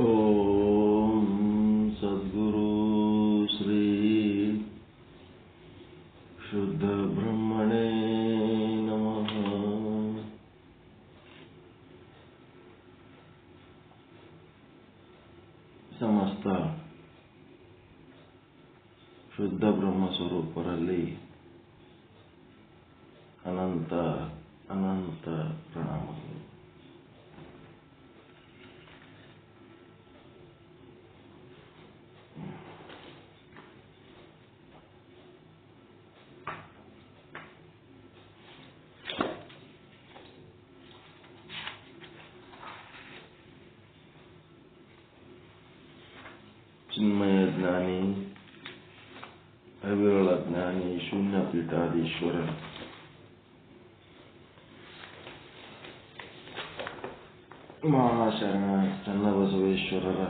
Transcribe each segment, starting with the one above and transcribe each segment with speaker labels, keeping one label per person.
Speaker 1: ಓಂ ಸದ್ಗುರು ಶ್ರೀ ಶುದ್ಧ ಬ್ರಹ್ಮಣೇ ನಮಃ. ಸಮಸ್ತ ಶುದ್ಧ ಬ್ರಹ್ಮ ಸ್ವರೂಪರಲ್ಲಿ ಅನಂತ ಅನಂತ ಪ್ರಣಾಮಗಳು. ಚಿನ್ಮಯ ಜ್ಞಾನಿ, ಅವಿರಳ ಜ್ಞಾನಿ, ಶೂನ್ಯ ಪೀಠಾಧೀಶ್ವರ ಮಹಾಶರಣ ಚನ್ನಬಸವೇಶ್ವರರ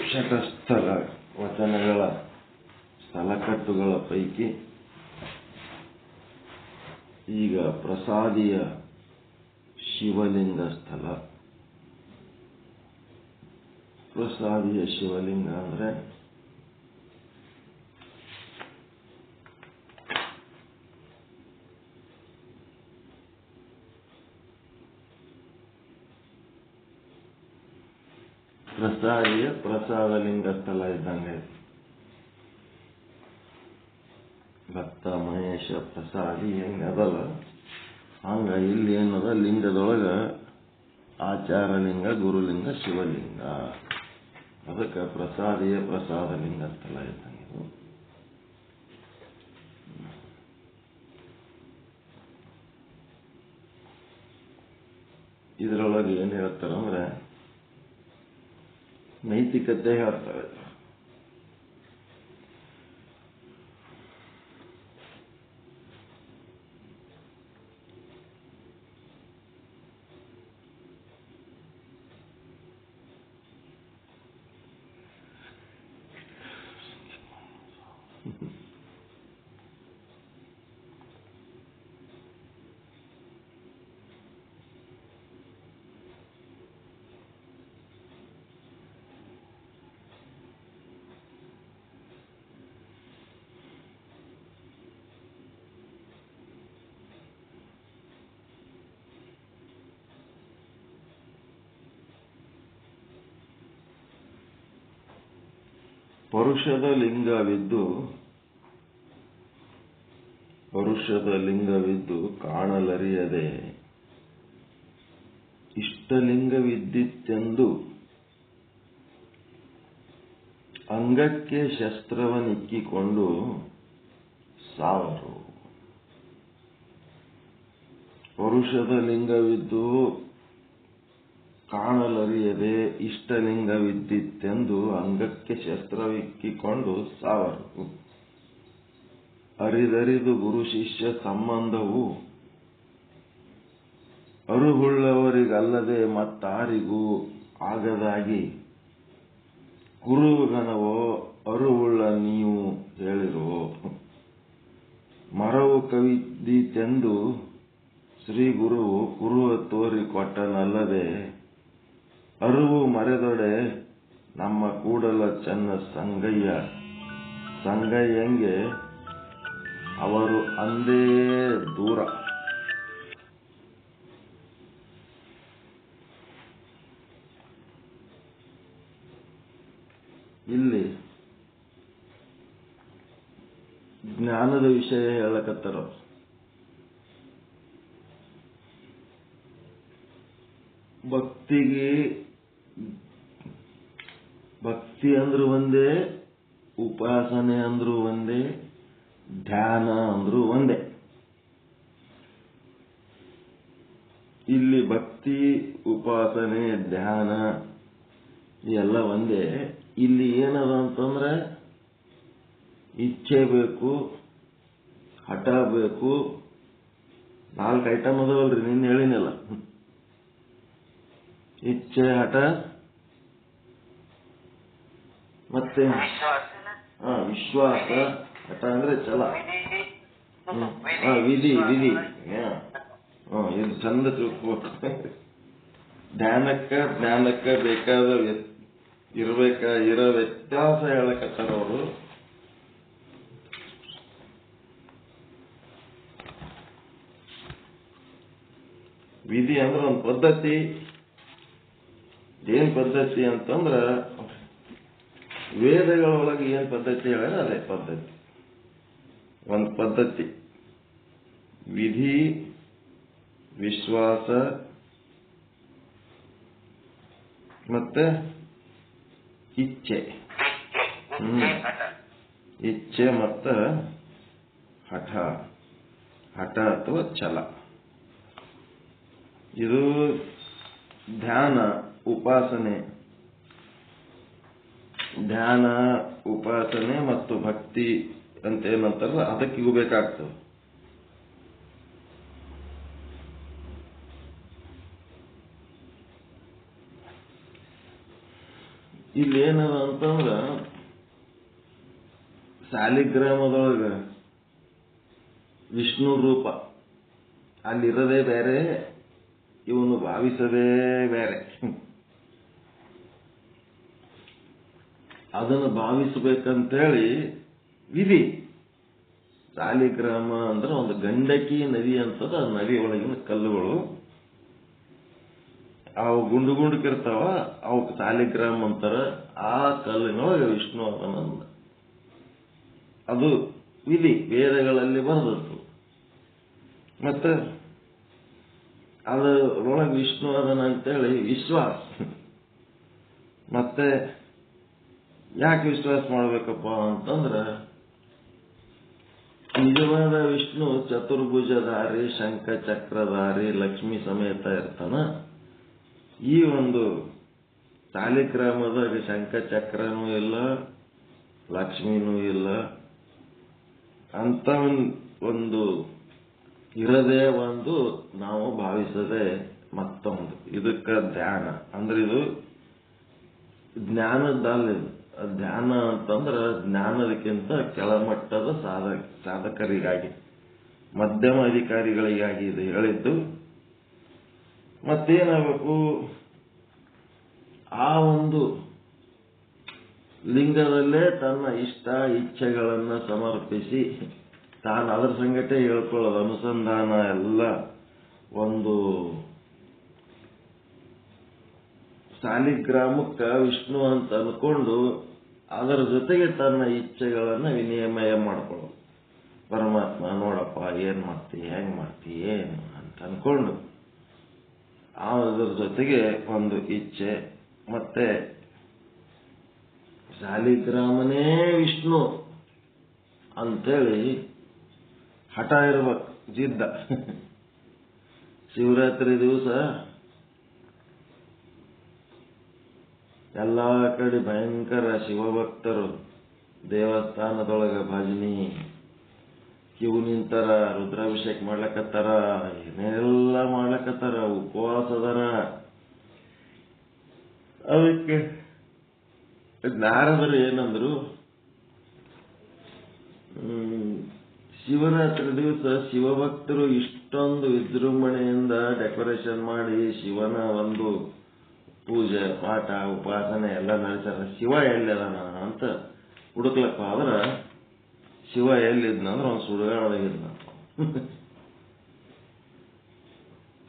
Speaker 1: ಶತಸ್ಥಲ ವಚನಗಳ ಸ್ಥಳಕಟ್ಟುಗಳ ಪೈಕಿ ಈಗ ಪ್ರಸಾದಿಯ ಶಿವಲಿಂಗ ಸ್ಥಳ. ಪ್ರಸಾದಿಯ ಶಿವಲಿಂಗ ಅಂದ್ರೆ ಪ್ರಸಾದಿಯ ಪ್ರಸಾದ ಲಿಂಗ ಸ್ಥಳ ಇದ್ದಂಗೆ. ಭಕ್ತ ಮಹೇಶ ಪ್ರಸಾದಿ ಹೆಂಗ ಅದಲ್ಲ ಹಂಗ ಇಲ್ಲಿ ಏನದ, ಲಿಂಗದೊಳಗ ಆಚಾರಲಿಂಗ, ಗುರುಲಿಂಗ, ಶಿವಲಿಂಗ. ಅದಕ್ಕೆ ಪ್ರಸಾದಿಯ ಪ್ರಸಾದ ಲಿಂಗ ಸ್ಥಳ ಇದ್ದಂಗೆ. ಇದರೊಳಗೆ ಏನ್ ಹೇಳ್ತಾರಂದ್ರೆ ನೈತಿಕತೆ ಹೇಳ್ತಾರೆ. ಪರುಷದ ಲಿಂಗವಿದ್ದು ಕಾಣಲರಿಯದೆ ಇಷ್ಟಲಿಂಗವಿದ್ದಿತ್ತೆಂದು ಅಂಗಕ್ಕೆ ಶಸ್ತ್ರವನ್ನಿಕ್ಕಿಕೊಂಡು ಸಾವರು. ಪರುಷದ ಲಿಂಗವಿದ್ದು ಕಾಣಲರಿಯದೆ ಇಷ್ಟಲಿಂಗವಿದ್ದಿತ್ತೆಂದು ಅಂಗಕ್ಕೆ ಶಸ್ತ್ರವಿಕ್ಕಿಕೊಂಡು ಸಾವರು. ಅರಿದರಿದು ಗುರು ಶಿಷ್ಯ ಸಂಬಂಧವು ಅರುಹುಳ್ಳವರಿಗಲ್ಲದೆ ಮತ್ತಾರಿಗೂ ಆಗದಾಗಿ ಕುರುಗನವೋ ಅರುಹುಳ್ಳ ನೀವು ಹೇಳಿರೋ. ಮರವು ಕವಿದೀತೆಂದು ಶ್ರೀ ಗುರುವು ಕುರುವ ತೋರಿಕೊಟ್ಟನಲ್ಲದೆ ಅರುವು ಮರೆದೊಡೆ ನಮ್ಮ ಕೂಡಲ ಚನ್ನ ಸಂಗಯ್ಯಂಗೆ ಅವರು ಅಂದೇ ದೂರ. ಇಲ್ಲಿ ಜ್ಞಾನದ ವಿಷಯ ಹೇಳಕತ್ತಾರ. ಭಕ್ತಿ ಅಂದ್ರೂ ಒಂದೇ, ಉಪಾಸನೆ ಅಂದ್ರೂ ಒಂದೇ, ಧ್ಯಾನ ಅಂದ್ರೂ ಒಂದೇ. ಇಲ್ಲಿ ಭಕ್ತಿ, ಉಪಾಸನೆ, ಧ್ಯಾನ ಎಲ್ಲ ಒಂದೇ. ಇಲ್ಲಿ ಏನದ ಅಂತಂದ್ರೆ ಇಚ್ಛೆ ಬೇಕು, ಹಠ ಬೇಕು. 4 ಐಟಮ್ ಅದಾವಲ್ರಿ, ನಿನ್ನೆ ಹೇಳಿನಲ್ಲ. ಇಚ್ಛೆ, ಹಠ ಮತ್ತೆ ವಿಶ್ವಾಸ. ಹಠ ಅಂದ್ರೆ ಛಲ, ವಿಧಿ. ಇದು ಚಂದ ತಿಳ್ಕೋಬೇಕು. ಜ್ಞಾನಕ್ಕೆ ಬೇಕಾದ ಇರೋ ವ್ಯತ್ಯಾಸ ಹೇಳಕತ್ತಾರ ಅವರು. ವಿಧಿ ಅಂದ್ರೆ ಒಂದು ಪದ್ಧತಿ. ಏನ್ ಪದ್ಧತಿ ಅಂತಂದ್ರ ವೇದಗಳೊಳಗೆ ಏನ್ ಪದ್ಧತಿ ಹೇಳ್ಯಾರ ಅದೇ ಪದ್ಧತಿ. ಒಂದು ಪದ್ಧತಿ ವಿಧಿ, ವಿಶ್ವಾಸ ಮತ್ತೆ ಇಚ್ಛೆ. ಇಚ್ಛೆ ಮತ್ತ ಹಠ ಅಥವಾ ಛಲ. ಇದು ಧ್ಯಾನ ಉಪಾಸನೆ ಮತ್ತು ಭಕ್ತಿ ಅಂತ ಏನಂತಾರಲ್ಲ ಅದಕ್ಕಿಗೂ ಬೇಕಾಗ್ತದೆ. ಇಲ್ಲಿ ಏನದ ಅಂತಂದ್ರ ಸಾಲಿಗ್ರಾಮದೊಳಗ ವಿಷ್ಣು ರೂಪ ಅಲ್ಲಿರದೇ ಬೇರೆ, ಇವನು ಭಾವಿಸದೇ ಬೇರೆ. ಅದನ್ನು ಭಾವಿಸಬೇಕಂತೇಳಿ ವಿಧಿ. ಸಾಲಿಗ್ರಾಮ ಅಂದ್ರೆ ಒಂದು ಗಂಡಕಿ ನದಿ ಅಂತದ. ಆ ನದಿ ಒಳಗಿನ ಕಲ್ಲುಗಳು ಅವು ಗುಂಡಕ್ಕಿರ್ತಾವ, ಅವಕ್ಕೆ ಸಾಲಿಗ್ರಾಮ ಅಂತಾರ. ಆ ಕಲ್ಲಿನೊಳಗೆ ವಿಷ್ಣು ಅದನ್ನ, ಅದು ವಿಧಿ ವೇದಗಳಲ್ಲಿ ಬರೆದದ್ದು. ಮತ್ತೆ ಅದರೊಳಗೆ ವಿಷ್ಣು ಅದನ್ನ ಅಂತೇಳಿ ವಿಶ್ವಾಸ. ಮತ್ತೆ ಯಾಕೆ ವಿಶ್ವಾಸ ಮಾಡ್ಬೇಕಪ್ಪ ಅಂತಂದ್ರ ನಿಜವಾದ ವಿಷ್ಣು ಚತುರ್ಭುಜಧಾರಿ, ಶಂಖ ಚಕ್ರಧಾರಿ, ಲಕ್ಷ್ಮಿ ಸಮೇತ ಇರ್ತಾನ. ಈ ಒಂದು ಸಾಲಿಗ್ರಾಮದಾಗ ಶಂಖ ಚಕ್ರನೂ ಇಲ್ಲ, ಲಕ್ಷ್ಮಿನೂ ಇಲ್ಲ ಅಂತ ಒಂದು ಇರದೇ ಒಂದು ನಾವು ಭಾವಿಸದೆ ಮತ್ತೊಂದು. ಇದಕ್ಕ ಧ್ಯಾನ ಅಂದ್ರೆ ಇದು ಜ್ಞಾನದಲ್ಲ. ಧ್ಯಾನ ಅಂತಂದ್ರ ಜ್ಞಾನದಕ್ಕಿಂತ ಕೆಳಮಟ್ಟದ ಸಾಧಕರಿಗಾಗಿ, ಮಧ್ಯಮ ಅಧಿಕಾರಿಗಳಿಗಾಗಿ ಇದು ಹೇಳಿದ್ದು. ಮತ್ತೇನಾಗಬೇಕು, ಆ ಒಂದು ಲಿಂಗದಲ್ಲೇ ತನ್ನ ಇಷ್ಟ ಇಚ್ಛೆಗಳನ್ನ ಸಮರ್ಪಿಸಿ ತಾನು ಅದರ ಸಂಗಟೆ ಹೇಳ್ಕೊಳ್ಳೋದು. ಅನುಸಂಧಾನ ಎಲ್ಲ ಒಂದು ಸಾಲಿಗ್ರಾಮಕ್ಕ ವಿಷ್ಣು ಅಂತ ಅನ್ಕೊಂಡು ಅದರ ಜೊತೆಗೆ ತನ್ನ ಇಚ್ಛೆಗಳನ್ನ ವಿನಿಮಯ ಮಾಡ್ಕೊಳ್ಳೋದು. ಪರಮಾತ್ಮ ನೋಡಪ್ಪ ಏನ್ ಮಾಡ್ತಿ, ಹೆಂಗ್ ಮಾಡ್ತಿ ಏನು ಅಂತ ಅನ್ಕೊಂಡು ಅದರ ಜೊತೆಗೆ ಒಂದು ಇಚ್ಛೆ. ಮತ್ತೆ ಸಾಲಿಗ್ರಾಮನೇ ವಿಷ್ಣು ಅಂತೇಳಿ ಹಠ ಇರ್ಬೇಕು, ಜಿದ್ದ. ಶಿವರಾತ್ರಿ ದಿವಸ ಎಲ್ಲಾ ಕಡೆ ಭಯಂಕರ ಶಿವಭಕ್ತರು ದೇವಸ್ಥಾನದೊಳಗ ಭಜನಿ ಕಿವು ನಿಂತಾರ, ರುದ್ರಾಭಿಷೇಕ ಮಾಡ್ಲಕತ್ತಾರ, ಏನೆಲ್ಲ ಮಾಡ್ಲಕತ್ತಾರ, ಉಪವಾಸದಾರ. ಅದಕ್ಕೆ ನಾರದರು ಏನಂದ್ರು, ಶಿವರಾತ್ರಿ ದಿವಸ ಶಿವಭಕ್ತರು ಇಷ್ಟೊಂದು ವಿಜೃಂಭಣೆಯಿಂದ ಡೆಕೋರೇಷನ್ ಮಾಡಿ ಶಿವನ ಒಂದು ಪೂಜೆ ಪಾಠ ಉಪಾಸನೆ ಎಲ್ಲ ನಡೆಸ್ಯಾರ. ಶಿವ ಎಲ್ಲಿದಾನ ಅಂತ ಹುಡುಕ್ಲಕ್ಕ ಆದ್ರ ಶಿವ ಎಲ್ಲಿದ್ನಂದ್ರ ಅವ್ನು ಸುಡುಗಾಡದಾಗಿದ್ನ.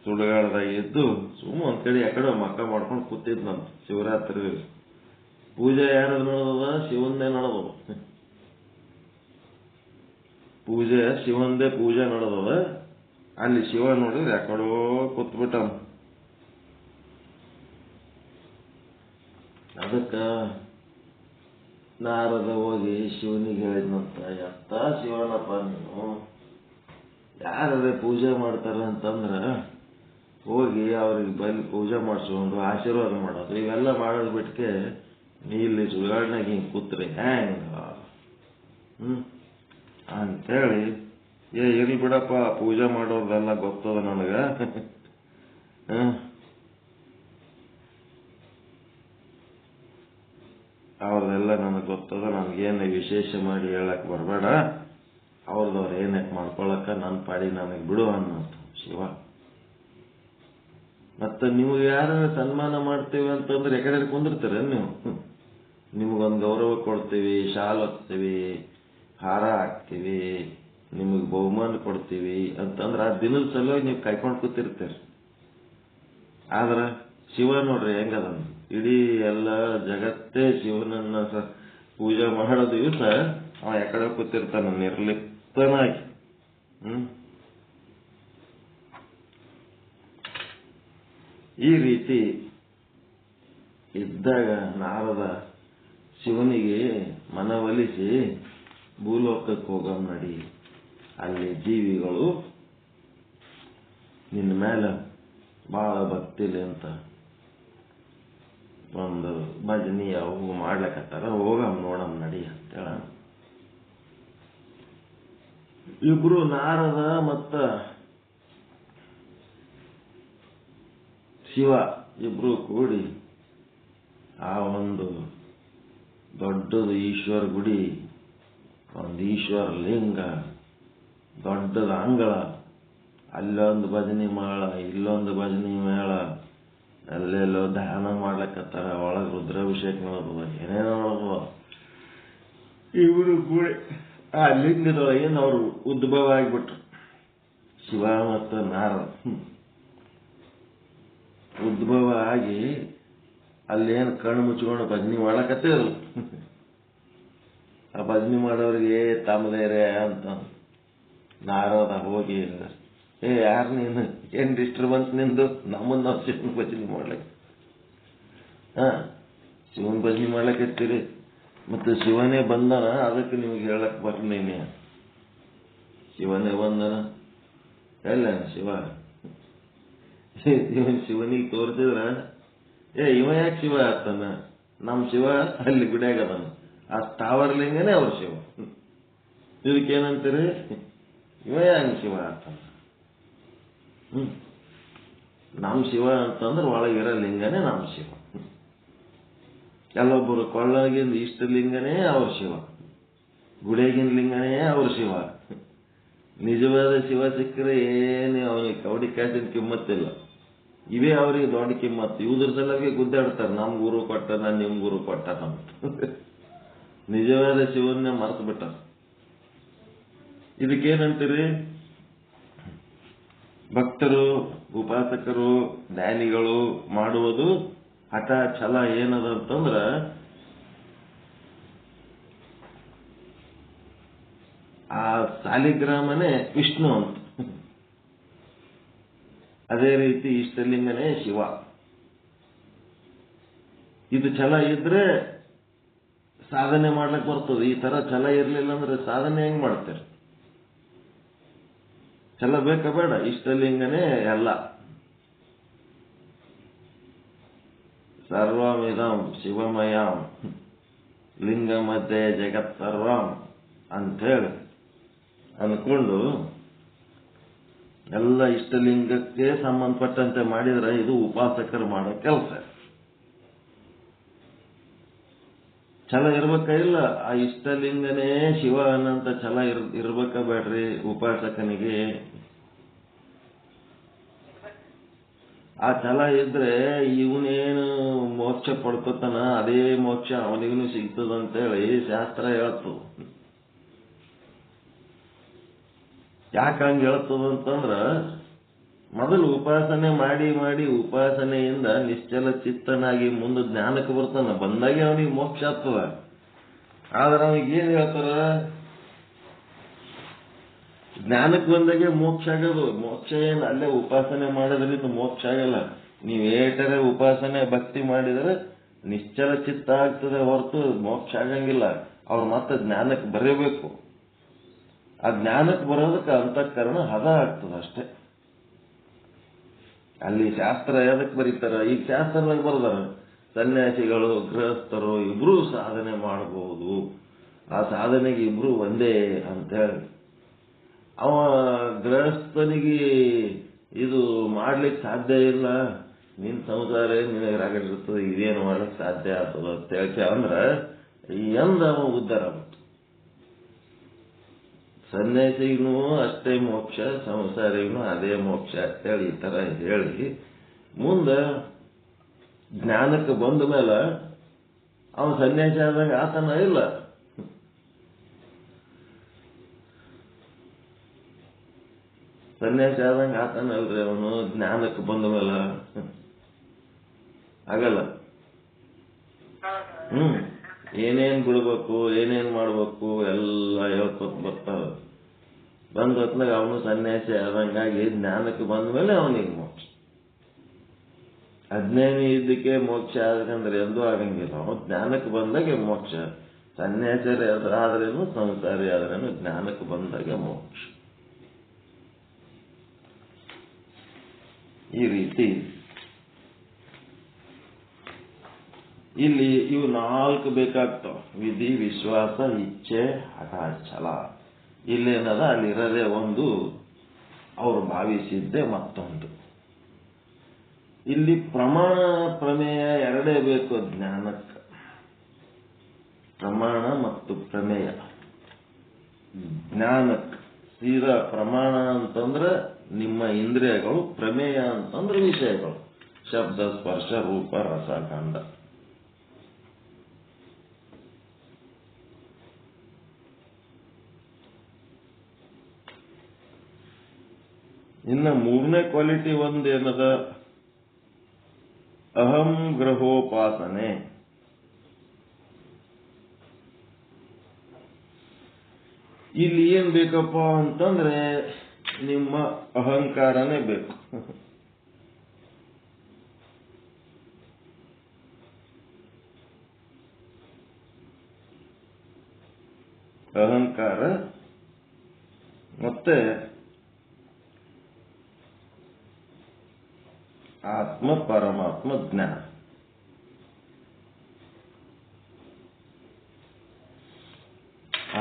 Speaker 1: ಸುಡುಗಾಡದಾಗ ಇದ್ದು ಸುಮ್ಮ ಒಂದ್ ಕಡೆ ಯಾಕಡೆ ಮಕ್ಕ ಮಾಡ್ಕೊಂಡು ಕೂತಿದ್ನಂತ. ಶಿವರಾತ್ರಿ ಪೂಜೆ ಯಾರದು ನಡೆದದ? ಶಿವಂದೇ ನಡೆದದ ಪೂಜೆ. ಶಿವಂದೇ ಪೂಜೆ ನಡೆದದ. ಅಲ್ಲಿ ಶಿವ ನೋಡಿದ್ರೆ ಯಾಕಡೋ ಕೂತ್ಬಿಟ್ಟ. ಅದಕ್ಕ ನಾರದ ಹೋಗಿ ಶಿವನಿಗೆ ಹೇಳಿದ್ನಂತ, ಎತ್ತ ಶಿವನಪ್ಪ ನೀನು, ಯಾರೇ ಪೂಜೆ ಮಾಡ್ತಾರ ಅಂತಂದ್ರ ಹೋಗಿ ಅವ್ರಿಗೆ ಬಲ್ಲಿ ಪೂಜೆ ಮಾಡಿಸ್ಕೊಂಡು ಆಶೀರ್ವಾದ ಮಾಡೋದು, ಇವೆಲ್ಲ ಮಾಡೋದು ಬಿಟ್ಕೆ ನೀ ಇಲ್ಲಿ ಸುಳ್ಗಾಡ್ನಾಗ ಹಿಂಗ್ ಕೂತ್ರಿ ಹ್ಯಾಂಗ ಅಂತೇಳಿ, ಇರ್ಲಿ ಬಿಡಪ್ಪ ಪೂಜೆ ಮಾಡೋರ್ದೆಲ್ಲ ಗೊತ್ತದ ನನಗ, ಅವ್ರದೆಲ್ಲ ನನಗೆ ಗೊತ್ತದ, ನನಗೇನು ವಿಶೇಷ ಮಾಡಿ ಹೇಳಕ್ ಬರಬೇಡ, ಅವ್ರದವ್ರು ಏನಕ್ಕೆ ಮಾಡ್ಕೊಳಕ ನನ್ನ ಪಾಡಿ ನನಗೆ ಬಿಡು ಅನ್ನಂತ ಶಿವ. ಮತ್ತೆ ನಿಮಗೆ ಯಾರು ಸನ್ಮಾನ ಮಾಡ್ತೇವೆ ಅಂತಂದ್ರೆ ಯಾಕಡೆ ಕುಂದಿರ್ತೀರ ನೀವು? ನಿಮಗೊಂದು ಗೌರವ ಕೊಡ್ತೀವಿ, ಶಾಲ್ ಹಾಕ್ತೀವಿ, ಹಾರ ಹಾಕ್ತೀವಿ, ನಿಮಗೆ ಬಹುಮಾನ ಕೊಡ್ತೀವಿ ಅಂತಂದ್ರೆ ಆ ದಿನದ ಸಲುವಾಗಿ ನೀವು ಕಾಯ್ಕೊಂಡು ಕೂತಿರ್ತೀರಿ. ಆದ್ರೆ ಶಿವ ನೋಡ್ರಿ ಹೆಂಗದ, ಇಡೀ ಎಲ್ಲ ಜಗತ್ತೇ ಶಿವನನ್ನ ಪೂಜೆ ಮಾಡೋ ದಿವಸ ಅವ ಯಾಕಡೆ ಕೂತಿರ್ತಾನ ನಿರ್ಲಿಪ್ತನಾಗಿ. ಈ ರೀತಿ ಇದ್ದಾಗ ನಾರದ ಶಿವನಿಗೆ ಮನವೊಲಿಸಿ ಭೂಲೋಕಕ್ಕೆ ಹೋಗಮ್ ನಡಿ, ಅಲ್ಲಿ ಜೀವಿಗಳು ನಿನ್ನ ಮೇಲೆ ಬಹಳ ಭಕ್ತಿಲಿ ಅಂತ ಒಂದು ಭಜನಿ ಅವು ಮಾಡ್ಲಕತ್ತಾರ, ಹೋಗಮ್ ನೋಡಮ್ ನಡಿ ಅಂತೇಳ. ಇಬ್ರು ನಾರದ ಮತ್ತ ಶಿವ ಇಬ್ರು ಕೂಡಿ ಆ ಒಂದು ದೊಡ್ಡದು ಈಶ್ವರ ಗುಡಿ, ಒಂದು ಈಶ್ವರ ಲಿಂಗ, ದೊಡ್ಡದ ಅಂಗಳ, ಅಲ್ಲೊಂದು ಭಜನಿ ಮೇಳ, ಇಲ್ಲೊಂದು ಭಜನಿ ಮೇಳ, ಅಲ್ಲೆಲ್ಲೋ ಧ್ಯಾನ ಮಾಡ್ಲಕತ್ತಾರ, ಒಳಗೆ ರುದ್ರಾಭಿಷೇಕ ನೋಡ್ಬೋದು, ಏನೇನೋ ನೋಡ್ಬೋದು. ಇವರು ಕೂಡಿ ಆ ಲಿಂಗದೊಳಗೇನು ಅವರು ಉದ್ಭವ ಆಗಿಬಿಟ್ರು, ಶಿವ ಮತ್ತು ನಾರದ ಉದ್ಭವ ಆಗಿ ಅಲ್ಲೇನು ಕಣ್ಣು ಮುಚ್ಕೊಂಡು ಭಜನಿ ಮಾಡಕತ್ತಿದ್ರು. ಆ ಭಜನಿ ಮಾಡೋರಿಗೆ ತಮ್ಮದೇರೆ ಅಂತ ನಾರದ ಹೋಗಿ, ಯಾರು ನೀನು, ಏನ್ ಡಿಸ್ಟರ್ಬೆನ್ಸ್ ನಿಂದು, ನಮ್ಮನ್ನ ನಾವು ಶಿವನ ಭಜನಿ ಮಾಡ್ಲಕ್ಕೆ ಶಿವನ ಭಜನಿ ಮಾಡ್ಲಕತ್ತೀರಿ, ಮತ್ತು ಶಿವನೇ ಬಂದನ, ಅದಕ್ಕೆ ನಿಮ್ಗೆ ಹೇಳಕ್ ಬರ್ಲೀನಿ. ಶಿವನೇ ಬಂದನ ಎಲ್ಲ ಶಿವ ಶಿವನಿಗೆ ತೋರಿಸಿದ್ರ ಇವ ಯಾಕೆ ಶಿವ ಆಗ್ತಾನ, ನಮ್ ಶಿವ ಅಲ್ಲಿ ಗುಡಿಯಾಗದಾನ, ಆ ಸ್ಥಾವರ ಲಿಂಗನೇ ಅವ್ರ ಶಿವ. ಇದಕ್ಕೇನಂತೀರಿ, ಇವ ಹೆಂಗ್ ಶಿವ ಆಗ್ತಾನ? ನಮ್ ಶಿವ ಅಂತಂದ್ರೆ ಒಳಗಿರೋ ಲಿಂಗನೇ ನಮ್ ಶಿವ. ಕೆಲವೊಬ್ಬರು ಕೊಳ್ಳಗಿಂದ ಇಷ್ಟ ಲಿಂಗನೇ ಅವ್ರ ಶಿವ, ಗುಡಿಯಾಗಿನ ಲಿಂಗನೇ ಅವ್ರ ಶಿವ. ನಿಜವಾದ ಶಿವ ಸಿಕ್ಕರೆ ಏನು ಅವನಿಗೆ ಕವಡಿ ಕಾಸಿನ ಕಿಮ್ಮತ್ತಿಲ್ಲ, ಇವೇ ಅವ್ರಿಗೆ ದೊಡ್ಡ ಕಿಮ್ಮತ್ತು. ಇವ್ರ ಸಲುವಾಗಿ ಗುದ್ದಾಡ್ತಾರೆ, ನಮ್ ಗುರು ಕೊಟ್ಟ, ನಿಮ್ ಗುರು ಕೊಟ್ಟ ಅಂತ. ನಿಜವಾದ ಶಿವನ್ನೇ ಮರೆತು ಬಿಟ್ಟ. ಇದಕ್ಕೇನಂತೀರಿ? ಭಕ್ತರು, ಉಪಾಸಕರು, ಜ್ಞಾನಿಗಳು ಮಾಡುವುದು ಹಠ ಛಲ ಏನದ ಅಂತಂದ್ರ ಆ ಸಾಲಿಗ್ರಾಮನೇ ವಿಷ್ಣು ಅಂತ, ಅದೇ ರೀತಿ ಇಷ್ಟಲಿಂಗನೇ ಶಿವ. ಇದು ಛಲ ಇದ್ರೆ ಸಾಧನೆ ಮಾಡ್ಲಿಕ್ಕೆ ಬರ್ತದೆ. ಈ ತರ ಛಲ ಇರ್ಲಿಲ್ಲ ಅಂದ್ರೆ ಸಾಧನೆ ಹೆಂಗ್ ಮಾಡ್ತಾರೆ? ಛಲ ಬೇಕಾ ಬೇಡ? ಇಷ್ಟಲಿಂಗನೇ ಎಲ್ಲ. ಸರ್ವಮಿದಂ ಶಿವಮಯಂ ಲಿಂಗ ಮಧ್ಯೆ ಜಗತ್ ಸರ್ವಂ ಅಂಥೇಳಿ ಅನ್ಕೊಂಡು ಎಲ್ಲ ಇಷ್ಟಲಿಂಗಕ್ಕೆ ಸಂಬಂಧಪಟ್ಟಂತೆ ಮಾಡಿದ್ರೆ ಇದು ಉಪಾಸಕರು ಮಾಡೋ ಕೆಲಸ. ಛಲ ಇರ್ಬೇಕ ಇಲ್ಲ? ಆ ಇಷ್ಟಲಿಂಗನೇ ಶಿವ ಅನ್ನಂತ ಛಲ ಇರ್ಬೇಕ ಬೇಡ್ರಿ ಉಪಾಸಕನಿಗೆ? ಆ ಛಲ ಇದ್ರೆ ಇವನೇನು ಮೋಕ್ಷ ಪಡ್ಕೋತಾನ, ಅದೇ ಮೋಕ್ಷ ಅವನಿಗೂ ಸಿಗ್ತದಂತೇಳಿ ಶಾಸ್ತ್ರ ಹೇಳ್ತು. ಯಾಕೆ ಹಂಗೆ ಹೇಳ್ತದಂತಂದ್ರ, ಮೊದಲು ಉಪಾಸನೆ ಮಾಡಿ ಮಾಡಿ ಉಪಾಸನೆಯಿಂದ ನಿಶ್ಚಲ ಚಿತ್ತನಾಗಿ ಮುಂದೆ ಜ್ಞಾನಕ್ಕೆ ಬರ್ತಾನ, ಬಂದಾಗೆ ಅವನಿಗೆ ಮೋಕ್ಷ ಆಗ್ತದ. ಆದ್ರೆ ಅವನಿಗೆ ಏನ್ ಹೇಳ್ತಾರ? ಜ್ಞಾನಕ್ಕೆ ಬಂದಾಗೆ ಮೋಕ್ಷ ಆಗೋದು. ಮೋಕ್ಷ ಏನು ಅಲ್ಲೇ ಉಪಾಸನೆ ಮಾಡೋದ್ರಿಂದ ಮೋಕ್ಷ ಆಗಲ್ಲ. ನೀವು ಏಟರೆ ಉಪಾಸನೆ ಭಕ್ತಿ ಮಾಡಿದರೆ ನಿಶ್ಚಲ ಚಿತ್ತ ಆಗ್ತದೆ ಹೊರತು ಮೋಕ್ಷ ಆಗಂಗಿಲ್ಲ. ಅವ್ರು ಮತ್ತೆ ಜ್ಞಾನಕ್ಕೆ ಬರಬೇಕು. ಆ ಜ್ಞಾನಕ್ಕೆ ಬರೋದಕ್ಕೆ ಅಂತಃಕರಣ ಹದ ಆಗ್ತದೆ ಅಷ್ಟೇ. ಅಲ್ಲಿ ಶಾಸ್ತ್ರ ಎದಕ್ಕೆ ಬರೀತಾರ? ಈಗ ಶಾಸ್ತ್ರದಾಗ ಬರ್ದಾರ ಸನ್ಯಾಸಿಗಳು ಗೃಹಸ್ಥರು ಇಬ್ರು ಸಾಧನೆ ಮಾಡಬಹುದು, ಆ ಸಾಧನೆಗೆ ಇಬ್ರು ಒಂದೇ ಅಂತೇಳಿ. ಅವ ಗೃಹಸ್ಥನಿಗೆ ಇದು ಮಾಡ್ಲಿಕ್ಕೆ ಸಾಧ್ಯ ಇಲ್ಲ, ನಿನ್ ಸಂಸಾರ ನಿನಗೆ ರಗಡಿರ್ತದೆ, ಇದೇನು ಮಾಡ್ಲಿಕ್ಕೆ ಸಾಧ್ಯ ಆಗ್ತದ ಅಂತ ಹೇಳ್ಕೆ ಅಂದ್ರೆ ಎಂದ ಅವ ಉದ್ಧಾರ ಆಗ್ಬಿಟ್ಟು. ಸನ್ಯಾಸಿಗೂ ಅಷ್ಟೇ ಮೋಕ್ಷ, ಸಂಸಾರಿಗೂ ಅದೇ ಮೋಕ್ಷ ಅಂತೇಳಿ ಈ ತರ ಹೇಳಿ ಮುಂದೆ ಜ್ಞಾನಕ್ಕೆ ಬಂದ ಮೇಲೆ ಅವನು ಸನ್ಯಾಸಿ ಆದಾಗ ಆತನ ಇಲ್ಲ. ಸನ್ಯಾಸಿ ಆದಂಗೆ ಆತನ ಅಲ್ರಿ ಅವನು ಜ್ಞಾನಕ್ಕೆ ಬಂದ ಮೇಲೆ ಆಗಲ್ಲ. ಏನೇನ್ ಬಿಡ್ಬೇಕು ಏನೇನ್ ಮಾಡ್ಬೇಕು ಎಲ್ಲ ಹೇಳ್ಕೊತ ಬರ್ತಾವ. ಬಂದ ಹೊತ್ನಾಗ ಅವನು ಸನ್ಯಾಸಿ ಆದಂಗಾಗಿ ಜ್ಞಾನಕ್ಕೆ ಬಂದ ಮೇಲೆ ಅವನಿಗೆ ಮೋಕ್ಷ. ಅಜ್ಞಾನಿ ಇದ್ದಕ್ಕೆ ಮೋಕ್ಷ ಆಗಂದ್ರೆ ಎಂದೂ ಆಗಂಗಿಲ್ಲ. ಅವನು ಜ್ಞಾನಕ್ಕೆ ಬಂದಾಗ ಮೋಕ್ಷ. ಸನ್ಯಾಸರಿ ಆದ್ರೇನು ಸಂಸಾರಿ ಆದ್ರೇನು ಜ್ಞಾನಕ್ಕೆ ಬಂದಾಗ ಮೋಕ್ಷ. ಈ ರೀತಿ ಇಲ್ಲಿ ಇವು 4 ಬೇಕಾಗ್ತಾವ: ವಿಧಿ, ವಿಶ್ವಾಸ, ಇಚ್ಛೆ, ಹಠ, ಛಲ. ಇಲ್ಲೇನದ ಅಲ್ಲಿರದೇ ಒಂದು, ಅವ್ರು ಭಾವಿಸಿದ್ದೆ ಮತ್ತೊಂದು. ಇಲ್ಲಿ ಪ್ರಮಾಣ ಪ್ರಮೇಯ ಎರಡೇ ಬೇಕು ಜ್ಞಾನಕ್ಕೆ. ಪ್ರಮಾಣ ಮತ್ತು ಪ್ರಮೇಯ ಜ್ಞಾನಕ್ಕೆ. ಸೀದಾ ಪ್ರಮಾಣ ಅಂತಂದ್ರೆ ನಿಮ್ಮ ಇಂದ್ರಿಯಗಳು, ಪ್ರಮೇಯ ಅಂತಂದ್ರೆ ವಿಷಯಗಳು: ಶಬ್ದ, ಸ್ಪರ್ಶ, ರೂಪ, ರಸ, ಗಂಧ. ಇನ್ನ 3ನೇ ಕ್ವಾಲಿಟಿ ಒಂದೇನದ? ಅಹಂ ಗ್ರಹೋಪಾಸನೆ. ಇಲ್ಲಿ ಏನ್ ಬೇಕಪ್ಪ ಅಂತಂದ್ರೆ ನಿಮ್ಮ ಅಹಂಕಾರನೇ ಬೇಕು. ಅಹಂಕಾರ ಮತ್ತೆ ಆತ್ಮ ಪರಮಾತ್ಮ ಜ್ಞಾನ.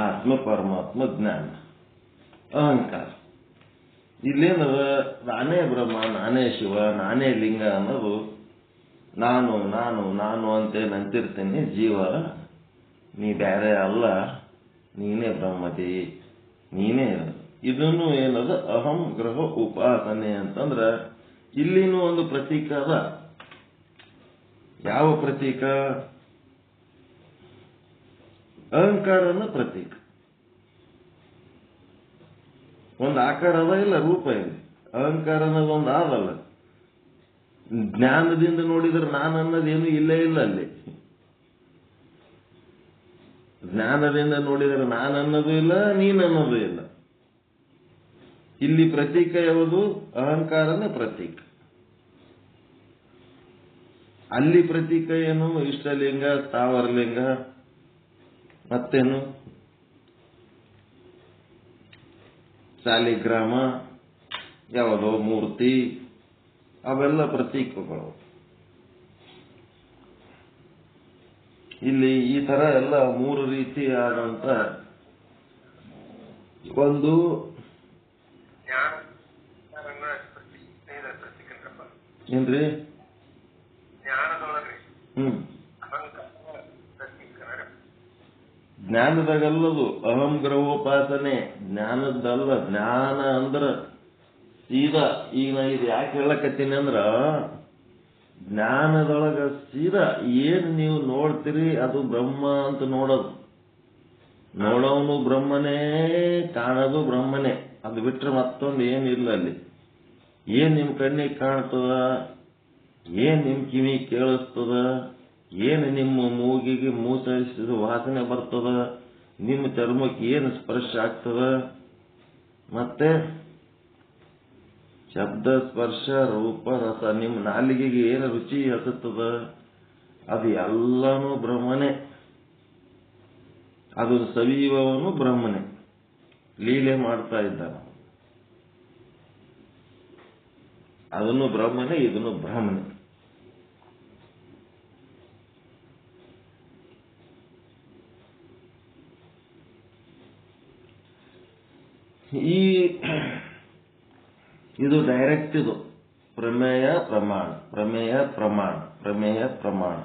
Speaker 1: ಆತ್ಮ ಪರಮಾತ್ಮ ಜ್ಞಾನ, ಅಹಂಕಾರ. ಇಲ್ಲೇನದ? ನಾನೇ ಬ್ರಹ್ಮ, ನಾನೇ ಶಿವ, ನಾನೇ ಲಿಂಗ ಅನ್ನೋದು ನಾನು ನಾನು ನಾನು ಅಂತೇನು ಅಂತಿರ್ತೀನಿ. ಜೀವ ನೀ ಬೇರೆ ಅಲ್ಲ, ನೀನೇ ಬ್ರಹ್ಮದಿ, ನೀನೇ. ಇದನ್ನು ಏನದ? ಅಹಂ ಗ್ರಹ ಉಪಾಸನೆ ಅಂತಂದ್ರ ಇಲ್ಲಿನೂ ಒಂದು ಪ್ರತೀಕ ಅದ. ಯಾವ ಪ್ರತೀಕ? ಅಹಂಕಾರನ ಪ್ರತೀಕ. ಒಂದು ಆಕಾರ ಅದ, ಇಲ್ಲ ರೂಪ ಇದೆ. ಅಹಂಕಾರ ಅನ್ನೋದು ಒಂದು ಆದಲ್ಲ. ಜ್ಞಾನದಿಂದ ನೋಡಿದ್ರೆ ನಾನು ಅನ್ನೋದೇನು ಇಲ್ಲೇ ಇಲ್ಲ ಅಲ್ಲಿ. ಜ್ಞಾನದಿಂದ ನೋಡಿದರೆ ನಾನು ಅನ್ನೋದು ಇಲ್ಲ, ನೀನು ಅನ್ನೋದು ಇಲ್ಲ. ಇಲ್ಲಿ ಪ್ರತೀಕ ಯಾವುದು? ಅಹಂಕಾರನೇ ಪ್ರತೀಕ. ಅಲ್ಲಿ ಪ್ರತೀಕ ಏನು? ಇಷ್ಟಲಿಂಗ, ಸ್ಥಾವರಲಿಂಗ, ಮತ್ತೇನು ಶಾಲಿಗ್ರಾಮ, ಯಾವುದೋ ಮೂರ್ತಿ, ಅವೆಲ್ಲ ಪ್ರತೀಕಗಳು. ಇಲ್ಲಿ ಈ ತರ ಎಲ್ಲ 3 ರೀತಿಯಾದಂತ ಒಂದು ಏನ್ರಿ ಜ್ಞಾನದಾಗಲ್ಲದು. ಅಹಂ ಗ್ರಹೋಪಾಸನೆ ಜ್ಞಾನದ್ದಲ್ಲ. ಜ್ಞಾನ ಅಂದ್ರ ಸೀದಾ ಈಗ ನಾ ಇದು ಯಾಕೆ ಹೇಳಕತ್ತೀನಿ ಅಂದ್ರ, ಜ್ಞಾನದೊಳಗ ಸೀದಾ ಏನ್ ನೀವು ನೋಡ್ತೀರಿ ಅದು ಬ್ರಹ್ಮ ಅಂತ ನೋಡೋದು. ನೋಡೋನು ಬ್ರಹ್ಮನೇ, ಕಾಣೋದು ಬ್ರಹ್ಮನೇ. ಅದು ಬಿಟ್ರೆ ಮತ್ತೊಂದು ಏನಿಲ್ಲ ಅಲ್ಲಿ. ಏನ್ ನಿಮ್ ಕಣ್ಣಿಗೆ ಕಾಣ್ತದ, ಏನ್ ನಿಮ್ ಕಿವಿ ಕೇಳಿಸ್ತದ, ಏನು ನಿಮ್ಮ ಮೂಗಿಗೆ ಮೂಸರಿಸಿದ ವಾಸನೆ ಬರ್ತದ, ನಿಮ್ಮ ಚರ್ಮಕ್ಕೆ ಏನು ಸ್ಪರ್ಶ ಆಗ್ತದ, ಮತ್ತೆ ಶಬ್ದ, ಸ್ಪರ್ಶ, ರೂಪ, ರಸ, ನಿಮ್ಮ ನಾಲಿಗೆಗೆ ಏನು ರುಚಿ ಹತ್ತದ, ಅದು ಎಲ್ಲಾನು ಬ್ರಹ್ಮನೇ. ಅದು ಸವಿಯುವವನು ಬ್ರಹ್ಮನೇ, ಲೀಲೆ ಮಾಡ್ತಾ ಇದ್ದಾನ. ಅದನ್ನು ಬ್ರಹ್ಮನೇ, ಇದನ್ನು ಬ್ರಹ್ಮನೇ. ಇದು ಡೈರೆಕ್ಟ್. ಇದು ಪ್ರಮೇಯ ಪ್ರಮಾಣ, ಪ್ರಮೇಯ ಪ್ರಮಾಣ, ಪ್ರಮೇಯ ಪ್ರಮಾಣ.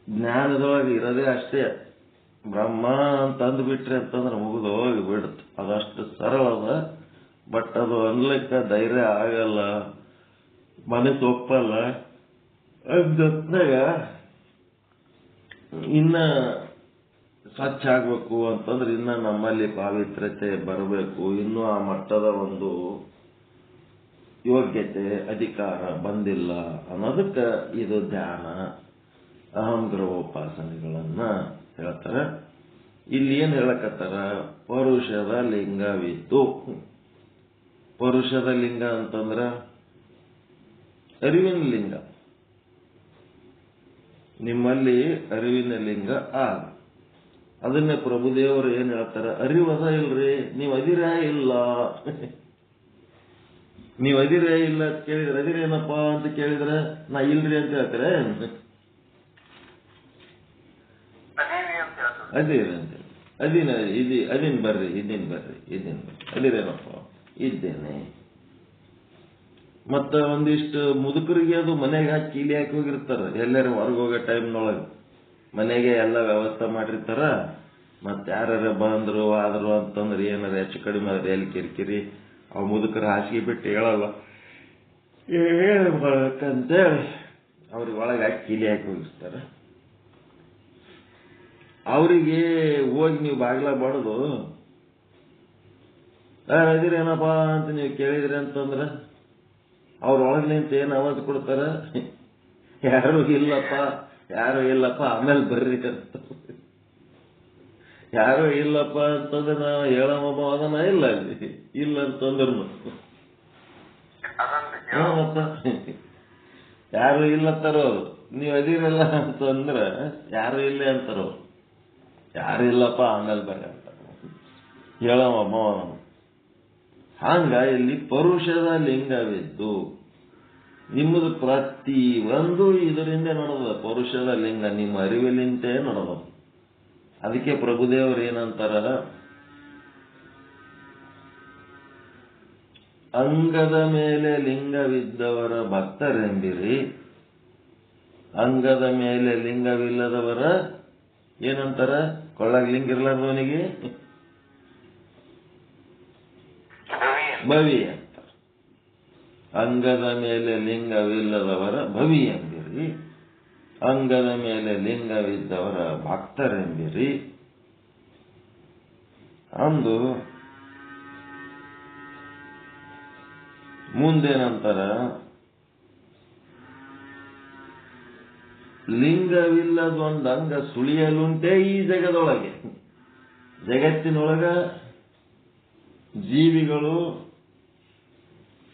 Speaker 1: ಜ್ಞಾನದೊಳಗೆ ಇರೋದೇ ಅಷ್ಟೇ. ಬ್ರಹ್ಮ ಅಂತಂದು ಬಿಟ್ರೆ ಅಂತಂದ್ರೆ ಮುಗಿದು ಹೋಗಿ ಬಿಡುತ್ತೆ. ಅದಷ್ಟು ಸರಳ ಅದ. ಬಟ್ ಅದು ಅನ್ಲಿಕ್ಕೆ ಧೈರ್ಯ ಆಗಲ್ಲ. ಮನಸ್ಸು ಒಪ್ಪಲ್ಲ ಅಂದಾಗ ಇನ್ನ ಸ್ವಚ್ಛ ಆಗ್ಬೇಕು ಅಂತಂದ್ರೆ ಇನ್ನ ನಮ್ಮಲ್ಲಿ ಪಾವಿತ್ರ್ಯತೆ ಬರಬೇಕು, ಇನ್ನೂ ಆ ಮಟ್ಟದ ಒಂದು ಯೋಗ್ಯತೆ ಅಧಿಕಾರ ಬಂದಿಲ್ಲ ಅನ್ನೋದಕ್ಕೆ ಇದು ಧ್ಯಾನ ಅಹಂಗ್ರಹೋಪಾಸನೆಗಳನ್ನ ಹೇಳ್ತಾರೆ. ಇಲ್ಲಿ ಏನ್ ಹೇಳಕತ್ತಾರ? ಪರುಷದ ಲಿಂಗವಿದ್ದು. ಪರುಷದ ಲಿಂಗ ಅಂತಂದ್ರ ಅರಿವಿನ ಲಿಂಗ. ನಿಮ್ಮಲ್ಲಿ ಅರಿವಿನ ಲಿಂಗ ಆಗ ಅದನ್ನೇ ಪ್ರಭುದೇವರು ಏನ್ ಹೇಳ್ತಾರ? ಅರಿವದ ಇಲ್ರಿ, ನೀವು ಅದಿರ ಇಲ್ಲ. ನೀವು ಅದಿರೇ ಇಲ್ಲ ಅಂತ ಕೇಳಿದ್ರೆ ಅದಿರೇನಪ್ಪಾ ಅಂತ ಕೇಳಿದ್ರೆ ನಾ ಇಲ್ರಿ ಅಂತ ಹೇಳ್ತಾರೆ. ಅದಿರಂತೆ ಅದಿನ್ ಬರ್ರಿ ಅದಿರೇನಪ್ಪ ಇದ್ದೇನೆ. ಮತ್ತ ಒಂದಿಷ್ಟು ಮುದುಕರಿಗೆ ಅದು ಮನೆಗೆ ಹಾಕಿ ಕೀಲಿ ಹಾಕಿ ಹೋಗಿರ್ತಾರ. ಎಲ್ಲರೂ ಹೊರಗೆ ಹೋಗೋ ಟೈಮ್ನೊಳಗೆ ಮನೆಗೆ ಎಲ್ಲ ವ್ಯವಸ್ಥೆ ಮಾಡಿರ್ತಾರ. ಮತ್ ಯಾರ ಬಂದ್ರು ಆದ್ರು ಅಂತಂದ್ರೆ ಏನಾರ ಹೆಚ್ಚು ಕಡಿಮೆ ಆದ್ರೆ ಎಲ್ಲಿ ಕಿರಿಕಿರಿ ಅವ್ ಮುದುಕರ ಹಾಸಿಗೆ ಬಿಟ್ಟು ಹೇಳಲ್ಲ, ಹೇಳ್ಬೇಕಂತೇಳಿ ಅವ್ರಿಗೆ ಒಳಗೆ ಹಾಕಿ ಕೀಲಿ ಹಾಕಿ ಹೋಗಿರ್ತಾರ. ಅವರಿಗೆ ಹೋಗಿ ನೀವು ಬಾಗಿಲ ಬಡದು ಅದಿರೇನಪ್ಪ ಅಂತ ನೀವು ಕೇಳಿದ್ರಿ ಅಂತಂದ್ರ ಅವ್ರ ಒಳಗ್ ನಿಂತ ಏನ್ ಆವಾಜ್ ಕೊಡ್ತಾರ? ಯಾರು ಇಲ್ಲಪ್ಪ ಆಮೇಲೆ ಬರ್ರಿ ಅಂತ. ಯಾರು ಇಲ್ಲಪ್ಪ ಅಂತಂದ್ರೆ ನಾವು ಹೇಳೋಬ್ಬ ಅದನ್ನ ಇಲ್ಲ ಅಲ್ಲಿ ಇಲ್ಲ ಅಂತಂದ್ರು ಮತ್ತ ಯಾರು ಇಲ್ಲತ್ತಾರೋ ನೀವು ಅದಿರಲ್ಲ ಅಂತಂದ್ರ ಯಾರು ಇಲ್ಲ ಅಂತಾರೋ. ಯಾರು ಇಲ್ಲಪ್ಪ ಆಮೇಲೆ ಬರ್ರಿ ಅಂತ ಹೇಳೋಬ್ಬ. ಹಂಗ ಇಲ್ಲಿ ಪರುಷದ ಲಿಂಗವಿದ್ದು ನಿಮ್ಮದು ಪ್ರತಿ ಒಂದು ಇದರಿಂದ ನಡೆದ ಪರುಷದ ಲಿಂಗ ನಿಮ್ಮ ಅರಿವಿಲಿಂತೆ ನಡೆದ. ಅದಕ್ಕೆ ಪ್ರಭುದೇವರು ಏನಂತಾರ? ಅಂಗದ ಮೇಲೆ ಲಿಂಗವಿದ್ದವರ ಭಕ್ತರೆಂದಿರಿ, ಅಂಗದ ಮೇಲೆ ಲಿಂಗವಿಲ್ಲದವರ ಏನಂತಾರ? ಕೊಳ್ಳಾಗ ಲಿಂಗ ಇರ್ಲಾರ್ದವನಿಗೆ ಭವಿ ಅಂತ. ಅಂಗದ ಮೇಲೆ ಲಿಂಗವಿಲ್ಲದವರ ಭವಿ ಎಂದಿರಿ, ಅಂಗದ ಮೇಲೆ ಲಿಂಗವಿದ್ದವರ ಭಕ್ತರೆಂದಿರಿ ಅಂದು ಮುಂದೇನಂತಾರ? ಲಿಂಗವಿಲ್ಲದೊಂದು ಅಂಗ ಸುಳಿಯಲುಂಟೆ ಈ ಜಗದೊಳಗೆ. ಜಗತ್ತಿನೊಳಗ ಜೀವಿಗಳು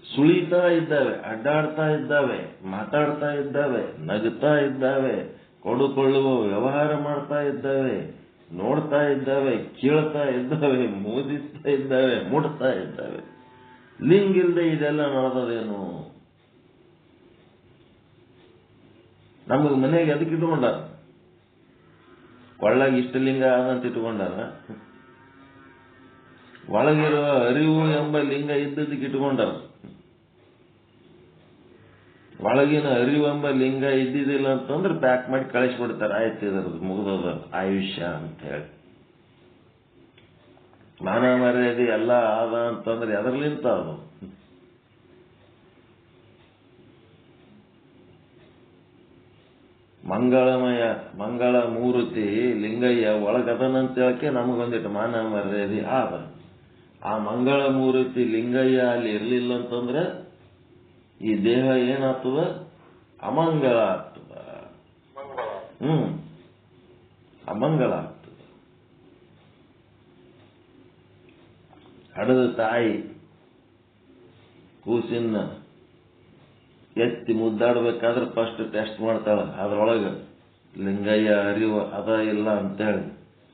Speaker 1: ಸುಳಿತಾ ಇದ್ದಾವೆ, ಅಡ್ಡಾಡ್ತಾ ಇದ್ದಾವೆ, ಮಾತಾಡ್ತಾ ಇದ್ದಾವೆ, ನಗುತ್ತಾ ಇದ್ದಾವೆ, ಕೊಡುಕೊಳ್ಳುವ ವ್ಯವಹಾರ ಮಾಡ್ತಾ ಇದ್ದಾವೆ, ನೋಡ್ತಾ ಇದ್ದಾವೆ, ಕೇಳ್ತಾ ಇದ್ದಾವೆ, ಮೋದಿಸ್ತಾ ಇದ್ದಾವೆ, ಮುಟ್ತಾ ಇದ್ದಾವೆ. ಲಿಂಗ ಇಲ್ಲದೆ ಇದೆಲ್ಲ ನಡೆದದೇನು? ನಮಗೆ ಮನೆಗೆ ಅದಕ್ಕೆ ಇಟ್ಕೊಂಡಾರ? ಕೊಳ್ಳಾಗ ಇಷ್ಟ ಲಿಂಗ ಅಂತ ಇಟ್ಕೊಂಡಾರ? ಒಳಗಿರುವ ಅರಿವು ಎಂಬ ಲಿಂಗ ಇದ್ದದಕ್ಕೆ ಇಟ್ಕೊಂಡಾರ. ಒಳಗಿನ ಅರಿವೆಂಬ ಲಿಂಗ ಇದ್ದಿದ್ದಿಲ್ಲ ಅಂತಂದ್ರೆ ಪ್ಯಾಕ್ ಮಾಡಿ ಕಳಿಸ್ಬಿಡ್ತಾರೆ. ಆಯ್ತು ಇದರದ್ದು ಮುಗಿದದ ಆಯುಷ್ಯ ಅಂತ ಹೇಳಿ. ಮಾನ ಮರ್ಯಾದೆ ಎಲ್ಲ ಆದ ಅಂತಂದ್ರೆ ಎದರ್ಲಿಂತ ಅದು? ಮಂಗಳಮಯ ಮಂಗಳ ಮೂರ್ತಿ ಲಿಂಗಯ್ಯ ಒಳಗದನಂತ ಹೇಳಕ್ಕೆ ನಮಗೊಂದಿಟ್ಟು ಮಾನ ಮರ್ಯಾದೆ ಆದ. ಆ ಮಂಗಳ ಮೂರ್ತಿ ಲಿಂಗಯ್ಯ ಅಲ್ಲಿ ಇರ್ಲಿಲ್ಲ ಅಂತಂದ್ರೆ ಈ ದೇಹ ಏನಾಗ್ತದ? ಅಮಂಗಳ ಆಗ್ತದ. ಅಮಂಗಳ ಆಗ್ತದ. ಹಡದ ತಾಯಿ ಕೂಸಿನ ಎತ್ತಿ ಮುದ್ದಾಡ್ಬೇಕಾದ್ರೆ ಫಸ್ಟ್ ಟೆಸ್ಟ್ ಮಾಡ್ತಾಳ. ಅದ್ರೊಳಗೆ ಲಿಂಗಯ್ಯ ಅರಿವು ಅದ ಇಲ್ಲ ಅಂತೇಳಿ.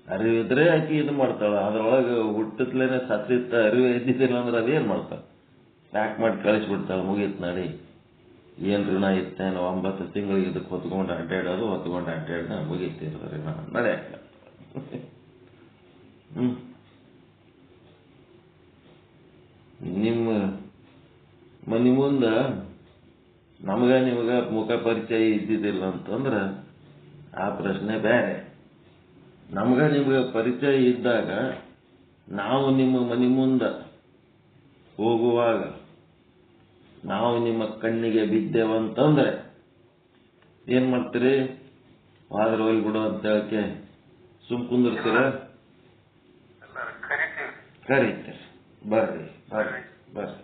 Speaker 1: ಅರಿವಿದ್ರೆ ಆಕಿ ಇದು ಮಾಡ್ತಾಳ. ಅದ್ರೊಳಗೆ ಹುಟ್ಟತ್ಲೇನೆ ಸತ್ತಿತ್ತ ಅರಿವು ಇದ್ದಿದ್ದಿಲ್ಲ ಅಂದ್ರೆ ಅದೇನ್ ಮಾಡ್ತಾಳ? ಪ್ಯಾಕ್ ಮಾಡಿ ಕಳಿಸ್ಬಿಡ್ತಾಳ. ಮುಗೀತ್ ನಡಿ. ಏನ್ ಋಣ ಇತ್ತೇನೋ 9 ತಿಂಗಳಿಗೆ ಇದಕ್ಕೆ ಹೊತ್ಕೊಂಡು ಅಡ್ಡಾಡ ಮುಗೀತಿರ್ತಾರೆ ನಡೆ. ನಿಮ್ಮ ಮನಿ ಮುಂದ ನಮಗ ನಿಮಗ ಮುಖ ಪರಿಚಯ ಇದ್ದಿದ್ದಿಲ್ಲ ಅಂತಂದ್ರ ಆ ಪ್ರಶ್ನೆ ಬೇರೆ. ನಮಗ ನಿಮಗ ಪರಿಚಯ ಇದ್ದಾಗ ನಾವು ನಿಮ್ಮ ಮನಿ ಮುಂದ ಹೋಗುವಾಗ ನಾವು ನಿಮ್ಮ ಕಣ್ಣಿಗೆ ಬಿದ್ದೇವಂತಂದ್ರೆ ಏನ್ ಮಾಡ್ತೀರಿ? ಆದ್ರೆ ಹೋಗಿ ಬಿಡು ಅಂತ ಹೇಳಕ್ಕೆ ಸುಮ್ ಕುಂದಿರ್ತೀರ? ಕರೀತೀರಿ, ಬರ್ರಿ ಬರ್ರಿ ಬರ್ರಿ.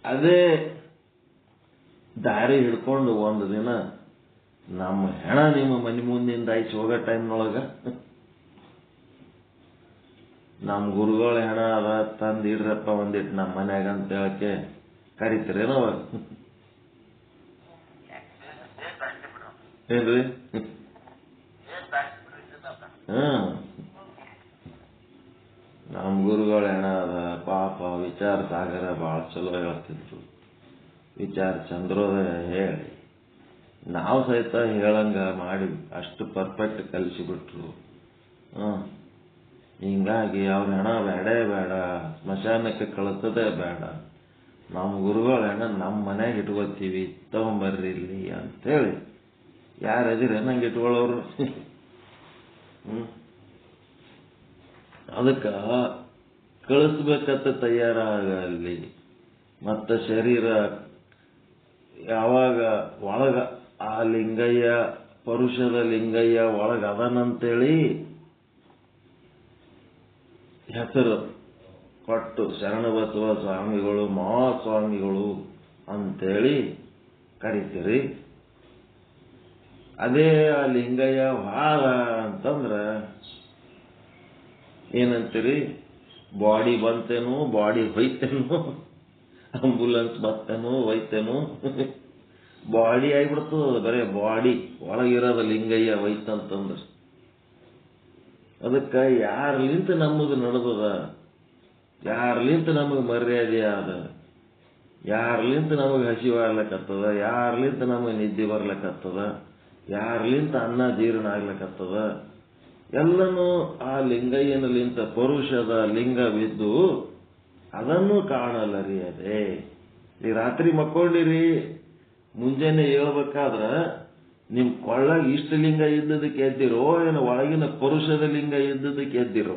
Speaker 1: ಅದೇ ದಾರಿ ಹಿಡ್ಕೊಂಡು ಒಂದು ದಿನ ನಮ್ಮ ಹೆಣ ನಿಮ್ಮ ಮನೆ ಮುಂದಿಂದ ಆಯ್ತು ಹೋಗೋ ಟೈಮ್ನೊಳಗ ನಮ್ಮ ಗುರುಗಳ ಹೆಣ ಅದ ತಂದು ಇಡ್ರಪ್ಪ ಒಂದಿಟ್ಟು ನಮ್ಮ ಮನ್ಯಾಗ ಅಂತ ಹೇಳಕ್ಕೆ ಕರಿತೀರೇನೋ ಅವಾಗ? ಏನ್ರಿ? ನಮ್ಮ ಗುರುಗಳ ಹೆಣ ಅದ ಪಾಪ ವಿಚಾರ ಸಾಗರ ಬಹಳ ಚಲೋ ಹೇಳ್ತಿದ್ರು. ವಿಚಾರ ಚಂದ್ರೋದಯ ಹೇಳಿ ನಾವು ಸಹಿತ ಹೇಳಂಗ ಮಾಡಿ ಅಷ್ಟು ಪರ್ಫೆಕ್ಟ್ ಕಲಿಸಿಬಿಟ್ರು. ಹಿಂಗಾಗಿ ಅವ್ರ ಹೆಣ ಬೇಡೇ ಬೇಡ, ಸ್ಮಶಾನಕ್ಕೆ ಕಳಿಸೋದೇ ಬೇಡ, ನಮ್ಮ ಗುರುಗಳ ಹೆಣ ನಮ್ಮ ಮನ್ಯಾಗ ಇಟ್ಕೋತೀವಿ, ತಗೊಂಬರ್ರಿ ಇಲ್ಲಿ ಅಂತೇಳಿ ಯಾರದಿರ ನಂಗೆ ಇಟ್ಕೊಳ್ಳೋರು? ಅದಕ್ಕ ಕಳಿಸ್ಬೇಕಂತ ತಯಾರಾಗಲಿ. ಮತ್ತ ಶರೀರ ಯಾವಾಗ ಒಳಗ ಆ ಲಿಂಗಯ್ಯ, ಪರುಷದ ಲಿಂಗಯ್ಯ ಒಳಗ ಅದನಂತೇಳಿ ಹೆಸರು ಕೊಟ್ಟು ಶರಣಬಸವ ಸ್ವಾಮಿಗಳು, ಮಹಾಸ್ವಾಮಿಗಳು ಅಂತೇಳಿ ಕರಿತೀರಿ. ಅದೇ ಆ ಲಿಂಗಯ್ಯ ಭಾಳ ಅಂತಂದ್ರ ಏನಂತೀರಿ? ಬಾಡಿ ಬಂತೇನು, ಬಾಡಿ ಹೋಯ್ತೇನು, ಆಂಬುಲೆನ್ಸ್ ಬರ್ತೇನು ಹೋಯ್ತೇನು, ಬಾಡಿ ಆಗಿಬಿಡ್ತದ. ಬರೇ ಬಾಡಿ ಒಳಗಿರೋದ ಲಿಂಗಯ್ಯ ಹೋಯ್ತಂತಂದ್ರ ಅದಕ್ಕ ಯಾರ್ಲಿಂತ ನಮ್ಮದು ನಡೆದದ, ಯಾರ್ಲಿಂತ ನಮಗೆ ಮರ್ಯಾದೆ ಅದ, ಯಾರ್ಲಿಂತ ನಮಗೆ ಹಸಿವಾಗ್ಲಕತ್ತದ, ಯಾರ್ಲಿಂತ ನಮಗೆ ನಿದ್ದೆ ಬರ್ಲಕತ್ತದ, ಯಾರ್ಲಿಂತ ಅನ್ನ ಜೀರ್ಣ ಆಗ್ಲಕತ್ತದ, ಎಲ್ಲನೂ ಆ ಲಿಂಗಯ್ಯನಲಿಂತ ಪರುಷದ ಲಿಂಗವಿದ್ದು ಅದನ್ನು ಕಾಣಲರಿಯದೆ. ಈ ರಾತ್ರಿ ಮಕ್ಕೊಂಡಿರಿ, ಮುಂಜಾನೆ ಹೇಳ್ಬೇಕಾದ್ರ ನಿಮ್ ಕೊಳ್ಳಾಗ ಇಷ್ಟ ಲಿಂಗ ಇದ್ದದಕ್ಕೆ ಎದ್ದಿರೋ, ಏನೋ ಒಳಗಿನ ಪರುಷದ ಲಿಂಗ ಇದ್ದದಕ್ಕೆ ಎದ್ದಿರೋ?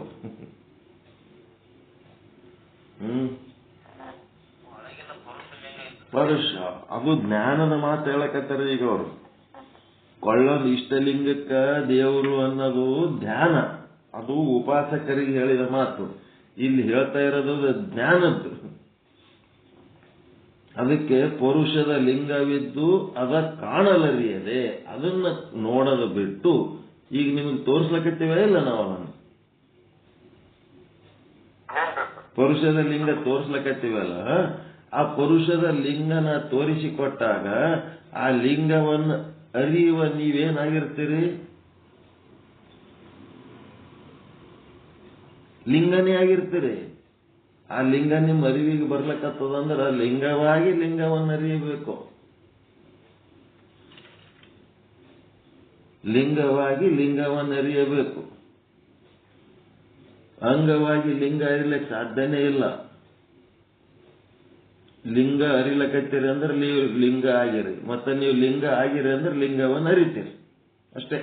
Speaker 1: ಪರುಷ ಅದು ಜ್ಞಾನದ ಮಾತು ಹೇಳಕತ್ತಾರ ಈಗ ಅವರು. ಕೊಳ್ಳದ ಇಷ್ಟಲಿಂಗಕ್ಕ ದೇವರು ಅನ್ನೋದು ಧ್ಯಾನ, ಅದು ಉಪಾಸಕರಿಗೆ ಹೇಳಿದ ಮಾತು. ಇಲ್ಲಿ ಹೇಳ್ತಾ ಇರೋದು ಜ್ಞಾನದ್ದು. ಅದಕ್ಕೆ ಪರುಷದ ಲಿಂಗವಿದ್ದು ಅದ ಕಾಣಲರಿಯದೆ, ಅದನ್ನ ನೋಡೋದು ಬಿಟ್ಟು ಈಗ ನಿಮಗೆ ತೋರಿಸ್ಲಕತ್ತೀವ ಇಲ್ಲ ನಾವು ಅದನ್ನು? ಪರುಷದ ಲಿಂಗ ತೋರಿಸ್ಲಕತ್ತೀವಲ್ಲ, ಆ ಪರುಷದ ಲಿಂಗನ ತೋರಿಸಿಕೊಟ್ಟಾಗ ಆ ಲಿಂಗವನ್ನು ಅರಿಯುವ ನೀವೇನಾಗಿರ್ತೀರಿ? ಲಿಂಗನೇ ಆಗಿರ್ತೀರಿ. ಆ ಲಿಂಗ ನಿಮ್ಮ ಅರಿವಿಗೆ ಬರ್ಲಕತ್ತದಂದ್ರೆ ಲಿಂಗವಾಗಿ ಲಿಂಗವನ್ನು ಅರಿಯಬೇಕು, ಲಿಂಗವಾಗಿ ಲಿಂಗವನ್ನು ಅರಿಯಬೇಕು. ಅಂಗವಾಗಿ ಲಿಂಗ ಅರಿಲಿಕ್ಕೆ ಸಾಧ್ಯನೇ ಇಲ್ಲ. ಲಿಂಗ ಅರಿಲಕತ್ತೀರಿ ಅಂದ್ರೆ ನೀವು ಲಿಂಗ ಆಗಿರಿ, ಮತ್ತೆ ನೀವು ಲಿಂಗ ಆಗಿರಿ ಅಂದ್ರೆ ಲಿಂಗವನ್ನು ಅರಿತೀರಿ ಅಷ್ಟೇ.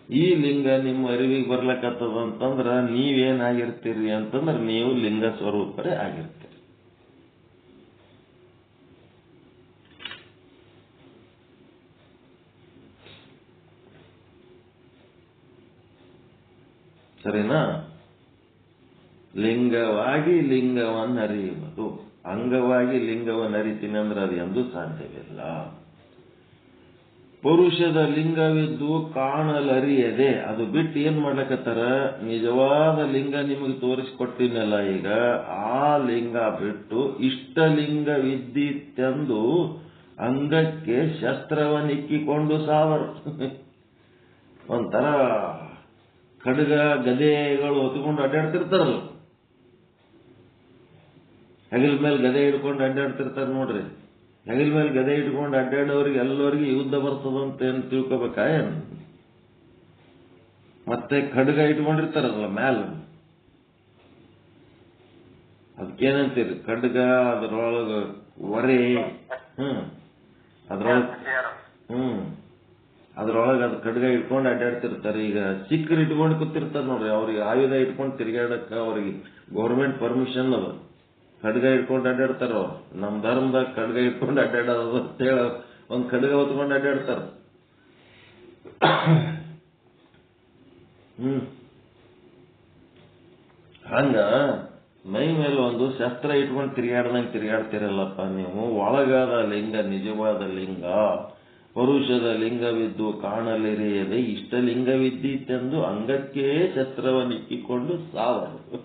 Speaker 1: ಈ ಲಿಂಗ ನಿಮ್ಮ ಅರಿವಿಗೆ ಬರ್ಲಕತ್ತದ ಅಂತಂದ್ರ ನೀವೇನಾಗಿರ್ತೀರಿ ಅಂತಂದ್ರೆ ನೀವು ಲಿಂಗ ಸ್ವರೂಪರೇ ಆಗಿರ್ತೀರಿ. ಸರಿನಾ? ಲಿಂಗವಾಗಿ ಲಿಂಗವನ್ನು ಅರಿಯುವುದು, ಅಂಗವಾಗಿ ಲಿಂಗವನ್ನು ಅರಿತೀನಿ ಅಂದ್ರೆ ಅದು ಎಂದೂ ಸಾಧ್ಯವಿಲ್ಲ. ಪುರುಷದ ಲಿಂಗವಿದ್ದು ಕಾಣಲರಿಯದೆ, ಅದು ಬಿಟ್ಟು ಏನ್ ಮಾಡ್ಲಕತ್ತಾರ? ನಿಜವಾದ ಲಿಂಗ ನಿಮಗೆ ತೋರಿಸಿಕೊಟ್ಟಿನಲ್ಲ ಈಗ, ಆ ಲಿಂಗ ಬಿಟ್ಟು ಇಷ್ಟಲಿಂಗವಿದ್ದಿತ್ತೆಂದು ಅಂಗಕ್ಕೆ ಶಸ್ತ್ರವನ್ನಿಕ್ಕಿಕೊಂಡು ಸಾವರು. ಒಂಥರ ಖಡ್ಗ ಗದೆಗಳು ಹೊತ್ಕೊಂಡು ಅಡ್ಡಾಡ್ತಿರ್ತಾರಲ್ಲ, ಹೆಗಲ ಮೇಲೆ ಗದೆ ಹಿಡ್ಕೊಂಡು ಅಡ್ಡಾಡ್ತಿರ್ತಾರ ನೋಡ್ರಿ. ಹೆಗಲ ಮೇಲೆ ಗದೆ ಇಟ್ಕೊಂಡು ಅಡ್ಡಾಡೋರಿಗೆ ಎಲ್ಲರಿಗೆ ಯುದ್ಧ ಬರ್ತದಂತ ಏನ್ ತಿಳ್ಕೊಬೇಕಾ? ಏನು ಮತ್ತೆ ಖಡ್ಗ ಇಟ್ಕೊಂಡಿರ್ತಾರಲ್ಲ ಮ್ಯಾಲ, ಅದಕ್ಕೇನಂತೀರಿ? ಖಡ್ಗ, ಅದ್ರೊಳಗ ಒರೆ, ಅದ್ರೊಳಗ ಅದ್ರೊಳಗೆ ಅದು ಖಡ್ಗ ಇಟ್ಕೊಂಡು ಅಡ್ಡಾಡ್ತಿರ್ತಾರೆ. ಈಗ ಸಿಕ್ಕರ್ ಇಟ್ಕೊಂಡು ಕೂತಿರ್ತಾರೆ ನೋಡ್ರಿ, ಅವ್ರಿಗೆ ಆಯುಧ ಇಟ್ಕೊಂಡು ತಿರ್ಗಾಡಕ್ಕ ಅವ್ರಿಗೆ ಗೌರ್ಮೆಂಟ್ ಪರ್ಮಿಷನ್ ಅದ. ಖಡ್ಗ ಇಟ್ಕೊಂಡು ಅಡ್ಡಾಡ್ತಾರ ಅವ್ರು. ನಮ್ಮ ಧರ್ಮದಾಗ ಖಡ್ಗ ಇಟ್ಕೊಂಡು ಅಡ್ಡಾಡೋದು ಅಂತೇಳಿ ಒಂದು ಖಡ್ಗ ಹೊತ್ಕೊಂಡು ಅಡ್ಡಾಡ್ತಾರ. ಹಂಗ ಮೈ ಮೇಲೆ ಒಂದು ಶಸ್ತ್ರ ಇಟ್ಕೊಂಡು ತಿರುಗಾಡ್ದಂಗೆ ತಿರುಗಾಡ್ತಿರಲ್ಲಪ್ಪ ನೀವು. ಒಳಗಾದ ಲಿಂಗ ನಿಜವಾದ ಲಿಂಗ, ಪರುಷದ ಲಿಂಗವಿದ್ದು ಕಾಣಲಿರಿಯದೆ ಇಷ್ಟ ಲಿಂಗವಿದ್ದೀತೆಂದು ಅಂಗಕ್ಕೆ ಶಸ್ತ್ರವನ್ನಿಕ್ಕಿಕೊಂಡು ಸಾವರು.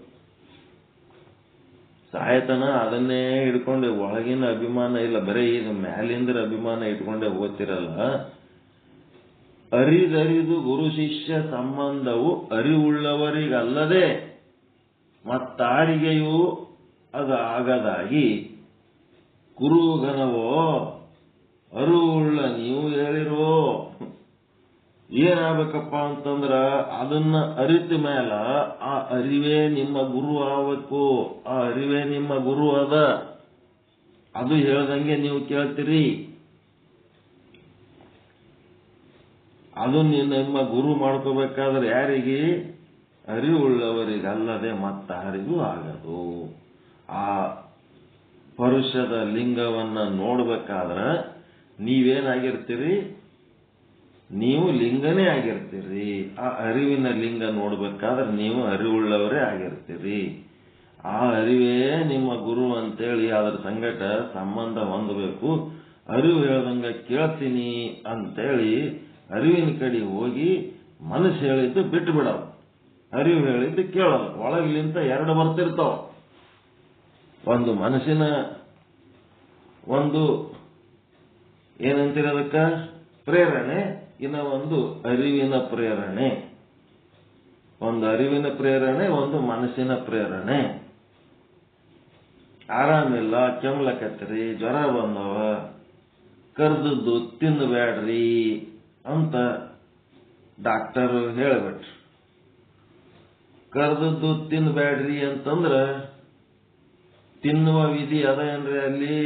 Speaker 1: ಸಾಯತನ ಅದನ್ನೇ ಹಿಡ್ಕೊಂಡು ಒಳಗಿನ ಅಭಿಮಾನ ಇಲ್ಲ, ಬರೀ ಇದು ಮ್ಯಾಲಿಂದ್ರ ಅಭಿಮಾನ ಇಟ್ಕೊಂಡೆ ಹೋಗ್ತಿರಲ್ಲ. ಅರಿದರಿದು ಗುರು ಶಿಷ್ಯ ಸಂಬಂಧವು ಅರಿವುಳ್ಳವರಿಗಲ್ಲದೆ ಮತ್ತಾರಿಗೆಯೂ ಅದು ಆಗದಾಗಿ ಕುರುಗನವೋ ಅರಿವುಳ್ಳ ನೀವು ಹೇಳಿರೋ. ಏನಾಗಬೇಕಪ್ಪ ಅಂತಂದ್ರ ಅದನ್ನ ಅರಿತ ಮೇಲ ಆ ಅರಿವೇ ನಿಮ್ಮ ಗುರು ಆಗಬೇಕು. ಆ ಅರಿವೇ ನಿಮ್ಮ ಗುರು ಅದ. ಅದು ಹೇಳ್ದಂಗೆ ನೀವು ಕೇಳ್ತೀರಿ. ಅದು ನಿಮ್ಮ ಗುರು ಮಾಡ್ಕೋಬೇಕಾದ್ರೆ ಯಾರಿಗೆ? ಅರಿವುಳ್ಳವರಿಗಲ್ಲದೆ ಮತ್ತಾರಿಗೂ ಆಗದು. ಆ ಪರುಷದ ಲಿಂಗವನ್ನ ನೋಡ್ಬೇಕಾದ್ರೆ ನೀವೇನಾಗಿರ್ತೀರಿ? ನೀವು ಲಿಂಗನೇ ಆಗಿರ್ತೀರಿ. ಆ ಅರಿವಿನ ಲಿಂಗ ನೋಡ್ಬೇಕಾದ್ರೆ ನೀವು ಅರಿವುಳ್ಳವರೇ ಆಗಿರ್ತೀರಿ. ಆ ಅರಿವೇ ನಿಮ್ಮ ಗುರು ಅಂತೇಳಿ ಅದ್ರ ಸಂಗಟ ಸಂಬಂಧ ಹೊಂದಬೇಕು. ಅರಿವು ಹೇಳ್ದಂಗ ಕೇಳ್ತೀನಿ ಅಂತೇಳಿ ಅರಿವಿನ ಕಡೆ ಹೋಗಿ ಮನಸ್ಸು ಹೇಳಿದ್ದು ಬಿಟ್ಟು ಬಿಡೋದು, ಅರಿವು ಹೇಳಿದ್ದು ಕೇಳೋದು. ಒಳಗಿಲಿಂತ ಎರಡು ಬರ್ತಿರ್ತಾವ. ಒಂದು ಮನಸ್ಸಿನ ಒಂದು ಏನಂತೀರದಕ್ಕ ಪ್ರೇರಣೆ, ಇನ್ನ ಒಂದು ಅರಿವಿನ ಪ್ರೇರಣೆ. ಒಂದು ಅರಿವಿನ ಪ್ರೇರಣೆ, ಒಂದು ಮನಸ್ಸಿನ ಪ್ರೇರಣೆ. ಆರಾಮಿಲ್ಲ, ಕೆಮ್ಲಕತ್ರಿ, ಜ್ವರ ಬಂದವ, ಕರ್ದದ್ದು ತಿನ್ನಬೇಡ್ರಿ ಅಂತ ಡಾಕ್ಟರ್ ಹೇಳ್ಬಿಟ್ರು. ಕರ್ದದ್ದು ತಿನ್ನಬೇಡ್ರಿ ಅಂತಂದ್ರ ತಿನ್ನುವ ವಿಧಿ ಅದ ಏನ್ರಿ? ಅಲ್ಲಿ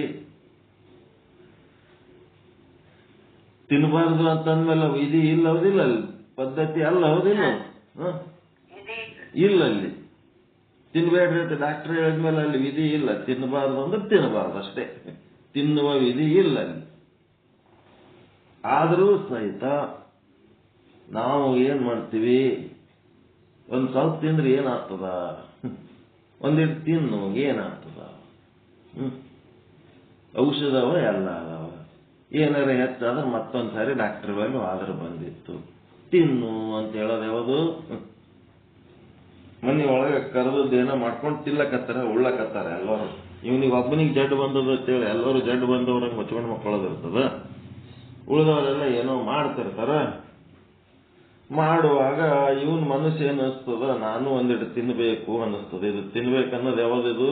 Speaker 1: ತಿನ್ನಬಾರ್ದು ಅಂತಂದ್ಮೇಲೆ ವಿಧಿ ಇಲ್ಲ, ಹೌದಿಲ್ಲ? ಅಲ್ಲಿ ಪದ್ಧತಿ ಅಲ್ಲ, ಹೌದಿಲ್ಲ? ಇಲ್ಲ, ಅಲ್ಲಿ ತಿನ್ಬೇಡ್ರಿ ಅಂತ ಡಾಕ್ಟರ್ ಹೇಳಿದ್ಮೇಲೆ ಅಲ್ಲಿ ವಿಧಿ ಇಲ್ಲ. ತಿನ್ನಬಾರ್ದು ಅಂದ್ರೆ ತಿನ್ನಬಾರ್ದು ಅಷ್ಟೇ, ತಿನ್ನುವ ವಿಧಿ ಇಲ್ಲ ಅಲ್ಲಿ. ಆದರೂ ಸಹಿತ ನಾವು ಏನ್ ಮಾಡ್ತೀವಿ? ಒಂದ್ ಸ್ವಲ್ಪ ತಿಂದ್ರೆ ಏನಾಗ್ತದ? ಒಂದಿಟ್ಟು ತಿನ್ನು, ಏನಾಗ್ತದ? ಔಷಧವ ಎಲ್ಲ ಅದಾವ. ಏನಾರ ಹೆಚ್ಚಾದ್ರೆ ಮತ್ತೊಂದ್ಸಾರಿ ಡಾಕ್ಟರ್ ಬಳಿ ಆದ್ರೆ ಬಂದಿತ್ತು. ತಿನ್ನು ಅಂತ ಹೇಳೋದು ಯಾವುದು? ಮನೆ ಒಳಗೆ ಕರೆದದ್ದೇನೋ ಮಾಡ್ಕೊಂಡು ತಿಲ್ಲಕತ್ತಾರ, ಉಳ್ಳಕತ್ತಾರ ಎಲ್ಲರೂ. ಇವನಿಗೆ ಒಬ್ಬನಿಗೆ ಜಡ್ಡು ಬಂದದ ಅಂತೇಳಿ ಎಲ್ಲರೂ ಜಡ್ಡು ಬಂದವ್ರಂಗೆ ಮುಚ್ಕೊಂಡು ಮಕ್ಕಳದಿರ್ತದ. ಉಳಿದವರೆಲ್ಲ ಏನೋ ಮಾಡ್ತಿರ್ತಾರ. ಮಾಡುವಾಗ ಇವನ್ ಮನಸ್ಸು ಏನು ಅನಿಸ್ತದ? ನಾನು ಒಂದಿಟ್ಟು ತಿನ್ಬೇಕು ಅನ್ನಿಸ್ತದ. ಇದು ತಿನ್ಬೇಕನ್ನೋದು ಯಾವ್ದಿದು?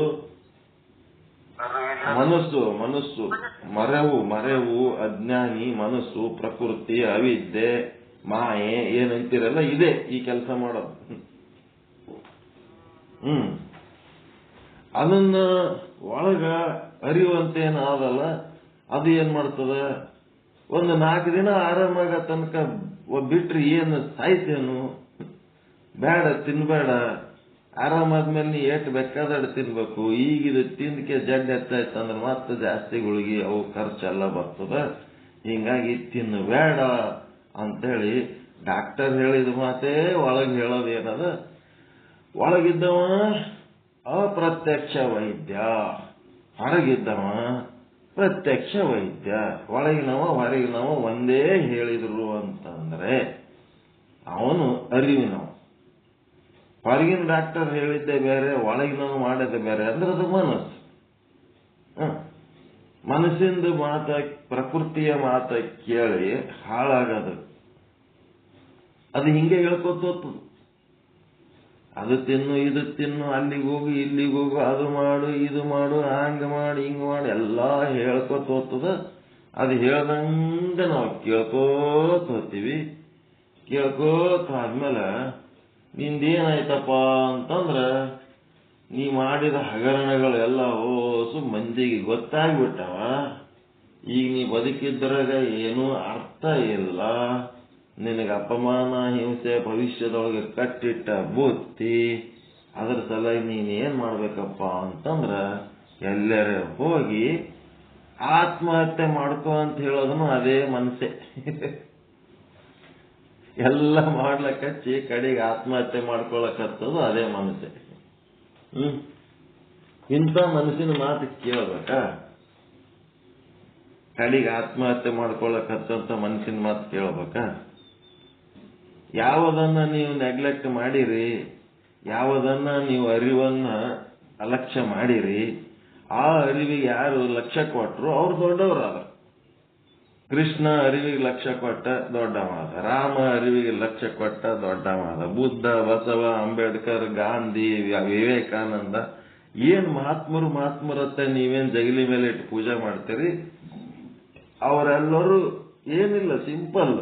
Speaker 1: ಮನಸ್ಸು. ಮರೆವು, ಅಜ್ಞಾನಿ ಮನಸ್ಸು, ಪ್ರಕೃತಿ, ಅವಿದ್ಯೆ, ಮಾಯೆ ಏನಂತೀರಲ್ಲ, ಇದೆ ಈ ಕೆಲಸ ಮಾಡೋದು. ಅದನ್ನ ಒಳಗ ಅರಿವಂತೇನಾದಲ್ಲ, ಅದು ಏನ್ ಮಾಡ್ತದ? ಒಂದು 4 ದಿನ ಆರಾಮಾಗ ತನಕ ಬಿಟ್ರಿ ಏನು ಸಾಯ್ತೇನು? ಬೇಡ, ತಿನ್ಬೇಡ. ಆರಾಮಾದ್ಮೇಲೆ ನೀ ಏಟ್ ಬೇಕಾದಷ್ಟು ತಿನ್ಬೇಕು. ಈಗಿದು ತಿಂದಕ್ಕೆ ಜಡ್ಡು ಹೆಚ್ಚಾಯ್ತಂದ್ರೆ ಮತ್ತೆ ಜಾಸ್ತಿ ಗುಳಿಗೆ ಅವು ಖರ್ಚೆಲ್ಲ ಬರ್ತದ. ಹಿಂಗಾಗಿ ತಿನ್ನಬೇಡ ಅಂತೇಳಿ ಡಾಕ್ಟರ್ ಹೇಳಿದ ಮಾತೇ ಒಳಗೆ ಹೇಳೋದು ಏನದ? ಒಳಗಿದ್ದವ ಅಪ್ರತ್ಯಕ್ಷ ವೈದ್ಯ, ಹೊರಗಿದ್ದವ ಪ್ರತ್ಯಕ್ಷ ವೈದ್ಯ. ಒಳಗಿನವ ಹೊರಗಿನವ ಒಂದೇ ಹೇಳಿದ್ರು ಅಂತಂದ್ರೆ ಅವನು ಅರಿವಿನವ. ಹೊರಗಿನ ಡಾಕ್ಟರ್ ಹೇಳಿದ್ದೆ ಬೇರೆ, ಒಳಗಿನವ ಮಾಡಿದ್ದೆ ಬೇರೆ ಅಂದ್ರೆ ಅದು ಮನಸ್ಸು. ಮನಸ್ಸಿಂದ ಮಾತ, ಪ್ರಕೃತಿಯ ಮಾತ ಕೇಳಿ ಹಾಳಾಗದು. ಅದು ಹಿಂಗೆ ಹೇಳ್ಕೊತ ಅದು ತಿನ್ನು, ಇದು ತಿನ್ನು, ಅಲ್ಲಿಗೆ ಹೋಗು, ಇಲ್ಲಿಗೆ ಹೋಗು, ಅದು ಮಾಡು, ಇದು ಮಾಡು, ಹಂಗ ಮಾಡಿ, ಹಿಂಗ ಮಾಡಿ ಎಲ್ಲ ಹೇಳ್ಕೊತ ಹೋಗ್ತದ. ಅದು ಹೇಳ್ದಂಗ ನಾವು ಕೇಳ್ಕೋತ ಹೋಗ್ತೀವಿ. ಕೇಳ್ಕೋತ ಆದ್ಮೇಲೆ ನಿಂದೇನಾಯ್ತಪ್ಪ ಅಂತಂದ್ರ ನೀ ಮಾಡಿದ ಹಗರಣಗಳೆಲ್ಲ ಓಸು ಮಂದಿಗೆ ಗೊತ್ತಾಗ್ಬಿಟ್ಟವ. ಈಗ ನೀ ಬದುಕಿದ್ರಾಗ ಏನೂ ಅರ್ಥ ಇಲ್ಲ. ನಿನಗೆ ಅಪಮಾನ ಹಿಂಸೆ ಭವಿಷ್ಯದೊಳಗೆ ಕಟ್ಟಿಟ್ಟ ಬುತ್ತಿ, ಅದ್ರ ಸಲುವಾಗಿ ನೀನೇನ್ ಮಾಡ್ಬೇಕಪ್ಪ ಅಂತಂದ್ರ ಎಲ್ಲರೇ ಹೋಗಿ ಆತ್ಮಹತ್ಯೆ ಮಾಡ್ಕೋ ಅಂತ ಹೇಳೋದನ್ನು ಅದೇ ಮನಸ್ಸೆ. ಎಲ್ಲ ಮಾಡ್ಲಕ್ಕಚ್ಚಿ ಕಡೆಗೆ ಆತ್ಮಹತ್ಯೆ ಮಾಡ್ಕೊಳಕತ್ತದು ಅದೇ ಮನಸ್ಸೆ. ಇಂಥ ಮನಸ್ಸಿನ ಮಾತು ಕೇಳ್ಬೇಕಾ? ಕಡೆಗೆ ಆತ್ಮಹತ್ಯೆ ಮಾಡ್ಕೊಳಕತ್ತಂತ ಮನಸ್ಸಿನ ಮಾತು ಕೇಳ್ಬೇಕಾ? ಯಾವುದನ್ನ ನೀವು ನೆಗ್ಲೆಕ್ಟ್ ಮಾಡಿರಿ, ಯಾವುದನ್ನ ನೀವು ಅರಿವನ್ನ ಅಲಕ್ಷ್ಯ ಮಾಡಿರಿ, ಆ ಅರಿವಿಗೆ ಯಾರು ಲಕ್ಷ್ಯ ಕೊಟ್ಟರು ಅವ್ರು ದೊಡ್ಡವರಾದ. ಕೃಷ್ಣ ಅರಿವಿಗೆ ಲಕ್ಷ್ಯ ಕೊಟ್ಟ ದೊಡ್ಡವಾದ, ರಾಮ ಅರಿವಿಗೆ ಲಕ್ಷ್ಯ ಕೊಟ್ಟ ದೊಡ್ಡವಾದ, ಬುದ್ಧ, ಬಸವ, ಅಂಬೇಡ್ಕರ್, ಗಾಂಧಿ, ವಿವೇಕಾನಂದ, ಏನ್ ಮಹಾತ್ಮರತ್ತೆ ನೀವೇನ್ ಜಗಲಿ ಮೇಲೆ ಇಟ್ಟು ಪೂಜೆ ಮಾಡ್ತೀರಿ, ಅವರೆಲ್ಲರೂ ಏನಿಲ್ಲ, ಸಿಂಪಲ್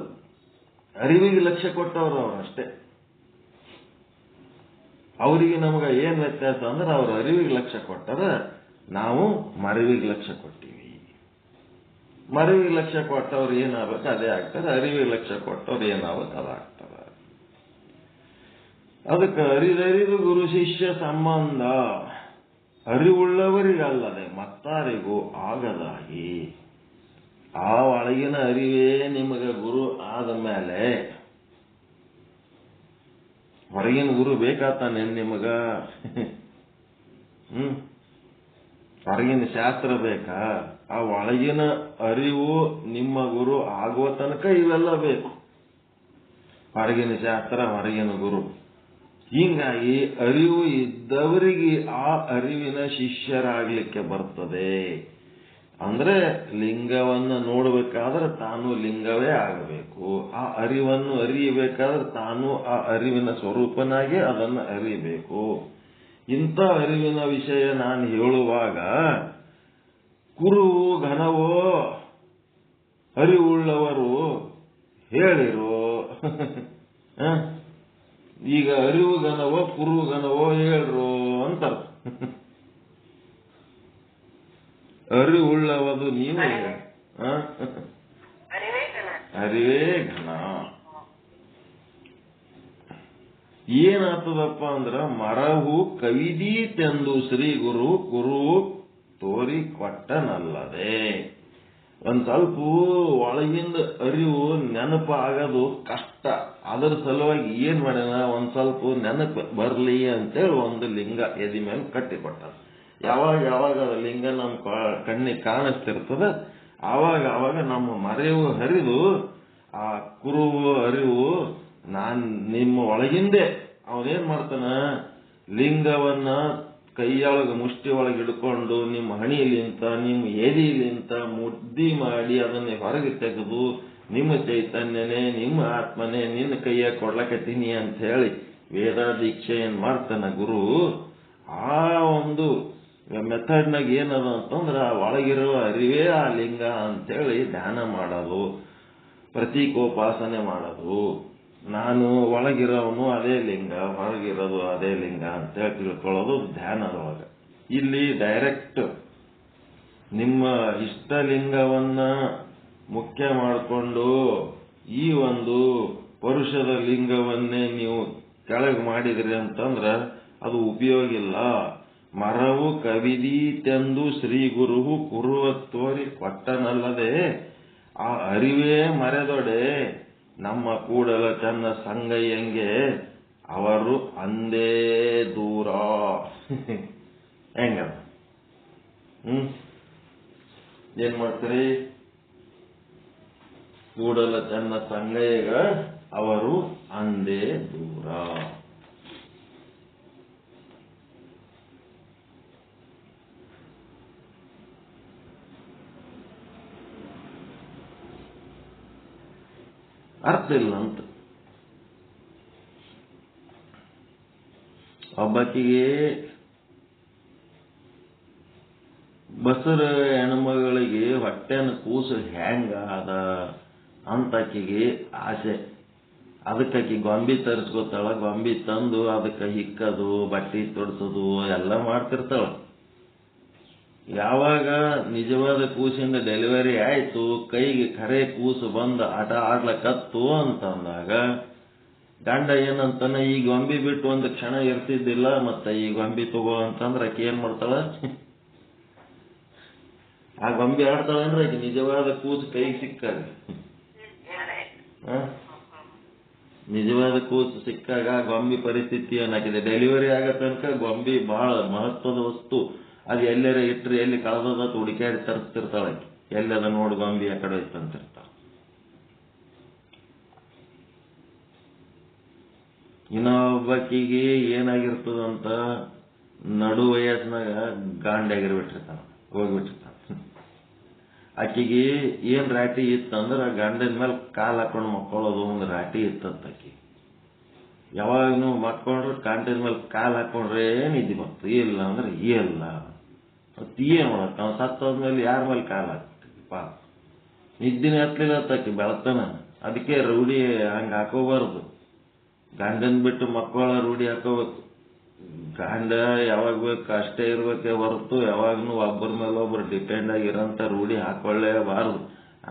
Speaker 1: ಅರಿವಿಗೆ ಲಕ್ಷ್ಯ ಕೊಟ್ಟವರು ಅವರಷ್ಟೇ. ಅವರಿಗೆ ನಮಗ ಏನ್ ವ್ಯತ್ಯಾಸ ಅಂದ್ರೆ ಅವ್ರ ಅರಿವಿಗೆ ಲಕ್ಷ್ಯ ಕೊಟ್ಟರ, ನಾವು ಮರಿವಿಗೆ ಲಕ್ಷ್ಯ ಕೊಟ್ಟಿವಿ. ಮರಿವಿಗೆ ಲಕ್ಷ್ಯ ಕೊಟ್ಟವ್ರು ಏನಾಗಬೇಕು ಅದೇ ಆಗ್ತಾರೆ, ಅರಿವಿಗೆ ಲಕ್ಷ್ಯ ಕೊಟ್ಟವ್ರು ಏನಾಗಬೇಕು ಅದಾಗ್ತದ. ಅದಕ್ಕೆ ಅರಿದರಿದು ಗುರು ಶಿಷ್ಯ ಸಂಬಂಧ ಅರಿವುಳ್ಳವರಿಗಲ್ಲದೆ ಮತ್ತಾರಿಗೂ ಆಗದಾಗಿ. ಆ ಒಳಗಿನ ಅರಿವೇ ನಿಮಗೆ ಗುರು ಆದ ಮೇಲೆ ಹೊರಗಿನ ಗುರು ಬೇಕಾತಾನೆ ನಿಮಗ? ಹೊರಗಿನ ಶಾಸ್ತ್ರ ಬೇಕಾ? ಆ ಒಳಗಿನ ಅರಿವು ನಿಮ್ಮ ಗುರು ಆಗುವ ತನಕ ಇವೆಲ್ಲ ಬೇಕು. ಹೊರಗಿನ ಶಾಸ್ತ್ರ, ಹೊರಗಿನ ಗುರು. ಹೀಗಾಗಿ ಅರಿವು ಇದ್ದವರಿಗೆ ಆ ಅರಿವಿನ ಶಿಷ್ಯರಾಗ್ಲಿಕ್ಕೆ ಬರ್ತದೆ. ಅಂದ್ರೆ ಲಿಂಗವನ್ನು ನೋಡಬೇಕಾದ್ರೆ ತಾನು ಲಿಂಗವೇ ಆಗಬೇಕು. ಆ ಅರಿವನ್ನು ಅರಿಯಬೇಕಾದ್ರೆ ತಾನು ಆ ಅರಿವಿನ ಸ್ವರೂಪನಾಗೆ ಅದನ್ನು ಅರಿಯಬೇಕು. ಇಂಥ ಅರಿವಿನ ವಿಷಯ ನಾನು ಹೇಳುವಾಗ ಕುರುವು ಘನವೋ ಅರಿವುಳ್ಳವರು ಹೇಳಿರೋ. ಈಗ ಅರಿವು ಘನವೋ ಕುರುವು ಘನವೋ ಹೇಳ್ರು ಅಂತಾರೆ. ಅರಿವುಳ್ಳವದು ನೀವು, ಅರಿವೇ ಘನ. ಏನಾಗ್ತದಪ್ಪ ಅಂದ್ರ ಮರವು ಕವಿದೀತೆಂದು ಶ್ರೀ ಗುರು ಕುರು ತೋರಿ ಕೊಟ್ಟನಲ್ಲದೆ. ಒಂದ್ ಸ್ವಲ್ಪ ಒಳಗಿಂದ ಅರಿವು ನೆನಪಾಗೋದು ಕಷ್ಟ. ಅದರ ಸಲುವಾಗಿ ಏನ್ ಮಾಡ್ಯಾನ, ಒಂದ್ ಸ್ವಲ್ಪ ನೆನಪು ಬರ್ಲಿ ಅಂತೇಳಿ ಒಂದು ಲಿಂಗ ಎದಿ ಮೇಲೆ ಕಟ್ಟಿಕೊಟ್ಟ. ಯಾವಾಗ ಲಿಂಗ ನಮ್ಮ ಕಣ್ಣಿಗೆ ಕಾಣಿಸ್ತಿರ್ತದ, ಆವಾಗ ನಮ್ಮ ಮರೆವು ಹರಿದು ಆ ಕುರುವು ಅರಿವು ನಿಮ್ಮ ಒಳಗಿಂದೆ ಅವನೇನ್ ಮಾಡ್ತಾನ, ಲಿಂಗವನ್ನ ಕೈಯೊಳಗೆ ಮುಷ್ಟಿ ಒಳಗೆ ಹಿಡ್ಕೊಂಡು ನಿಮ್ಮ ಹಣಿಲಿಂತ ನಿಮ್ಮ ಎದಿಲಿಂತ ಮುದ್ದಿ ಮಾಡಿ ಅದನ್ನೇ ಹೊರಗೆ ತೆಗೆದು ನಿಮ್ಮ ಚೈತನ್ಯನೇ ನಿಮ್ಮ ಆತ್ಮನೇ ನಿನ್ನ ಕೈಯ ಕೊಡ್ಲಕತ್ತೀನಿ ಅಂತ ಹೇಳಿ ವೇದ ದೀಕ್ಷೆ ಏನ್ ಮಾಡ್ತಾನ ಗುರು. ಆ ಒಂದು ಮೆಥಡ್ನಾಗ ಏನದ ಅಂತಂದ್ರ ಒಳಗಿರುವ ಅರಿವೇ ಆ ಲಿಂಗ ಅಂತೇಳಿ ಧ್ಯಾನ ಮಾಡೋದು, ಪ್ರತೀಕೋಪಾಸನೆ ಮಾಡೋದು. ನಾನು ಒಳಗಿರೋವನು ಅದೇ ಲಿಂಗ, ಹೊರಗಿರೋದು ಅದೇ ಲಿಂಗ ಅಂತೇಳಿ ತಿಳ್ಕೊಳ್ಳೋದು ಧ್ಯಾನದೊಳಗೆ. ಇಲ್ಲಿ ಡೈರೆಕ್ಟ್ ನಿಮ್ಮ ಇಷ್ಟಲಿಂಗವನ್ನ ಮುಖ್ಯ ಮಾಡಿಕೊಂಡು ಈ ಒಂದು ಪರುಷದ ಲಿಂಗವನ್ನೇ ನೀವು ಕೆಳಗೆ ಮಾಡಿದ್ರಿ ಅಂತಂದ್ರ ಅದು ಉಪಯೋಗ ಇಲ್ಲ. ಮರವು ಕವಿದೀತೆಂದು ಶ್ರೀ ಗುರುವು ಕುರುವ ತೋರಿ ಕೊಟ್ಟನಲ್ಲದೆ ಆ ಅರಿವೇ ಮರೆದೊಡೆ ನಮ್ಮ ಕೂಡಲ ಚನ್ನ ಸಂಗಯ್ಯಂಗೆ ಅವರು ಅಂದೇ ದೂರ. ಹೆಂಗ ಏನ್ ಮಾಡ್ತೀರಿ? ಕೂಡಲ ಚನ್ನ ಸಂಗಯ್ಯಗ ಅವರು ಅಂದೇ ದೂರ. ಅರ್ಥ ಇಲ್ಲ ಅಂತ. ಒಬ್ಬಾಕಿಗೆ ಬಸರ ಹೆಣ್ಮಗಳಿಗೆ ಹೊಟ್ಟೆನ ಕೂಸು ಹೆಂಗ ಅದ ಅಂತ ಆಕಿಗೆ ಆಸೆ. ಅದಕ್ಕಾಕಿ ಗೊಂಬಿ ತರಿಸ್ಕೊತಾಳ. ಗೊಂಬಿ ತಂದು ಅದಕ್ಕೆ ಹಿಕ್ಕದು, ಬಟ್ಟೆ ತೊಡ್ಸೋದು ಎಲ್ಲ ಮಾಡ್ತಿರ್ತಾಳ. ಯಾವಾಗ ನಿಜವಾದ ಕೂಸಿಂದ ಡೆಲಿವರಿ ಆಯ್ತು, ಕೈಗೆ ಖರೆ ಕೂಸು ಬಂದು ಆಟ ಆಡ್ಲಕತ್ತು ಅಂತಂದಾಗ ಗಂಡ ಏನಂತಾನೆ, ಈ ಗೊಂಬಿ ಬಿಟ್ಟು ಒಂದು ಕ್ಷಣ ಇರ್ತಿದ್ದಿಲ್ಲ, ಮತ್ತೆ ಈ ಗೊಂಬಿ ತಗೋ ಅಂತಂದ್ರೆ ಆಕೆ ಏನ್ ಮಾಡ್ತಾಳ? ಆ ಗೊಂಬಿ ಆಡ್ತಾಳಂದ್ರೆ ಆಕೆ ನಿಜವಾದ ಕೂಸು ಕೈಗೆ ಸಿಕ್ಕಾಗ, ನಿಜವಾದ ಕೂಸು ಸಿಕ್ಕಾಗ ಗೊಂಬಿ ಪರಿಸ್ಥಿತಿ ಏನಾಗಿದೆ? ಡೆಲಿವರಿ ಆಗೋ ತನಕ ಗೊಂಬಿ ಬಹಳ ಮಹತ್ವದ ವಸ್ತು. ಅದು ಎಲ್ಲರ ಇಟ್ಟರೆ ಎಲ್ಲಿ ಕಳೆದ ಹುಡುಕಾಡಿ ತರಿಸ್ತಿರ್ತಾಳೆ. ಎಲ್ಲದ ನೋಡಿ ಗೊಂಬಿ ಆ ಕಡೆ ಹೋಯ್ತಂತಿರ್ತಾಳ. ಇನ್ನೊಬ್ಬಕ್ಕಿಗೆ ಏನಾಗಿರ್ತದಂತ, ನಡು ವಯಸ್ಸಿನಾಗ ಗಾಂಡಾಗಿರ್ಬಿಟ್ಟಿರ್ತಾನ, ಹೋಗ್ಬಿಟ್ಟಿರ್ತಾನ. ಆಕಿಗೆ ಏನ್ ರಾಟಿ ಇತ್ತಂದ್ರೆ ಗಂಡನ ಮೇಲೆ ಕಾಲು ಹಾಕೊಂಡು ಮಕ್ಕೊಳ್ಳೋದು ಒಂದು ರಾಟಿ ಇತ್ತಂತ. ಆಕಿ ಯಾವಾಗನು ಮಕ್ಕೊಂಡ್ರೆ ಗಂಡನ ಮೇಲೆ ಕಾಲು ಹಾಕೊಂಡ್ರೆ ನಿದ್ದೆ ಬಂತು, ಇಲ್ಲ ಅಂದ್ರೆ ಇಲ್ಲ. ಏನ್ ಮಾಡತ್ತ, ಅವ್ನು ಸತ್ತೋದ್ಮೇಲೆ ಯಾರ ಮೇಲೆ ಕಾಲು ಹಾಕ್ತಿಪ್ಪ? ನಿದ್ದಿನ ಹತ್ಲಿಲ್ಲ ಆಕಿ ಬೆಳತನ. ಅದಕ್ಕೆ ರೂಢಿ ಹಂಗ ಹಾಕೋಬಾರ್ದು. ಗಂಡನ್ ಬಿಟ್ಟು ಮಕ್ಕಳ ರೂಢಿ ಹಾಕೋಬೇಕು. ಗಂಡ ಯಾವಾಗ ಬೇಕು ಅಷ್ಟೇ ಇರ್ಬೇಕೆ ಹೊರತು ಯಾವಾಗ್ಲೂ ಒಬ್ಬರ ಮೇಲೆ ಒಬ್ರು ಡಿಪೆಂಡ್ ಆಗಿರೋಂಥ ರೂಢಿ ಹಾಕೊಳ್ಳೇಬಾರದು.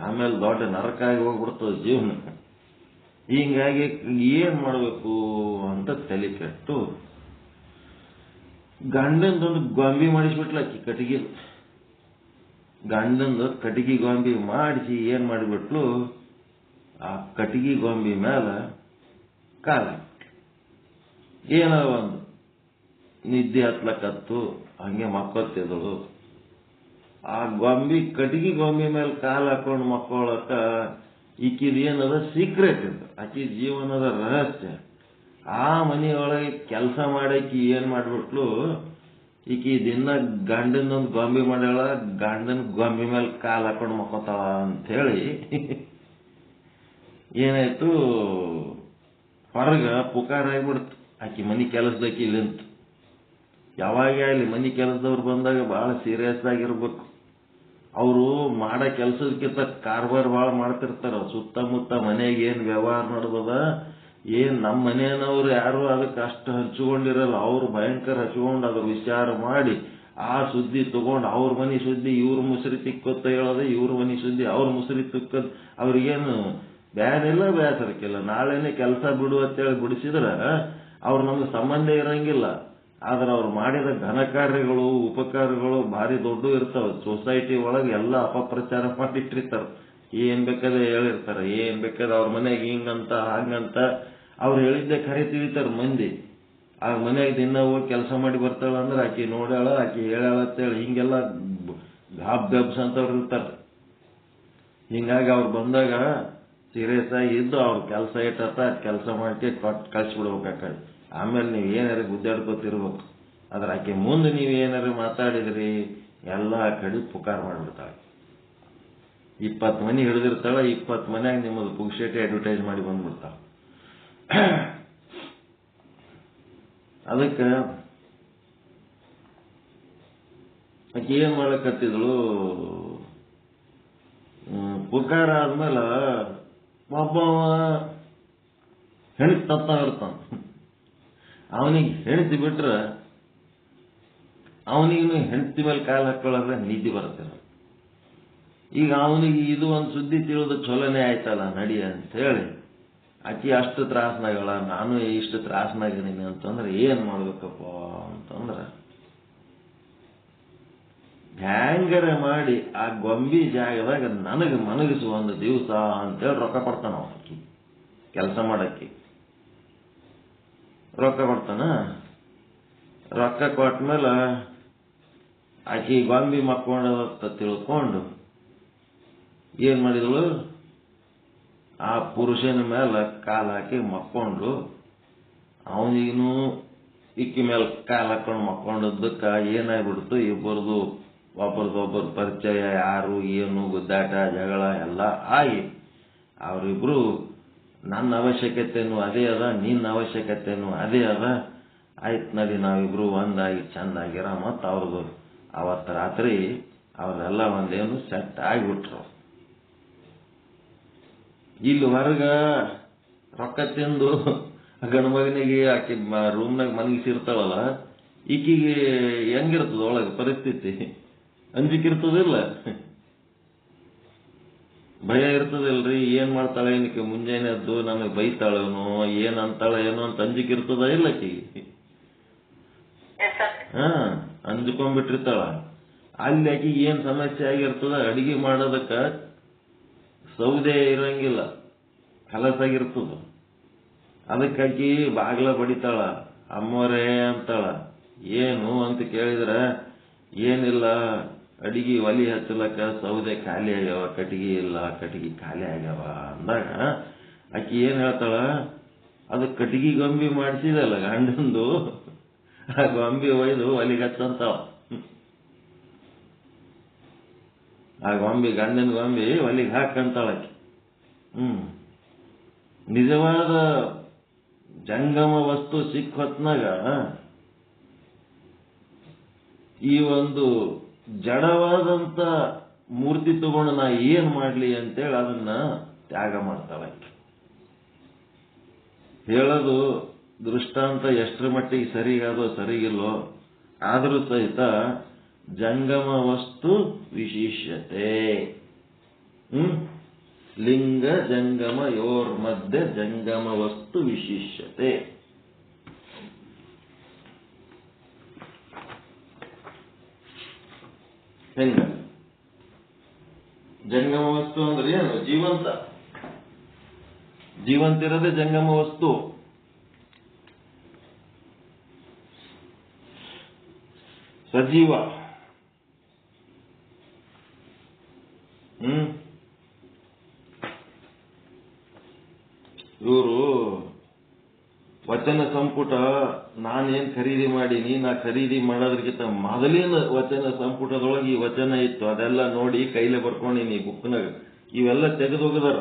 Speaker 1: ಆಮೇಲೆ ದೊಡ್ಡ ನರಕ ಆಗಿ ಹೋಗ್ಬಿಡ್ತದೆ ಜೀವನ. ಹಿಂಗಾಗಿ ಏನ್ ಮಾಡಬೇಕು ಅಂತ ತಲೆ ಕೆಟ್ಟು ಗಂಡಂದೊಂದು ಗೊಂಬಿ ಮಾಡಿಸ್ಬಿಟ್ಲಕ್ಕಿ, ಕಟ್ಟಿಗೆ. ಗಂಡಂದು ಕಟ್ಟಿಗೆ ಗೊಂಬಿ ಮಾಡಿಸಿ ಏನ್ ಮಾಡಿಬಿಟ್ಲು, ಆ ಕಟ್ಟಿಗೆ ಗೊಂಬಿ ಮೇಲೆ ಕಾಲ ಏನೋ ಒಂದು ನಿದ್ದೆ ಹತ್ಲಕತ್ತು, ಹಂಗೆ ಮಕ್ಕೊತ್ತಿದಳು. ಆ ಗೊಂಬಿ ಕಟ್ಟಿಗೆ ಗೊಂಬಿ ಮೇಲೆ ಕಾಲು ಹಾಕೊಂಡು ಮಕ್ಕೊಳಕ ಈಕಿದ ಏನದ ಸೀಕ್ರೆಟ್ ಇತ್ತು, ಆಕಿ ಜೀವನದ ರಹಸ್ಯ. ಆ ಮನೆಯೊಳಗೆ ಕೆಲಸ ಮಾಡಾಕಿ ಏನ್ ಮಾಡ್ಬಿಟ್ಲು, ಈಕಿ ದಿನ ಗಂಡನೊಂದು ಗೊಂಬಿ ಮಾಡ್ಯಾಳ, ಗಂಡನ ಗೊಂಬಿ ಮೇಲೆ ಕಾಲು ಹಾಕೊಂಡು ಮಕ್ಕೋತಾಳ ಅಂತ ಹೇಳಿ ಏನಾಯ್ತು, ಹೊರಗ ಪುಕಾರ ಆಗಿಬಿಡ್ತು ಆಕಿ ಮನಿ ಕೆಲಸದಕ್ಕಿ ಇಲ್ಲಿಂತ. ಯಾವಾಗ ಅಲ್ಲಿ ಮನಿ ಕೆಲಸದವ್ರು ಬಂದಾಗ ಬಹಳ ಸೀರಿಯಸ್ ಆಗಿರ್ಬೇಕು. ಅವರು ಮಾಡೋ ಕೆಲಸದಕ್ಕಿಂತ ಕಾರ್ಬಾರ್ ಭಾಳ ಮಾಡ್ತಿರ್ತಾರ. ಸುತ್ತಮುತ್ತ ಮನೆಗೆ ಏನ್ ವ್ಯವಹಾರ ನಡೆದದ, ಏನ್ ನಮ್ಮ ಮನೆಯವ್ರು ಯಾರು ಅದಕ್ಕೆ ಅಷ್ಟು ಹಚ್ಕೊಂಡಿರಲ್ಲ. ಅವ್ರು ಭಯಂಕರ ಹಚ್ಕೊಂಡು ಅದ್ರ ವಿಚಾರ ಮಾಡಿ ಆ ಸುದ್ದಿ ತಗೊಂಡು ಅವ್ರ ಮನೆ ಸುದ್ದಿ ಇವ್ರ ಮುಸುರಿ ತಿಕ್ಕೊತ್ತ ಹೇಳೋದು, ಇವ್ರ ಮನೆ ಸುದ್ದಿ ಅವ್ರ ಮುಸುರಿ ತಿಕ್ಕೋದು. ಅವ್ರಿಗೇನು ಬ್ಯಾನಿಲ್ಲ, ಬೇಸರಕ್ಕಿಲ್ಲ. ನಾಳೆನೆ ಕೆಲಸ ಬಿಡು ಅಂತೇಳಿ ಬಿಡಿಸಿದ್ರ ಅವ್ರು ನಮ್ಗೆ ಸಂಬಂಧ ಇರಂಗಿಲ್ಲ. ಆದ್ರೆ ಅವ್ರು ಮಾಡಿದ ಘನ ಕಾರ್ಯಗಳು, ಉಪಕಾರಗಳು ಭಾರಿ ದೊಡ್ಡ ಇರ್ತಾವ. ಸೊಸೈಟಿ ಒಳಗೆ ಎಲ್ಲ ಅಪಪ್ರಚಾರ ಮಾಡಿಟ್ಟಿರ್ತಾರ. ಏನ್ ಬೇಕಾದ್ರೆ ಹೇಳಿರ್ತಾರ, ಏನ್ ಬೇಕಾದ್ರೆ ಅವ್ರ ಮನೆಗೆ ಹಿಂಗಂತ ಹಾಗಂತ ಅವ್ರು ಹೇಳಿದ್ದೆ ಖರೆ ತಿಳಿತಾರ ಮಂದಿ. ಆ ಮನೆಯಾಗ ದಿನ ಹೋಗಿ ಕೆಲಸ ಮಾಡಿ ಬರ್ತಾಳ ಅಂದ್ರೆ ಆಕಿ ನೋಡ್ಯಾಳ, ಆಕಿ ಹೇಳ್ಯಾಳ ಅಂತೇಳಿ ಹಿಂಗೆಲ್ಲ ಗಾಬ್ ಗಬ್ಸ್ ಅಂತವ್ರು ಇರ್ತಾರ. ಹಿಂಗಾಗಿ ಅವ್ರು ಬಂದಾಗ ಸೀರಿಯಸ್ ಆಗಿ ಇದ್ದು ಅವ್ರ ಕೆಲಸ ಇಟ್ಟತ್ತ ಕೆಲಸ ಮಾಡಿ ಕೊಟ್ಟು ಕಳ್ಸಿಬಿಡ್ಬೇಕಾಕಡೆ. ಆಮೇಲೆ ನೀವು ಏನಾರು ಗುದ್ದಾಡ್ಕೋತಿರ್ಬೇಕು. ಆದ್ರೆ ಆಕೆ ಮುಂದೆ ನೀವು ಏನಾರು ಮಾತಾಡಿದ್ರಿ ಎಲ್ಲ ಕಡೆ ಪುಕಾರ ಮಾಡಿಬಿಡ್ತಾಳೆ. 20 ಮನೆ ಹಿಡಿದಿರ್ತಾಳ, 20 ಮನ್ಯಾಗ ನಿಮ್ಮದು ಪುಕ್ಷೇಟಿ ಅಡ್ವರ್ಟೈಸ್ ಮಾಡಿ ಬಂದ್ಬಿಡ್ತಾಳ. ಅದಕ್ಕೆ ಆಕೆ ಏನ್ ಮಾಡಕತ್ತಿದ್ಳು, ಪುಕಾರ ಆದ್ಮೇಲೆ ಒಬ್ಬವ ಹೆಣ್ತಿ ತತ್ತ ಇರ್ತಾನ. ಅವನಿಗೆ ಹೆಣ್ತಿ ಬಿಟ್ರೆ ಅವನಿಗೂ ಹೆಂಡತಿ ಮೇಲೆ ಕಾಲು ಹಾಕೊಳ್ಳೋದ್ರೆ ನಿದ್ದೆ ಬರ್ತೇನೆ. ಈಗ ಅವನಿಗೆ ಇದು ಒಂದು ಸುದ್ದಿ ತಿಳಿದು ಚಲೋನೆ ಆಯ್ತಲ್ಲ ನಡಿ ಅಂತ ಹೇಳಿ ಆಕಿ ಅಷ್ಟು ತ್ರಾಸನಾಗಳ, ನಾನು ಇಷ್ಟು ತ್ರಾಸನಾಗಿದ್ದೀನಿ ಅಂತಂದ್ರೆ ಏನ್ ಮಾಡ್ಬೇಕಪ್ಪ ಅಂತಂದ್ರೆ ಹ್ಯಾಂಗರ ಮಾಡಿ ಆ ಗೊಂಬಿ ಜಾಗದಾಗ ನನಗೆ ಮನಗಿಸು ಒಂದು ದಿವಸ ಅಂತೇಳಿ ರೊಕ್ಕ ಕೊಡ್ತಾನ. ಆಕಿ ಕೆಲಸ ಮಾಡಕ್ಕೆ ರೊಕ್ಕ ಕೊಡ್ತಾನ. ರೊಕ್ಕ ಕೊಟ್ಮೇಲೆ ಆಕಿ ಗೊಂಬಿ ಮಕ್ಕೊಂಡದ ತಿಳ್ಕೊಂಡು ಏನ್ ಮಾಡಿದಳು, ಆ ಪುರುಷನ ಮೇಲೆ ಕಾಲು ಹಾಕಿ ಮಕ್ಕೊಂಡು ಅವನಿಗೂ ಇಕ್ಕಿ ಮೇಲೆ ಕಾಲು ಹಾಕೊಂಡು ಮಕ್ಕೊಂಡದ್ದಕ್ಕ ಏನಾಗ್ಬಿಡ್ತು, ಇಬ್ಬರದು ಒಬ್ಬರದೊಬ್ಬರ ಪರಿಚಯ, ಯಾರು ಏನು ಗುದ್ದಾಟ ಜಗಳ ಎಲ್ಲ ಆಗಿ ಅವರಿಬ್ರು ನನ್ನ ಅವಶ್ಯಕತೆನೂ ಅದೇ ಅದ, ನಿನ್ನ ಅವಶ್ಯಕತೆನೂ ಅದೇ ಅದ, ಆಯ್ತು ನಡಿ ನಾವಿಬ್ರು ಒಂದಾಗಿ ಚಂದಾಗಿರ. ಮತ್ತು ಅವ್ರದ್ದು ಅವತ್ತು ರಾತ್ರಿ ಅವ್ರೆಲ್ಲ ಒಂದೇನು ಸೆಟ್ ಆಗಿಬಿಟ್ರು. ಇಲ್ಲಿ ಹೊರಗ ರೊಕ್ಕ ತಿಂದು ಗಂಡ ಮಗನಿಗೆ ಆಕಿ ರೂಮ್ನಾಗ ಮನಗಿಸಿರ್ತಾಳಲ್ಲ, ಈಕಿಗೆ ಹೆಂಗಿರ್ತದ ಒಳಗೆ ಪರಿಸ್ಥಿತಿ? ಅಂಜಿಕಿರ್ತದಿಲ್ಲ, ಭಯ ಇರ್ತದಿಲ್ರಿ. ಏನ್ ಮಾಡ್ತಾಳೆ ಏನಕ್ಕೆ ಮುಂಜಾನೆ ಎದ್ದು ನನಗೆ ಬೈತಾಳೇನೋ, ಏನ್ ಅಂತಾಳ ಏನೋ ಅಂತ ಅಂಜಿಕಿರ್ತದ ಇಲ್ಲ ಆಕಿಗೆ. ಅಂಜ್ಕೊಂಡ್ಬಿಟ್ಟಿರ್ತಾಳ. ಅಲ್ಲಿ ಆಕಿಗೆ ಏನ್ ಸಮಸ್ಯೆ ಆಗಿರ್ತದ, ಅಡಿಗೆ ಮಾಡೋದಕ್ಕ ಸೌದೆ ಇರಂಗಿಲ್ಲ, ಕಲಸಾಗಿರ್ತದ. ಅದಕ್ಕಾಕಿ ಬಾಗ್ಲ ಬಡಿತಾಳ, ಅಮ್ಮೋರೇ ಅಂತಾಳ. ಏನು ಅಂತ ಕೇಳಿದ್ರ ಏನಿಲ್ಲ, ಅಡಿಗೆ ಒಲಿ ಹಚ್ಚಲಕ್ಕ ಸೌದೆ ಖಾಲಿ ಆಗ್ಯಾವ, ಕಟ್ಟಿಗೆ ಇಲ್ಲ, ಕಟ್ಟಿಗೆ ಖಾಲಿ ಆಗ್ಯಾವ ಅಂದಾಗ ಆಕಿ ಏನ್ ಹೇಳ್ತಾಳ, ಅದು ಕಟ್ಟಿಗೆ ಗೊಂಬಿ ಮಾಡಿಸಿದಲ್ಲ ಗಂಡಂದು, ಆ ಗೊಂಬಿ ಒಯ್ದು ಒಲಿಗೆ ಹಚ್ಚಂತಾವ. ಆ ಗೊಂಬಿ, ಗಂಡನ ಗೊಂಬಿ ಒಲಿಗೆ ಹಾಕಂತಾಳಕಿ. ನಿಜವಾದ ಜಂಗಮ ವಸ್ತು ಸಿಕ್ಕ ಹೊತ್ನಾಗ ಈ ಒಂದು ಜಡವಾದಂತ ಮೂರ್ತಿ ತಗೊಂಡು ನಾ ಏನ್ ಮಾಡ್ಲಿ ಅಂತೇಳಿ ಅದನ್ನ ತ್ಯಾಗ ಮಾಡ್ತಾಳ. ಹೇಳೋದು ದೃಷ್ಟಾಂತ ಎಷ್ಟರ ಮಟ್ಟಿಗೆ ಸರಿಗಾದೋ ಸರಿಗಿಲ್ಲೋ, ಆದರೂ ಸಹಿತ ಜಂಗಮ ವಸ್ತು ವಿಶಿಷ್ಯತೆ, ಲಿಂಗ ಜಂಗಮ ಯೋರ್ ಮಧ್ಯೆ ಜಂಗಮ ವಸ್ತು ವಿಶಿಷ್ಯತೆ. ಹೆಂಗ ಜಂಗಮ ವಸ್ತು ಅಂದ್ರೆ ಏನು? ಜೀವಂತ, ಜೀವಂತ ಇರೋದೇ ಜಂಗಮ ವಸ್ತು. ಸಜೀವ. ಇವರು ವಚನ ಸಂಪುಟ ನಾನೇನ್ ಖರೀದಿ ಮಾಡೀನಿ, ನಾ ಖರೀದಿ ಮಾಡೋದ್ರಕ್ಕಿಂತ ಮೊದಲಿನ ವಚನ ಸಂಪುಟದೊಳಗೆ ಈ ವಚನ ಇತ್ತು, ಅದೆಲ್ಲ ನೋಡಿ ಕೈಲೇ ಬರ್ಕೊಂಡಿನಿ ಬುಕ್ನಾಗ. ಇವೆಲ್ಲ ತೆಗೆದೋಗದಾರ.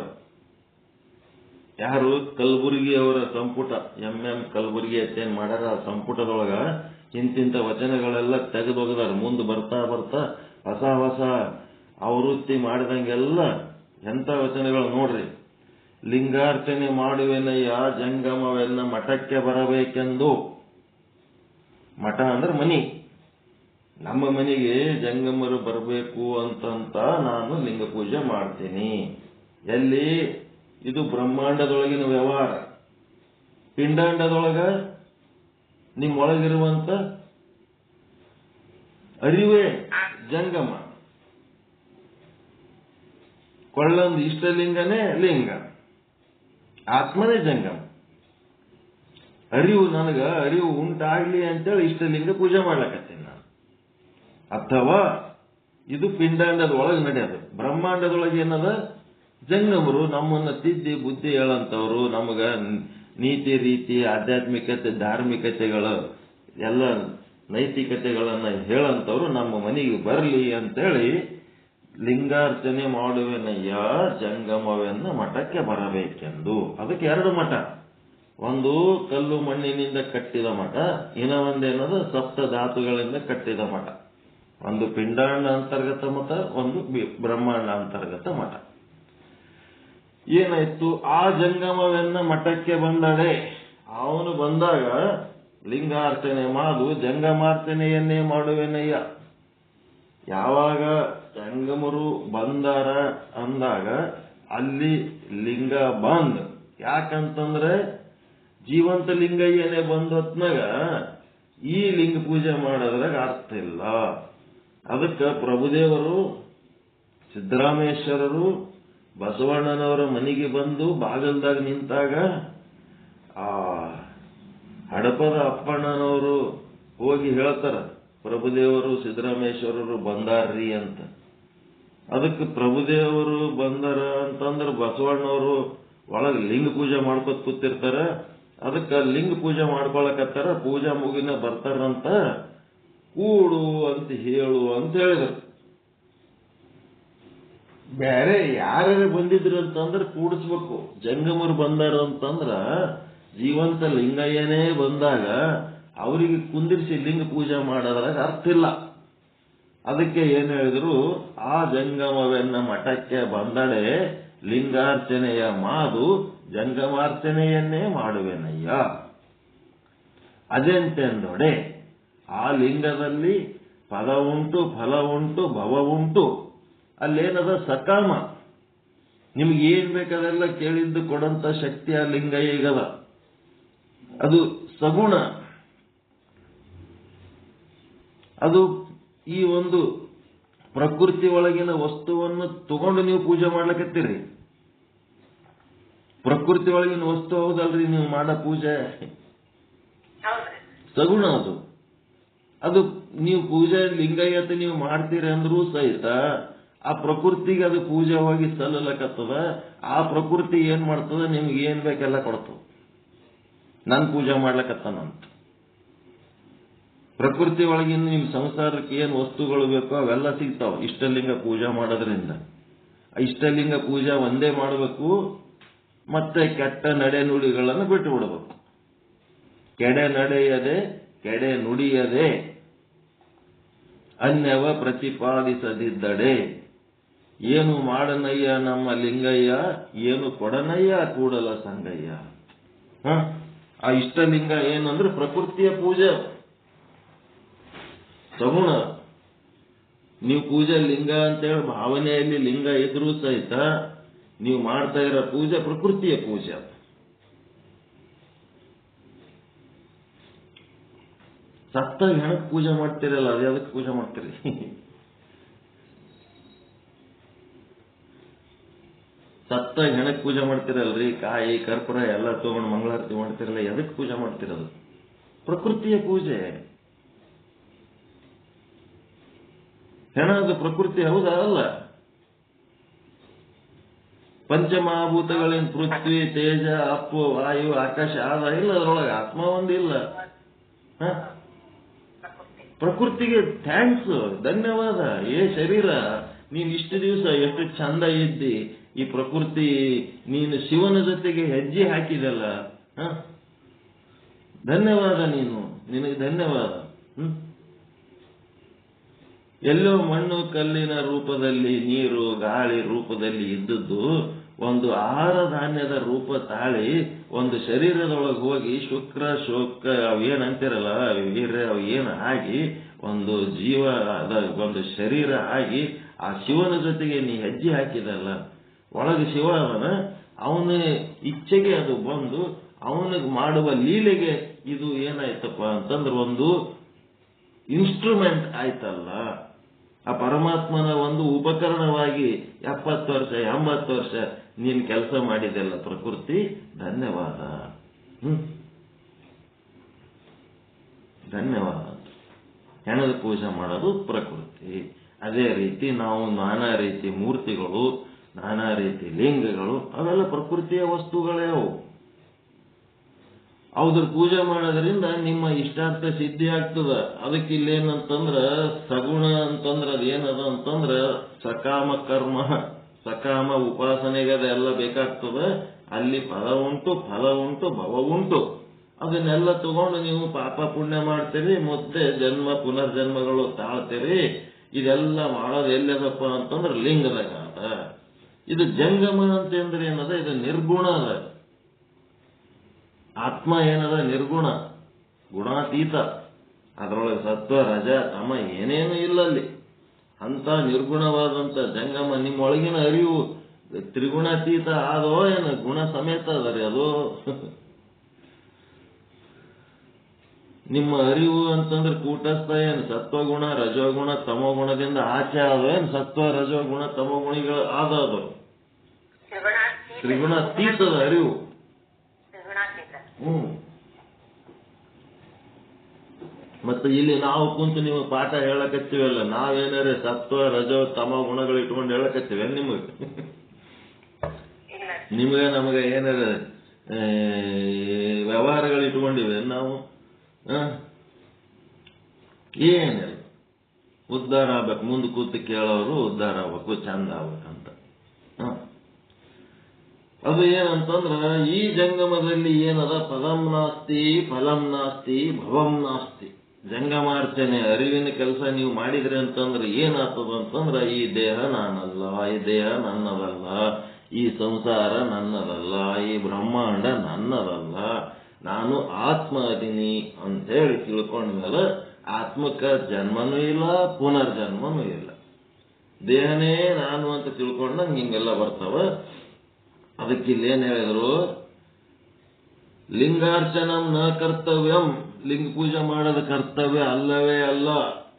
Speaker 1: ಯಾರು? ಕಲಬುರ್ಗಿ ಅವರ ಸಂಪುಟ, ಎಂ ಕಲಬುರ್ಗಿ ಅತ್ತೇನ್ ಮಾಡ್ಯಾರ, ಆ ಸಂಪುಟದೊಳಗ ಇಂತಿಂತ ವಚನಗಳೆಲ್ಲ ತೆಗೆದೋಗದಾರ. ಮುಂದೆ ಬರ್ತಾ ಬರ್ತಾ ಹೊಸ ಹೊಸ ಆವೃತ್ತಿ ಮಾಡಿದಂಗೆಲ್ಲ ಎಂತ ವಚನಗಳು ನೋಡ್ರಿ. ಲಿಂಗಾರ್ಚನೆ ಮಾಡುವೆನಯ್ಯ ಜಂಗಮವೆನ್ನ ಮಠಕ್ಕೆ ಬರಬೇಕೆಂದು. ಮಠ ಅಂದ್ರೆ ಮನಿ. ನಮ್ಮ ಮನೆಗೆ ಜಂಗಮರು ಬರಬೇಕು ಅಂತಂತ ನಾನು ಲಿಂಗ ಪೂಜೆ ಮಾಡ್ತೀನಿ. ಎಲ್ಲಿ? ಇದು ಬ್ರಹ್ಮಾಂಡದೊಳಗಿನ ವ್ಯವಹಾರ. ಪಿಂಡಾಂಡದೊಳಗ ನಿಮ್ಮೊಳಗಿರುವಂತ ಅರಿವೇ ಜಂಗಮ. ಕೊಳ್ಳೊಂದು ಇಷ್ಟಲಿಂಗನೇ ಲಿಂಗ, ಆತ್ಮನೇ ಜಂಗಮ. ಅರಿವು, ನನಗ ಅರಿವು ಉಂಟಾಗ್ಲಿ ಅಂತೇಳಿ ಇಷ್ಟಲಿಂಗ ಪೂಜೆ ಮಾಡ್ಲಕತ್ತೀನಿ ನಾನು. ಅಥವಾ ಇದು ಪಿಂಡಾಂಡದ ಒಳಗೆ ನಡೆಯೋದು. ಬ್ರಹ್ಮಾಂಡದೊಳಗೆ ಏನದ? ಜಂಗಮರು ನಮ್ಮನ್ನ ತಿದ್ದಿ ಬುದ್ಧಿ ಹೇಳಂತವ್ರು, ನಮಗ ನೀತಿ ರೀತಿ ಆಧ್ಯಾತ್ಮಿಕತೆ ಧಾರ್ಮಿಕತೆಗಳು ಎಲ್ಲ ನೈತಿಕತೆಗಳನ್ನ ಹೇಳಂತವ್ರು ನಮ್ಮ ಮನೆಗೆ ಬರಲಿ ಅಂತೇಳಿ ಲಿಂಗಾರ್ಚನೆ ಮಾಡುವೆನಯ್ಯ ಜಂಗಮವೆನ್ನ ಮಠಕ್ಕೆ ಬರಬೇಕೆಂದು. ಅದಕ್ಕೆ ಎರಡು ಮಠ. ಒಂದು ಕಲ್ಲು ಮಣ್ಣಿನಿಂದ ಕಟ್ಟಿದ ಮಠ, ಇನ್ನ ಒಂದೇನದು ಸಪ್ತ ಧಾತುಗಳಿಂದ ಕಟ್ಟಿದ ಮಠ. ಒಂದು ಪಿಂಡಾಂಡ ಅಂತರ್ಗತ ಮಠ, ಒಂದು ಬ್ರಹ್ಮಾಂಡ ಅಂತರ್ಗತ ಮಠ. ಏನಾಯ್ತು? ಆ ಜಂಗಮವೆನ್ನ ಮಠಕ್ಕೆ ಬಂದಡೆ. ಅವನು ಬಂದಾಗ ಲಿಂಗಾರ್ಚನೆ ಮಾಡು, ಜಂಗಮಾರ್ಚನೆಯನ್ನೇ ಮಾಡುವೆನಯ್ಯ. ಯಾವಾಗ ಜಂಗಮರು ಬಂದಾರ ಅಂದಾಗ ಅಲ್ಲಿ ಲಿಂಗ ಬಂದ್. ಯಾಕಂತಂದ್ರೆ ಜೀವಂತ ಲಿಂಗ ಏನೇ ಬಂದ ಹೊತ್ನಾಗ ಈ ಲಿಂಗ ಪೂಜೆ ಮಾಡೋದ್ರಾಗ ಅರ್ಥ ಇಲ್ಲ. ಅದಕ್ಕೆ ಪ್ರಭುದೇವರು, ಸಿದ್ದರಾಮೇಶ್ವರರು ಬಸವಣ್ಣನವರ ಮನೆಗೆ ಬಂದು ಬಾಗಲ್ದಾಗ ನಿಂತಾಗ ಆ ಹಡಪದ ಅಪ್ಪಣ್ಣನವರು ಹೋಗಿ ಹೇಳ್ತಾರ, ಪ್ರಭುದೇವರು ಸಿದ್ದರಾಮೇಶ್ವರರು ಬಂದಾರ್ರಿ ಅಂತ. ಅದಕ್ಕೆ ಪ್ರಭುದೇವರು ಬಂದಾರ ಅಂತಂದ್ರೆ ಬಸವಣ್ಣವರು ಒಳಗೆ ಲಿಂಗ ಪೂಜೆ ಮಾಡ್ಕೊತ ಕೂತಿರ್ತಾರ. ಅದಕ್ಕೆ ಲಿಂಗ ಪೂಜೆ ಮಾಡ್ಕೊಳಕತ್ತಾರ, ಪೂಜಾ ಮುಗಿನ ಬರ್ತಾರಂತ ಕೂಡು ಅಂತ ಹೇಳು ಅಂತ ಹೇಳಿದ್ರು. ಬೇರೆ ಯಾರು ಬಂದಿದ್ರು ಅಂತಂದ್ರೆ ಕೂಡಿಸ್ಬೇಕು. ಜಂಗಮರು ಬಂದಾರ ಅಂತಂದ್ರ ಜೀವಂತ ಲಿಂಗಯ್ಯನೇ ಬಂದಾಗ ಅವರಿಗೆ ಕುಂದಿರಿಸಿ ಲಿಂಗ ಪೂಜೆ ಮಾಡೋದ್ರಾಗ ಅರ್ಥ ಇಲ್ಲ. ಅದಕ್ಕೆ ಏನ್ ಹೇಳಿದ್ರು? ಆ ಜಂಗಮವೆನ್ನ ಮಠಕ್ಕೆ ಬಂದಡೆ ಲಿಂಗಾರ್ಚನೆಯ ಮಾದು, ಜಂಗಮಾರ್ಚನೆಯನ್ನೇ ಮಾಡುವೆನಯ್ಯ. ಅದೆಂತೆಂದೊಡೆ ಆ ಲಿಂಗದಲ್ಲಿ ಪದ ಉಂಟು, ಫಲ ಉಂಟು, ಭವ ಉಂಟು. ಅಲ್ಲೇನದ ಸಕಾಮ, ನಿಮ್ಗೆ ಏನ್ ಬೇಕಾದೆಲ್ಲ ಕೇಳಿದ್ದು ಕೊಡಂತ ಶಕ್ತಿ ಆ ಲಿಂಗಯ್ಯಗದ. ಅದು ಸಗುಣ. ಅದು ಈ ಒಂದು ಪ್ರಕೃತಿ ಒಳಗಿನ ವಸ್ತುವನ್ನು ತಗೊಂಡು ನೀವು ಪೂಜೆ ಮಾಡ್ಲಿಕ್ಕತ್ತೀರಿ. ಪ್ರಕೃತಿ ಒಳಗಿನ ವಸ್ತು ಹೌದಲ್ರಿ ನೀವು ಮಾಡೋ ಪೂಜೆ, ಸಗುಣ ಅದು. ಅದು ನೀವು ಪೂಜೆ ಲಿಂಗಯ್ಯತೆ ನೀವು ಮಾಡ್ತೀರಿ ಅಂದ್ರೂ ಸಹಿತ ಆ ಪ್ರಕೃತಿಗೆ ಅದು ಪೂಜೆ ಹೋಗಿ ಸಲ್ಲಲಕತ್ತದ. ಆ ಪ್ರಕೃತಿ ಏನ್ ಮಾಡ್ತದ, ನಿಮ್ಗೆ ಏನ್ ಬೇಕೆಲ್ಲ ಕೊಡ್ತದ. ನನ್ ಪೂಜೆ ಮಾಡ್ಲಕತ್ತಾನಂತ. ಪ್ರಕೃತಿ ಒಳಗಿನ ನಿಮ್ ಸಂಸಾರಕ್ಕೆ ಏನ್ ವಸ್ತುಗಳು ಬೇಕೋ ಅವೆಲ್ಲ ಸಿಗ್ತಾವ ಇಷ್ಟಲಿಂಗ ಪೂಜೆ ಮಾಡೋದ್ರಿಂದ. ಇಷ್ಟಲಿಂಗ ಪೂಜೆ ಒಂದೇ ಮಾಡಬೇಕು, ಮತ್ತೆ ಕೆಟ್ಟ ನಡೆ ನುಡಿಗಳನ್ನು ಬಿಟ್ಟು ಬಿಡಬೇಕು. ಕೆಡೆ ನಡೆಯದೆ ಕೆಡೆ ನುಡಿಯದೆ ಅನ್ಯವ ಪ್ರತಿಪಾದಿಸದಿದ್ದಡೆ. ಏನು ಮಾಡನಯ್ಯ ನಮ್ಮ ಲಿಂಗಯ್ಯ, ಏನು ಕೊಡನಯ್ಯ ಕೂಡಲ ಸಂಗಯ್ಯ. ಆ ಇಷ್ಟಲಿಂಗ ಏನಂದ್ರೆ ಪ್ರಕೃತಿಯ ಪೂಜೆ, ಸಗುಣ. ನೀವು ಪೂಜೆ ಲಿಂಗ ಅಂತೇಳಿ ಭಾವನೆಯಲ್ಲಿ ಲಿಂಗ ಇದ್ರೂ ಸಹಿತ ನೀವು ಮಾಡ್ತಾ ಇರೋ ಪೂಜೆ ಪ್ರಕೃತಿಯ ಪೂಜೆ. ಸತ್ತ ಹೆಣಕ್ ಪೂಜೆ ಮಾಡ್ತೀರಲ್ಲ, ಅದು ಅದಕ್ಕೆ ಪೂಜೆ ಮಾಡ್ತೀರಿ? ಸತ್ತ ಹೆಣಕ್ ಪೂಜೆ ಮಾಡ್ತಿರಲ್ರಿ, ಕಾಯಿ ಕರ್ಪೂರ ಎಲ್ಲ ತಗೊಂಡು ಮಂಗಳಾರತಿ ಮಾಡ್ತಿರಲ್ಲ, ಎದಕ್ಕೆ ಪೂಜೆ ಮಾಡ್ತಿರೋದು? ಪ್ರಕೃತಿಯ ಪೂಜೆ. ಹೆಣ ಅದು ಪ್ರಕೃತಿ ಹೌದಾ? ಅಲ್ಲ. ಪಂಚಮಹಾಭೂತಗಳೇನು ಪೃಥ್ವಿ, ತೇಜ, ಅಪ್ಪು, ವಾಯು, ಆಕಾಶ ಆದ ಇಲ್ಲ, ಅದರೊಳಗೆ ಆತ್ಮ ಒಂದಿಲ್ಲ. ಪ್ರಕೃತಿಗೆ ಥ್ಯಾಂಕ್ಸ್, ಧನ್ಯವಾದ. ಶರೀರ, ನೀನ್ ಇಷ್ಟು ದಿವಸ ಎಷ್ಟು ಚಂದ ಇದ್ದಿ, ಈ ಪ್ರಕೃತಿ ನೀನು ಶಿವನ ಜೊತೆಗೆ ಹೆಜ್ಜೆ ಹಾಕಿದಲ್ಲ, ಧನ್ಯವಾದ. ನಿನಗೆ ಧನ್ಯವಾದ. ಎಲ್ಲೋ ಮಣ್ಣು ಕಲ್ಲಿನ ರೂಪದಲ್ಲಿ, ನೀರು ಗಾಳಿ ರೂಪದಲ್ಲಿ ಇದ್ದದ್ದು ಒಂದು ಆಹಾರ ಧಾನ್ಯದ ರೂಪ ತಾಳಿ ಒಂದು ಶರೀರದೊಳಗೆ ಹೋಗಿ ಶುಕ್ರ ಶೋಕ ಅವೇನಂತಿರಲ್ಲ ವೀರ್ಯ ಅವೇನು ಆಗಿ ಒಂದು ಜೀವ ಒಂದು ಶರೀರ ಆಗಿ ಆ ಶಿವನ ಜೊತೆಗೆ ನೀ ಹೆಜ್ಜೆ ಹಾಕಿದಲ್ಲ, ಒಳಗೆ ಶಿವ ಅವನ, ಅವನ ಇಚ್ಛೆಗೆ ಅದು ಬಂದು ಅವನಿಗೆ ಮಾಡುವ ಲೀಲೆಗೆ ಇದು ಏನಾಯ್ತಪ್ಪ ಅಂತಂದ್ರೆ ಒಂದು ಇನ್ಸ್ಟ್ರೂಮೆಂಟ್ ಆಯ್ತಲ್ಲ. ಆ ಪರಮಾತ್ಮನ ಒಂದು ಉಪಕರಣವಾಗಿ 70 ವರ್ಷ 80 ವರ್ಷ ನೀನ್ ಕೆಲಸ ಮಾಡಿದೆಲ್ಲ ಪ್ರಕೃತಿ, ಧನ್ಯವಾದ. ಧನ್ಯವಾದ. ಹೆಣದ ಪೂಜೆ ಮಾಡೋದು ಪ್ರಕೃತಿ. ಅದೇ ರೀತಿ ನಾವು ನಾನಾ ರೀತಿ ಮೂರ್ತಿಗಳು, ನಾನಾ ರೀತಿ ಲಿಂಗಗಳು, ಅವೆಲ್ಲ ಪ್ರಕೃತಿಯ ವಸ್ತುಗಳೇ ಅವು. ಅವ್ರ ಪೂಜೆ ಮಾಡೋದ್ರಿಂದ ನಿಮ್ಮ ಇಷ್ಟಾರ್ಥ ಸಿದ್ಧಿ ಆಗ್ತದ. ಅದಕ್ಕೆ ಇಲ್ಲೇನಂತಂದ್ರ ಸಗುಣ ಅಂತಂದ್ರ ಅದೇನದ ಅಂತಂದ್ರ ಸಕಾಮ ಕರ್ಮ, ಸಕಾಮ ಉಪಾಸನೆಗೆ ಅದೆಲ್ಲ ಬೇಕಾಗ್ತದ. ಅಲ್ಲಿ ಪದ ಉಂಟು, ಫಲ ಉಂಟು, ಭವ ಉಂಟು. ಅದನ್ನೆಲ್ಲ ತಗೊಂಡು ನೀವು ಪಾಪ ಪುಣ್ಯ ಮಾಡ್ತೀರಿ, ಮತ್ತೆ ಜನ್ಮ ಪುನರ್ಜನ್ಮಗಳು ತಾಳ್ತೀರಿ. ಇದೆಲ್ಲ ಮಾಡೋದು ಎಲ್ಲದಪ್ಪ ಅಂತಂದ್ರೆ ಲಿಂಗದಾಗ ಅದ. ಇದು ಜಂಗಮ ಅಂತಂದ್ರೆ ಏನದ, ಇದು ನಿರ್ಗುಣ ಅದ. ಆತ್ಮ ಏನದ ನಿರ್ಗುಣ, ಗುಣಾತೀತ. ಅದರೊಳಗೆ ಸತ್ವ ರಜ ತಮ ಏನೇನು ಇಲ್ಲ ಅಲ್ಲಿ. ಅಂತ ನಿರ್ಗುಣವಾದಂತ ಜಂಗಮ ನಿಮ್ಮೊಳಗಿನ ಅರಿವು ತ್ರಿಗುಣಾತೀತ ಆದೋ ಏನು ಗುಣ ಸಮೇತ ಅದರಿ ಅದು. ನಿಮ್ಮ ಅರಿವು ಅಂತಂದ್ರೆ ಕೂಟಸ್ಥ ಏನು ಸತ್ವಗುಣ ರಜೋಗುಣ ತಮೋಗುಣದಿಂದ ಆಚೆ ಆದೋ ಏನು ಸತ್ವ ರಜೋಗುಣ ತಮೋಗುಣಿಗಳು ಆದದು. ತ್ರಿಗುಣಾತೀತದ ಅರಿವು. ಮತ್ತೆ ಇಲ್ಲಿ ನಾವು ಕುಂತು ನೀವು ಪಾಠ ಹೇಳಕತ್ತೀವಲ್ಲ, ನಾವೇನಾರೆ ಸತ್ವ ರಜೋ ತಮ ಗುಣಗಳು ಇಟ್ಕೊಂಡು ಹೇಳಕತ್ತೀವಿ ನಿಮಗೆ ನಮಗೆ ಏನಾರ ವ್ಯವಹಾರಗಳು ಇಟ್ಕೊಂಡಿವೆ ನಾವು? ಏನಿಲ್ಲ. ಉದ್ಧಾರ ಆಗ್ಬೇಕು, ಮುಂದೆ ಕೂತು ಕೇಳೋರು ಉದ್ಧಾರ ಆಗ್ಬೇಕು, ಚಂದ ಆಗ್ಬೇಕಂತ. ಅದು ಏನಂತಂದ್ರ ಈ ಜಂಗಮದಲ್ಲಿ ಏನದ, ಪದಂ ನಾಸ್ತಿ ಫಲಂ ನಾಸ್ತಿ ಭವಂ ನಾಸ್ತಿ. ಜಂಗಮಾರ್ಚನೆ ಅರಿವಿನ ಕೆಲಸ ನೀವು ಮಾಡಿದ್ರಿ ಅಂತಂದ್ರೆ ಏನಾಗ್ತದ ಅಂತಂದ್ರ ಈ ದೇಹ ನಾನಲ್ಲ, ಈ ದೇಹ ನನ್ನದಲ್ಲ, ಈ ಸಂಸಾರ ನನ್ನದಲ್ಲ, ಈ ಬ್ರಹ್ಮಾಂಡ ನನ್ನದಲ್ಲ, ನಾನು ಆತ್ಮ ಅದೀನಿ ಅಂತ ಹೇಳಿ ತಿಳ್ಕೊಂಡ್ಮೇಲೆ ಆತ್ಮಕ್ಕೆ ಜನ್ಮನೂ ಇಲ್ಲ, ಪುನರ್ಜನ್ಮನೂ ಇಲ್ಲ. ದೇಹನೇ ನಾನು ಅಂತ ತಿಳ್ಕೊಂಡಂಗೆ ಹಿಂಗೆಲ್ಲ ಬರ್ತಾವ. ಅದಕ್ಕೆ ಇಲ್ಲೇನು ಹೇಳಿದ್ರು, ಲಿಂಗಾರ್ಚನಂ ನ ಕರ್ತವ್ಯಂ, ಲಿಂಗ ಪೂಜೆ ಮಾಡೋದು ಕರ್ತವ್ಯ ಅಲ್ಲವೇ ಅಲ್ಲ.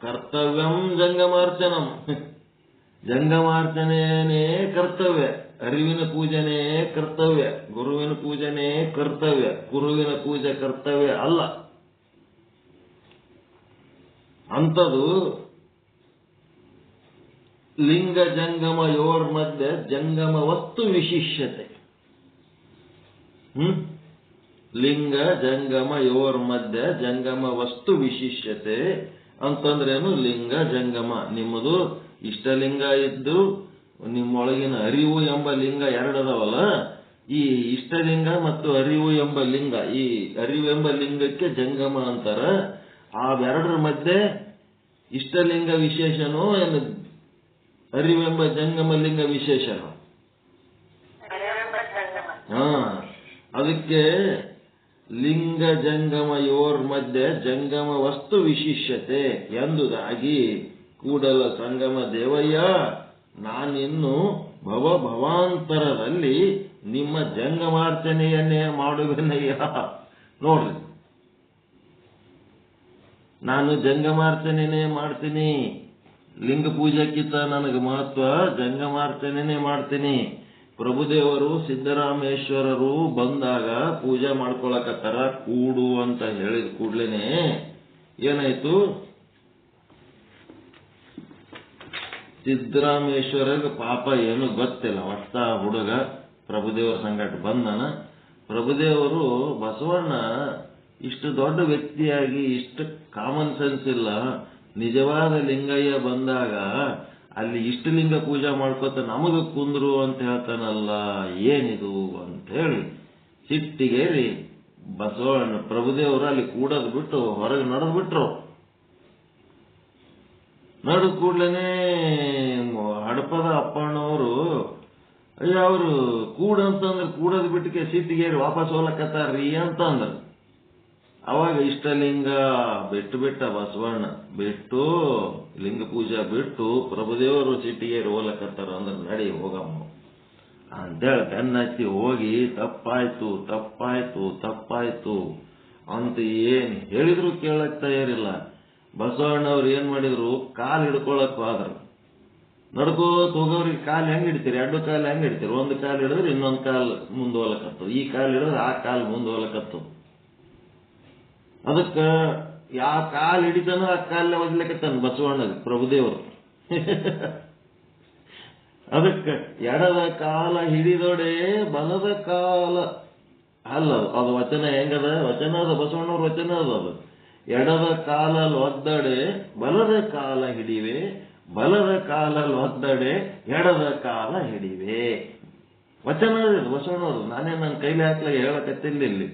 Speaker 1: ಕರ್ತವ್ಯಂ ಜಂಗಮಾರ್ಚನಂ, ಜಂಗಮಾರ್ಚನೆಯೇ ಕರ್ತವ್ಯ. ಅರಿವಿನ ಪೂಜನೆ ಕರ್ತವ್ಯ, ಗುರುವಿನ ಪೂಜನೆ ಕರ್ತವ್ಯ, ಗುರುವಿನ ಪೂಜೆ ಕರ್ತವ್ಯ ಅಲ್ಲ. ಅಂಥದ್ದು ಲಿಂಗ ಜಂಗಮ ಯೋರ್ ಮಧ್ಯೆ ಜಂಗಮ ವಸ್ತು ವಿಶಿಷ್ಯತೆ. ಲಿಂಗ ಜಂಗಮ ಯೋರ್ ಮಧ್ಯೆ ಜಂಗಮ ವಸ್ತು ವಿಶಿಷ್ಯತೆ ಅಂತಂದ್ರೇನು? ಲಿಂಗ ಜಂಗಮ, ನಿಮ್ಮದು ಇಷ್ಟಲಿಂಗ ಇದ್ದು ನಿಮ್ಮೊಳಗಿನ ಅರಿವು ಎಂಬ ಲಿಂಗ ಎರಡದವಲ್ಲ, ಈ ಇಷ್ಟಲಿಂಗ ಮತ್ತು ಅರಿವು ಎಂಬ ಲಿಂಗ, ಈ ಅರಿವು ಎಂಬ ಲಿಂಗಕ್ಕೆ ಜಂಗಮ ಅಂತಾರ. ಅವೆರಡರ ಮಧ್ಯೆ ಇಷ್ಟಲಿಂಗ ವಿಶೇಷನೋ ಏನು ಅರಿವೆಂಬ ಜಂಗಮ ಲಿಂಗ ವಿಶೇಷನೋ? ಅದಕ್ಕೆ ಲಿಂಗ ಜಂಗಮ ಯೋರ್ ಮಧ್ಯೆ ಜಂಗಮ ವಸ್ತು ವಿಶಿಷ್ಯತೆ ಎಂದುದಾಗಿ ಕೂಡಲ ಸಂಗಮ ದೇವಯ್ಯ, ನಾನಿನ್ನು ಭವಾಂತರದಲ್ಲಿ ನಿಮ್ಮ ಜಂಗಮಾರ್ಚನೆಯನ್ನೇ ಮಾಡುವೆನಯ್ಯ. ನೋಡ್ರಿ, ನಾನು ಜಂಗಮಾರ್ಚನೆನೇ ಮಾಡ್ತೀನಿ. ಲಿಂಗ ಪೂಜೆಕ್ಕಿಂತ ನನಗೆ ಮಹತ್ವ ಜಂಗಮಾರ್ಚನೆನೇ ಮಾಡ್ತೀನಿ. ಪ್ರಭುದೇವರು ಸಿದ್ದರಾಮೇಶ್ವರರು ಬಂದಾಗ ಪೂಜೆ ಮಾಡ್ಕೊಳಕತ್ತಾರ, ಕೂಡು ಅಂತ ಹೇಳಿದ ಕೂಡ್ಲೇನೆ ಏನಾಯ್ತು? ಸಿದ್ದರಾಮೇಶ್ವರಗೆ ಪಾಪ ಏನು ಗೊತ್ತಿಲ್ಲ, ಹೊಸ ಹುಡುಗ ಪ್ರಭುದೇವರ ಸಂಗಟ ಬಂದನ. ಪ್ರಭುದೇವರು ಬಸವಣ್ಣ ಇಷ್ಟು ದೊಡ್ಡ ವ್ಯಕ್ತಿಯಾಗಿ ಇಷ್ಟು ಕಾಮನ್ ಸೆನ್ಸ್ ಇಲ್ಲ, ನಿಜವಾದ ಲಿಂಗಯ್ಯ ಬಂದಾಗ ಅಲ್ಲಿ ಇಷ್ಟು ಲಿಂಗ ಪೂಜೆ ಮಾಡ್ಕೋತ ನಮಗ ಕುಂದ್ರು ಅಂತ ಹೇಳ್ತಾನಲ್ಲ, ಏನಿದು ಅಂತ ಹೇಳಿ ಸಿಟ್ಟಿಗೇರಿ ಬಸವಣ್ಣ ಪ್ರಭುದೇವರು ಅಲ್ಲಿ ಕೂಡೋದು ಬಿಟ್ಟು ಹೊರಗೆ ನಡೆದು ಬಿಟ್ರು. ನಡೆದು ಕೂಡ್ಲೇನೆ ಹಡಪದ ಅಪ್ಪಣ್ಣವರು ಅಯ್ಯ ಅವರು ಕೂಡಂತಂದ್ರೆ ಕೂಡೋದು ಬಿಟ್ಟಿಗೆ ಸಿಟ್ಟಿಗೇರಿ ವಾಪಸ್ ಹೋಲಕತ್ತಾರ್ರಿ ಅಂತ ಅಂದ್ರು. ಅವಾಗ ಇಷ್ಟಲಿಂಗ ಬಿಟ್ಟ ಬಸವಣ್ಣ ಬಿಟ್ಟು ಲಿಂಗ ಪೂಜೆ ಬಿಟ್ಟು ಪ್ರಭುದೇವರು ಸಿಟ್ಟಿಗೇರಿ ಹೋಲಕತ್ತಾರ ಅಂದ್ರೆ ನಡಿ ಹೋಗಮ್ಮ ಅಂತೇಳಿ ಬೆನ್ನತ್ತಿ ಹೋಗಿ ತಪ್ಪಾಯ್ತು ಅಂತ ಏನ್ ಹೇಳಿದ್ರು ಕೇಳಕ್ ತಯಾರಿಲ್ಲ. ಬಸವಣ್ಣವ್ರು ಏನ್ ಮಾಡಿದ್ರು, ಕಾಲು ಹಿಡ್ಕೊಳಕ್ ಹೋದ್ರು. ನಡ್ಕೋತ ಹೋಗೋರಿಗೆ ಕಾಲು ಹೆಂಗ್ ಹಿಡಿತೀರಿ? ಎರಡು ಕಾಲು ಹೆಂಗ್ ಹಿಡಿತೀರಿ? ಒಂದು ಕಾಲು ಹಿಡಿದ್ರೆ ಇನ್ನೊಂದು ಕಾಲು ಮುಂದೆ ಹೋಲಕತ್ತು, ಈ ಕಾಲು ಹಿಡಿದ್ರೆ ಆ ಕಾಲು ಮುಂದೆ ಹೋಲಕತ್ತು. ಅದಕ್ಕ ಯಾವ ಕಾಲು ಹಿಡಿತಾನೋ ಆ ಕಾಲ ಒದ್ಲಕತ್ತಾನ ಬಸವಣ್ಣಗೆ ಪ್ರಭುದೇವರು. ಅದಕ್ಕ ಎಡದ ಕಾಲ ಹಿಡಿದೊಡೆ ಬಲದ ಕಾಲ ಅಲ್ಲ, ಅದು ವಚನ ಹೆಂಗದ? ವಚನ ಅದ, ಬಸವಣ್ಣವ್ರ ವಚನ ಅದು. ಎಡದ ಕಾಲಲ್ಲಿ ಒದ್ದಡೆ ಬಲದ ಕಾಲ ಹಿಡಿವೆ, ಬಲದ ಕಾಲಲ್ಲಿ ಒದ್ದಡೆ ಎಡದ ಕಾಲ ಹಿಡಿವೆ. ವಚನ ಬಸವಣ್ಣವ್ರು. ನಾನೇ ನನ್ನ ಕೈಲಿ ಹಾಕ್ಲಾಗ ಹೇಳಕತ್ತಿಲ್ಲ. ಇಲ್ಲಿ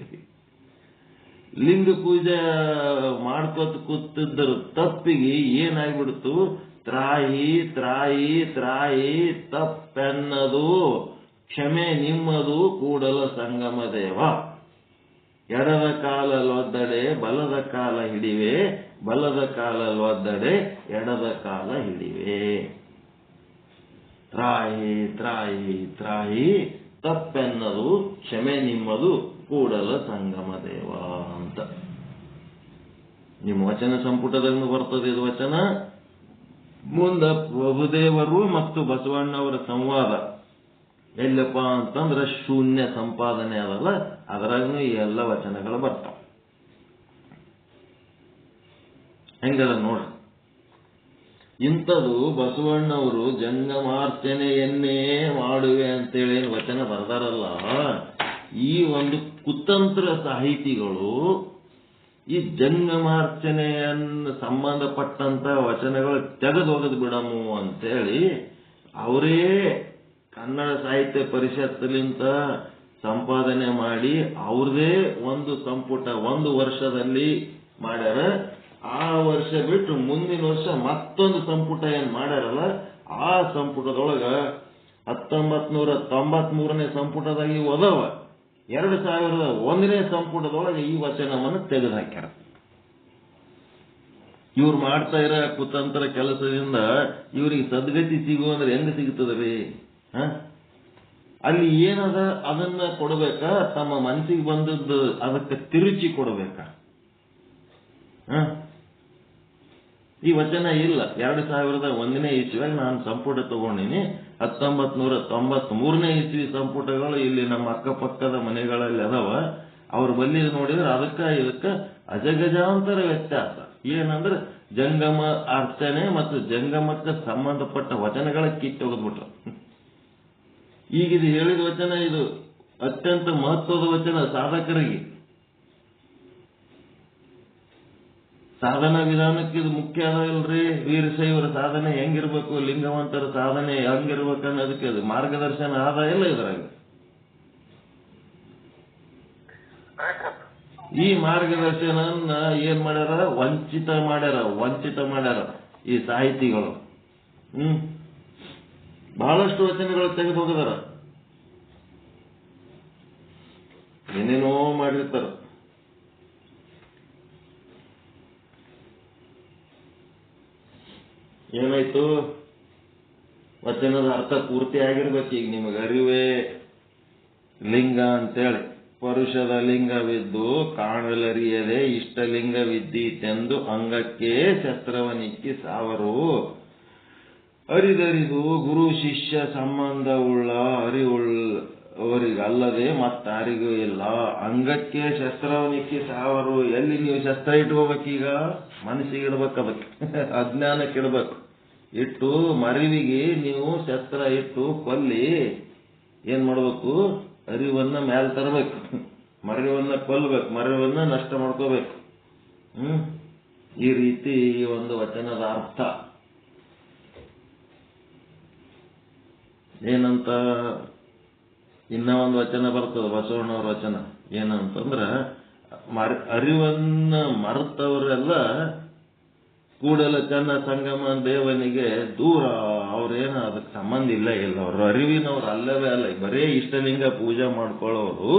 Speaker 1: ಲಿಂಗ ಪೂಜೆ ಮಾಡ್ಕೋತ ಕೂತಿದ್ದರು ತಪ್ಪಿಗೆ ಏನಾಗ್ಬಿಡ್ತು? ತ್ರಾಯಿ ತಪ್ಪೆನ್ನದು ಕ್ಷಮೆ ನಿಮ್ಮದು ಕೂಡಲ ಸಂಗಮ ದೇವ. ಎಡದ ಕಾಲಲ್ಲಿ ಒದ್ದಡೆ ಬಲದ ಕಾಲ ಹಿಡಿವೆ, ಬಲದ ಕಾಲಲ್ಲಿ ಒದ್ದಡೆ ಎಡದ ಕಾಲ ಹಿಡಿವೆ. ತ್ರಾಯಿ ತಪ್ಪೆನ್ನದು ಕ್ಷಮೆ ನಿಮ್ಮದು ಕೂಡಲ ಸಂಗಮ ದೇವ ಅಂತ ನಿಮ್ಮ ವಚನ ಸಂಪುಟದಲ್ಲಿ ಬರ್ತದೆ ಇದು ವಚನ. ಮುಂದ ಪ್ರಭುದೇವರು ಮತ್ತು ಬಸವಣ್ಣವರ ಸಂವಾದ ಎಲ್ಲಪ್ಪ ಅಂತಂದ್ರೆ ಶೂನ್ಯ ಸಂಪಾದನೆ ಅದಲ್ಲ, ಅದರಾಗೂ ಈ ಎಲ್ಲ ವಚನಗಳು ಬರ್ತಾವ. ಹೆಂಗದ ನೋಡ್ರಿ. ಇಂಥದು ಬಸವಣ್ಣವರು ಜಂಗಮಾರ್ಚನೆಯನ್ನೇ ಮಾಡುವೆ ಅಂತೇಳಿ ವಚನ ಬರ್ದಾರಲ್ಲ, ಈ ಒಂದು ಕುತಂತ್ರ ಸಾಹಿತಿಗಳು ಈ ಜಂಗಮಾರ್ಚನೆಯನ್ನು ಸಂಬಂಧಪಟ್ಟಂತ ವಚನಗಳು ತೆಗೆದು ಹೋಗದ್ ಬಿಡಮು ಅಂತೇಳಿ ಅವರೇ ಕನ್ನಡ ಸಾಹಿತ್ಯ ಪರಿಷತ್ಲಿಂತ ಸಂಪಾದನೆ ಮಾಡಿ ಅವ್ರದೇ ಒಂದು ಸಂಪುಟ ಒಂದು ವರ್ಷದಲ್ಲಿ ಮಾಡ್ಯಾರ. ಆ ವರ್ಷ ಬಿಟ್ಟು ಮುಂದಿನ ವರ್ಷ ಮತ್ತೊಂದು ಸಂಪುಟ ಏನ್ ಮಾಡ್ಯಾರಲ್ಲ, ಆ ಸಂಪುಟದೊಳಗ 1993ನೇ ಸಂಪುಟದಾಗಿ ಒದವ 2001ನೇ ಸಂಪುಟದೊಳಗೆ ಈ ವಚನವನ್ನು ತೆಗೆದು ಹಾಕ್ಯಾರ. ಇವ್ರು ಮಾಡ್ತಾ ಇರೋ ಕುತಂತ್ರ ಕೆಲಸದಿಂದ ಇವ್ರಿಗೆ ಸದ್ಗತಿ ಸಿಗು ಅಂದ್ರೆ ಹೆಂಗ್ ಸಿಗ್ತದ್ರಿ? ಅಲ್ಲಿ ಏನದ ಅದನ್ನ ಕೊಡ್ಬೇಕಾ, ತಮ್ಮ ಮನಸ್ಸಿಗೆ ಬಂದದ್ದು ಅದಕ್ಕೆ ತಿರುಚಿ ಕೊಡ್ಬೇಕಾ? ಈ ವಚನ ಇಲ್ಲ. 2001ನೇ ಇಸ್ವಿಯಾಗ ನಾನು ಸಂಪುಟ ತಗೊಂಡಿನಿ. 1993ನೇ ಇಸ್ವಿ ಸಂಪುಟಗಳು ಇಲ್ಲಿ ನಮ್ಮ ಅಕ್ಕಪಕ್ಕದ ಮನೆಗಳಲ್ಲಿ ಅದಾವ. ಅವ್ರ ಬಲ್ಲಿ ನೋಡಿದ್ರೆ ಅದಕ್ಕ ಇದಕ್ಕ ಅಜಗಜಾಂತರ ವ್ಯತ್ಯಾಸ. ಏನಂದ್ರೆ ಜಂಗಮ ಅರ್ಚನೆ ಮತ್ತು ಜಂಗಮಕ್ಕೆ ಸಂಬಂಧಪಟ್ಟ ವಚನಗಳ ಕಿತ್ತೊಗೆದ್ಬಿಟ್ರು. ಈಗ ಇದು ಹೇಳಿದ ವಚನ ಇದು ಅತ್ಯಂತ ಮಹತ್ವದ ವಚನ ಸಾಧಕರಿಗೆ. ಸಾಧನಾ ವಿಧಾನಕ್ಕೆ ಇದು ಮುಖ್ಯ ಅದಲ್ರಿ. ವೀರಶೈವರ ಸಾಧನೆ ಹೆಂಗಿರ್ಬೇಕು, ಲಿಂಗವಂತರ ಸಾಧನೆ ಹೆಂಗಿರ್ಬೇಕು ಅನ್ನೋದಕ್ಕೆ ಅದು ಮಾರ್ಗದರ್ಶನ ಆದ ಇಲ್ಲ ಇದ್ರಾಗ. ಈ ಮಾರ್ಗದರ್ಶನ ಏನ್ ಮಾಡ್ಯಾರ? ವಂಚಿತ ಮಾಡ್ಯಾರ ಈ ಸಾಹಿತಿಗಳು. ಬಹಳಷ್ಟು ವಚನಗಳು ತೆಗೆದು ಹೋಗಿದಾರ, ಏನೇನೋ ಮಾಡಿರ್ತಾರ. ಏನಾಯ್ತು? ವಚನದ ಅರ್ಥ ಪೂರ್ತಿ ಆಗಿರ್ಬೇಕು. ಈಗ ನಿಮಗೆ ಅರಿವೇ ಲಿಂಗ ಅಂತೇಳಿ, ಪರುಷದ ಲಿಂಗವಿದ್ದು ಕಾಣಲರಿಯದೆ ಇಷ್ಟಲಿಂಗವಿದ್ದೀತೆಂದು ಅಂಗಕ್ಕೆ ಶಸ್ತ್ರವನಿಕ್ಕಿ ಸಾವರು. ಅರಿದರಿದು ಗುರು ಶಿಷ್ಯ ಸಂಬಂಧವುಳ್ಳ ಅರಿವುಳ್ಳವರಿಗಲ್ಲದೆ ಮತ್ತಾರಿಗೂ ಇಲ್ಲ. ಅಂಗಕ್ಕೆ ಶಸ್ತ್ರವನಿಕ್ಕಿ ಸಾವರು. ಎಲ್ಲಿ ನೀವು ಶಸ್ತ್ರ ಇಟ್ಕೋಬೇಕೀಗ? ಮನಸ್ಸಿಗೆ ಇಡ್ಬೇಕು, ಅದಕ್ಕೆ ಅಜ್ಞಾನಕ್ಕೆ ಇಡ್ಬೇಕು. ಇಟ್ಟು ಮರಿವಿಗೆ ನೀವು ಶಸ್ತ್ರ ಇಟ್ಟು ಕೊಲ್ಲಿ ಏನ್ ಮಾಡ್ಬೇಕು? ಅರಿವನ್ನ ಮ್ಯಾಲ ತರಬೇಕು, ಮರಿವನ್ನ ಕೊಲ್ಲಬೇಕು, ಮರಿವನ್ನ ನಷ್ಟ ಮಾಡ್ಕೋಬೇಕು. ಈ ರೀತಿ ಈ ಒಂದು ವಚನದ ಅರ್ಥ ಏನಂತ. ಇನ್ನ ಒಂದು ವಚನ ಬರ್ತದ, ಬಸವಣ್ಣವ್ರ ವಚನ. ಏನಂತಂದ್ರ ಅರಿವನ್ನ ಮರೆತವರೆಲ್ಲ ಕೂಡಲ ಚನ್ನ ಸಂಗಮ ದೇವನಿಗೆ ದೂರ. ಅವ್ರೇನ ಅದಕ್ಕೆ ಸಂಬಂಧ ಇಲ್ಲ. ಅವ್ರ ಅರಿವಿನವ್ರು ಅಲ್ಲವೇ ಅಲ್ಲ. ಬರೇ ಇಷ್ಟಲಿಂಗ ಪೂಜೆ ಮಾಡ್ಕೊಳ್ಳೋರು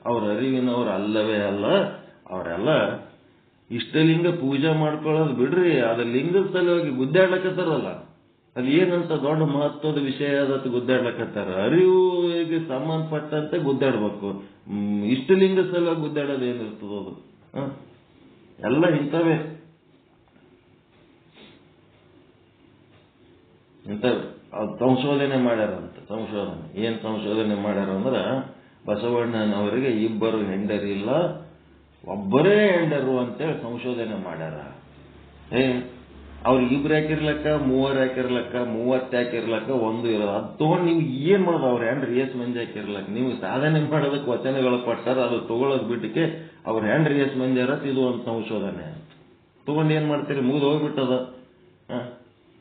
Speaker 1: ಅವ್ರ ಅರಿವಿನವ್ರು ಅಲ್ಲವೇ ಅಲ್ಲ. ಅವರೆಲ್ಲ ಇಷ್ಟಲಿಂಗ ಪೂಜೆ ಮಾಡ್ಕೊಳ್ಳೋದು ಬಿಡ್ರಿ, ಅದ ಲಿಂಗದ ಸಲುವಾಗಿ ಗುದ್ದಾಡ್ಲಕತ್ತಾರಲ್ಲ, ಅದು ಏನಂತ ದೊಡ್ಡ ಮಹತ್ವದ ವಿಷಯ ಅದಕ್ಕೆ ಗುದ್ದಾಡ್ಲಕತ್ತಾರ. ಅರಿವಿಗೆ ಸಂಬಂಧಪಟ್ಟಂತೆ ಗುದ್ದಾಡ್ಬೇಕು. ಇಷ್ಟಲಿಂಗ ಸಲುವಾಗಿ ಗುದ್ದಾಡೋದು ಏನಿರ್ತದ? ಅದು ಎಲ್ಲ ಇಂಥವೇ. ಸಂಶೋಧನೆ ಮಾಡ್ಯಾರಂತ. ಏನ್ ಸಂಶೋಧನೆ ಮಾಡ್ಯಾರ ಅಂದ್ರ, ಬಸವಣ್ಣನವರಿಗೆ ಇಬ್ಬರು ಹೆಂಡರಿಲ್ಲ, ಒಬ್ಬರೇ ಹೆಂಡರು ಅಂತೇಳಿ ಸಂಶೋಧನೆ ಮಾಡ್ಯಾರ. ಅವ್ರಿಗೆ ಇಬ್ರು ಯಾಕಿರ್ಲಕ್ಕ, ಮೂವರು ಯಾಕಿರ್ಲಕ್ಕ, 30 ಯಾಕಿರ್ಲಕ್ಕ, ಒಂದು ಇರೋದು. ಅದು ತಗೊಂಡು ನಿಮ್ಗೆ ಏನ್ ಮಾಡೋದು? ಅವ್ರ ಹೆಂಡ್ರಿ ಎಸ್ ಮಂದಿ ಯಾಕಿರ್ಲಕ್ಕ? ನಿಮ್ಗೆ ಸಾಧನೆ ಮಾಡೋದಕ್ಕೆ ವಚನಗಳು ಕೊಟ್ಟಾರ, ಅದು ತಗೊಳ್ಳೋದು ಬಿಟ್ಟಿಗೆ ಅವ್ರ ಹೆಂಡ್ರಿ ಎಸ್ ಮಂದಿ ಇರತ್. ಇದು ಒಂದು ಸಂಶೋಧನೆ ತಗೊಂಡು ಏನ್ ಮಾಡ್ತೀರಿ? ಮುಗಿದು ಹೋಗ್ಬಿಟ್ಟದ.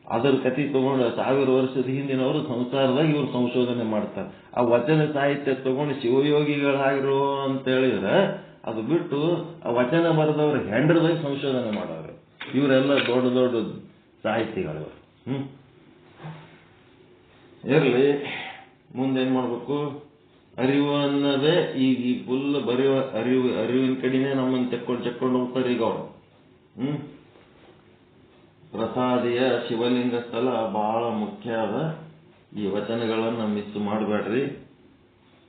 Speaker 1: ಅದ್ರ ಕತಿ ತಗೊಂಡು 1000 ವರ್ಷದ ಹಿಂದಿನವರು ಸಂಸಾರದಾಗ ಇವ್ರು ಸಂಶೋಧನೆ ಮಾಡ್ತಾರೆ. ಆ ವಚನ ಸಾಹಿತ್ಯ ತಗೊಂಡು ಶಿವಯೋಗಿಗಳಾಗಿರೋ ಅಂತ ಹೇಳಿದ್ರೆ ಅದು ಬಿಟ್ಟು ಆ ವಚನ ಬರೆದವ್ರ ಹೆಂಡ್ರದಾಗ ಸಂಶೋಧನೆ ಮಾಡೋರು. ಇವರೆಲ್ಲ ದೊಡ್ಡ ದೊಡ್ಡ ಸಾಹಿತಿಗಳು. ಇರ್ಲಿ, ಮುಂದೇನ್ ಮಾಡ್ಬೇಕು? ಅರಿವು ಅನ್ನೋದೇ ಈಗ ಈ ಫುಲ್ ಬರೆಯುವ ಅರಿವಿನ ಕಡೆನೇ ನಮ್ಮನ್ನು ಚೆಕ್ಕೊಂಡು ಹೋಗ್ತಾರೆ ಈಗ ಅವರು. ಪ್ರಸಾದಿಯ ಶಿವಲಿಂಗ ಸ್ಥಳ ಬಹಳ ಮುಖ್ಯ ಅದ. ಈ ವಚನಗಳನ್ನ ಮಿಸ್ ಮಾಡಬೇಡ್ರಿ.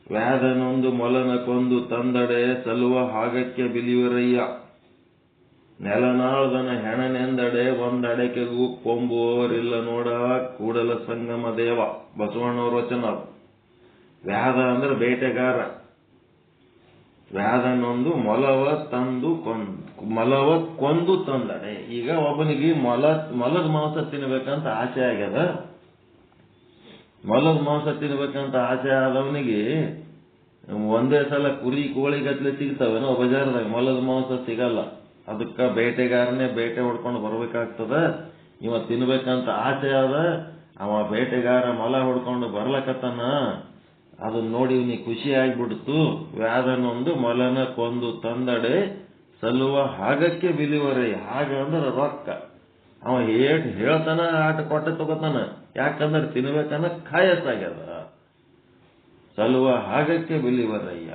Speaker 1: ವ್ಯಾಧನೊಂದು ಮೊಲನ ಕೊಂದು ತಂದಡೆ ಸಲುವ ಹಾಗಕ್ಕೆ ಬಿಲಿಯುವರಯ್ಯ. ನೆಲನಾಳ್ದನ ಹೆಣನೆಂದಡೆ ಒಂದಡೆಕೆಗೂ ಕೊಂಬುವವರಿಲ್ಲ ನೋಡ ಕೂಡಲ ಸಂಗಮ ದೇವ. ಬಸವಣ್ಣವ್ರ ವಚನ. ವ್ಯಾಧ ಅಂದ್ರೆ ಬೇಟೆಗಾರ. ವ್ಯಾಧನೊಂದು ಮೊಲವ ಕೊಂದು ತಂದಡೆ. ಈಗ ಒಬ್ಬನಿಗೆ ಮೊಲದ ಮಾಂಸ ತಿನ್ಬೇಕಂತ ಆಸೆ ಆಗ್ಯದ. ಮೊಲದ ಮಾಂಸ ತಿನ್ಬೇಕಂತ ಆಸೆ ಆದವನಿಗೆ ಒಂದೇ ಸಲ ಕುರಿ ಕೋಳಿ ಗಟ್ಲೆ ಸಿಗ್ತಾವೇನೋ ಬಜಾರ್ದಾಗ, ಮೊಲದ ಮಾಂಸ ಸಿಗಲ್ಲ. ಅದಕ್ಕ ಬೇಟೆಗಾರನೇ ಬೇಟೆ ಹೊಡ್ಕೊಂಡು ಬರ್ಬೇಕಾಗ್ತದ. ಇವ ತಿನ್ಬೇಕಂತ ಆಸೆ ಆದ, ಅವ ಬೇಟೆಗಾರ ಮೊಲ ಹೊಡ್ಕೊಂಡು ಬರ್ಲಕತ್ತಾನ. ಅದನ್ನ ನೋಡಿ ಇವನಿಗೆ ಖುಷಿ ಆಗ್ಬಿಡ್ತು. ವ್ಯಾಧನೊಂದು ಮೊಲನ ಕೊಂದು ತಂದಡೆ ಸಲುವ ಹಾಗಕ್ಕೆ ಬಿಲಿವರೇ. ಹಾಗ ಅಂದ್ರೆ ರೊಕ್ಕ. ಅವ ಹೇಳ್ತಾನ, ಆಟ ಕೊಟ್ಟ ತಗೋತಾನ. ಯಾಕಂದ್ರೆ ತಿನ್ಬೇಕನ್ನ ಕಾಯಸ್ಸಾಗ್ಯದ. ಸಲುವ ಹಾಗಕ್ಕೆ ಬಿಲಿವರಯ್ಯ.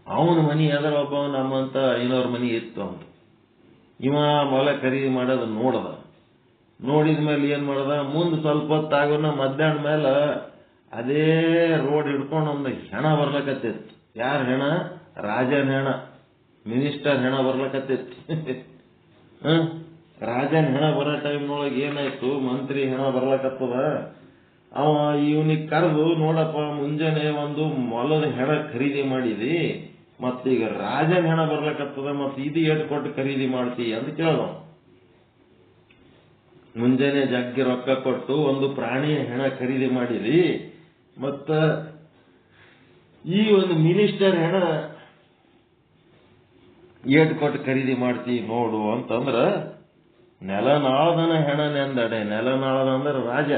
Speaker 1: ಅವನ ಮನಿ ಎದರ ಒಬ್ಬ ನಮ್ಮಂತ 500 ಮನಿ ಇತ್ತು ಅಂತ. ಇವ ಹೊಲ ಖರೀದಿ ಮಾಡೋದು ನೋಡಿದ ಮೇಲೆ ಏನ್ ಮಾಡದ, ಮುಂದೆ ಸ್ವಲ್ಪ ಹೊತ್ತಾಗೋನ ಮಧ್ಯಾಹ್ನ ಮೇಲೆ ಅದೇ ರೋಡ್ ಹಿಡ್ಕೊಂಡು ಒಂದು ಹೆಣ ಬರ್ಲಕತ್ತಿತ್ತು. ಯಾರ ಹೆಣ? ರಾಜನ ಹೆಣ, ಮಿನಿಸ್ಟರ್ ಹೆಣ ಬರ್ಲಕತ್ತಿತ್ತು. ರಾಜನ ಹೆಣ ಬರೋ ಟೈಮ್ನೊಳಗೆ ಏನಾಯ್ತು, ಮಂತ್ರಿ ಹೆಣ ಬರ್ಲಕತ್ತದ. ಅವ ಇವನಿಗೆ ಕರೆದು, ನೋಡಪ್ಪ ಮುಂಜಾನೆ ಒಂದು ಮೊಲದ ಹೆಣ ಖರೀದಿ ಮಾಡಿದಿ, ಮತ್ತೀಗ ರಾಜನ ಹೆಣ ಬರ್ಲಕತ್ತದ, ಮತ್ತೆ ಇದು ಏಟ್ ಕೊಟ್ಟು ಖರೀದಿ ಮಾಡ್ತಿ ಅಂತ ಕೇಳ್ದ. ಮುಂಜಾನೆ ಜಗ್ಗಿ ರೊಕ್ಕ ಕೊಟ್ಟು ಒಂದು ಪ್ರಾಣಿಯ ಹೆಣ ಖರೀದಿ ಮಾಡಿದಿ, ಮತ್ತ ಈ ಒಂದು ಮಿನಿಸ್ಟರ್ ಹೆಣ ಏಟ್ ಕೊಟ್ಟು ಖರೀದಿ ಮಾಡ್ತಿ ನೋಡು ಅಂತಂದ್ರ, ನೆಲನಾಳದನ ಹೆಣ ನೆಂದಡೆ. ನೆಲನಾಳದ ಅಂದ್ರೆ ರಾಜ.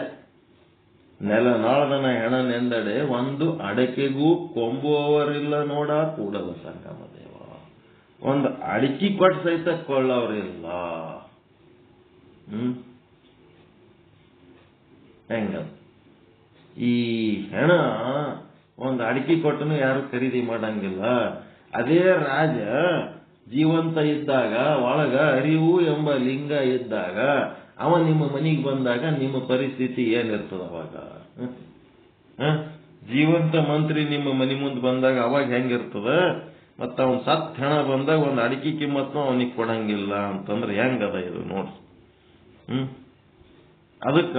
Speaker 1: ನೆಲನಾಳದನ ಹೆಣ ನೆಂದಡೆ, ಒಂದು ಅಡಕೆಗೂ ಕೊಂಬುವವರಿಲ್ಲ ನೋಡ ಕೂಡಲ ಸಂಗಮ ದೇವ. ಒಂದು ಅಡಿಕೆ ಕೊಟ್ಟು ಸಹಿತ ಕೊಳ್ಳೋರಿಲ್ಲ. ಹೆಂಗ ಈ ಹೆಣ ಒಂದು ಅಡಿಕೆ ಕೊಟ್ಟನು ಯಾರು ಖರೀದಿ ಮಾಡಂಗಿಲ್ಲ. ಅದೇ ರಾಜ ಜೀವಂತ ಇದ್ದಾಗ, ಒಳಗ ಅರಿವು ಎಂಬ ಲಿಂಗ ಇದ್ದಾಗ, ಅವ ನಿಮ್ಮ ಮನೆಗೆ ಬಂದಾಗ ನಿಮ್ಮ ಪರಿಸ್ಥಿತಿ ಏನಿರ್ತದ ಅವಾಗ? ಜೀವಂತ ಮಂತ್ರಿ ನಿಮ್ಮ ಮನೆ ಮುಂದೆ ಬಂದಾಗ ಅವಾಗ ಹೆಂಗಿರ್ತದ? ಮತ್ತ ಅವನ್ ಸತ್ ಹೆಣ ಬಂದಾಗ ಒಂದು ಅಡಿಕೆ ಕಿಮ್ಮತ್ನು ಅವನಿಗೆ ಕೊಡಂಗಿಲ್ಲ ಅಂತಂದ್ರೆ ಹೆಂಗದ ಇದು ನೋಡ್ರಿ. ಅದಕ್ಕ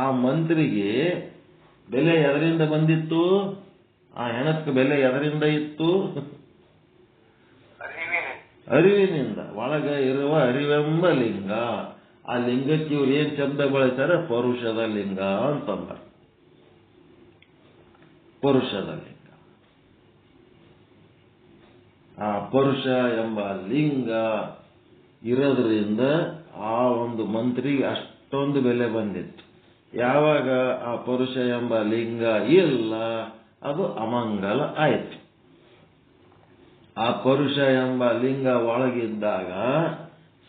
Speaker 1: ಆ ಮಂತ್ರಿಗೆ ಬೆಲೆ ಎದರಿಂದ ಬಂದಿತ್ತು? ಆ ಹೆಣಕ್ಕೆ ಬೆಲೆ ಎದರಿಂದ ಇತ್ತು? ಅರಿವಿನಿಂದ. ಒಳಗ ಇರುವ ಅರಿವೆಂಬ ಲಿಂಗ. ಆ ಲಿಂಗಕ್ಕೆ ಇವ್ರು ಏನ್ ಶಬ್ದ ಬಳಸ್ತಾರೆ? ಪರುಷದ ಲಿಂಗ ಅಂತಂದ. ಪರುಷದ ಲಿಂಗ. ಆ ಪರುಷ ಎಂಬ ಲಿಂಗ ಇರೋದ್ರಿಂದ ಆ ಒಂದು ಮಂತ್ರಿಗೆ ಅಷ್ಟೊಂದು ಬೆಲೆ ಬಂದಿತ್ತು. ಯಾವಾಗ ಆ ಪರುಷ ಎಂಬ ಲಿಂಗ ಇಲ್ಲ, ಅದು ಅಮಂಗಲ ಆಯ್ತು. ಆ ಪರುಷ ಎಂಬ ಲಿಂಗ ಒಳಗಿದ್ದಾಗ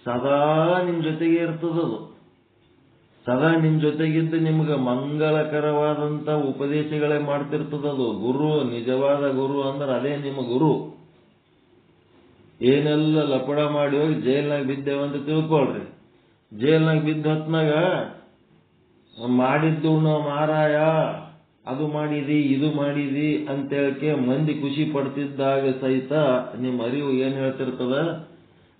Speaker 1: ಸದಾ ನಿಮ್ ಜೊತೆಗೆ ಇರ್ತದದು. ಸದಾ ನಿಮ್ ಜೊತೆಗಿದ್ದು ನಿಮ್ಗೆ ಮಂಗಲಕರವಾದಂತ ಉಪದೇಶಗಳೇ ಮಾಡ್ತಿರ್ತದದು. ಗುರು, ನಿಜವಾದ ಗುರು ಅಂದ್ರೆ ಅದೇ ನಿಮ್ಮ ಗುರು. ಏನೆಲ್ಲ ಲಪಡ ಮಾಡಿ ಹೋಗಿ ಜೈಲ್ನಾಗ ಬಿದ್ದೇವಂತ ತಿಳ್ಕೊಳ್ರಿ. ಜೈಲ್ನಾಗ ಬಿದ್ದ ಹೊತ್ನಾಗ ಮಾಡಿದ್ದು ಮಾರಾಯ, ಅದು ಮಾಡಿದಿ ಇದು ಮಾಡಿದಿ ಅಂತೇಳಕ್ಕೆ ಮಂದಿ ಖುಷಿ ಪಡ್ತಿದ್ದಾಗ ಸಹಿತ ನಿಮ್ಮ ಅರಿವು ಏನ್ ಹೇಳ್ತಿರ್ತದ?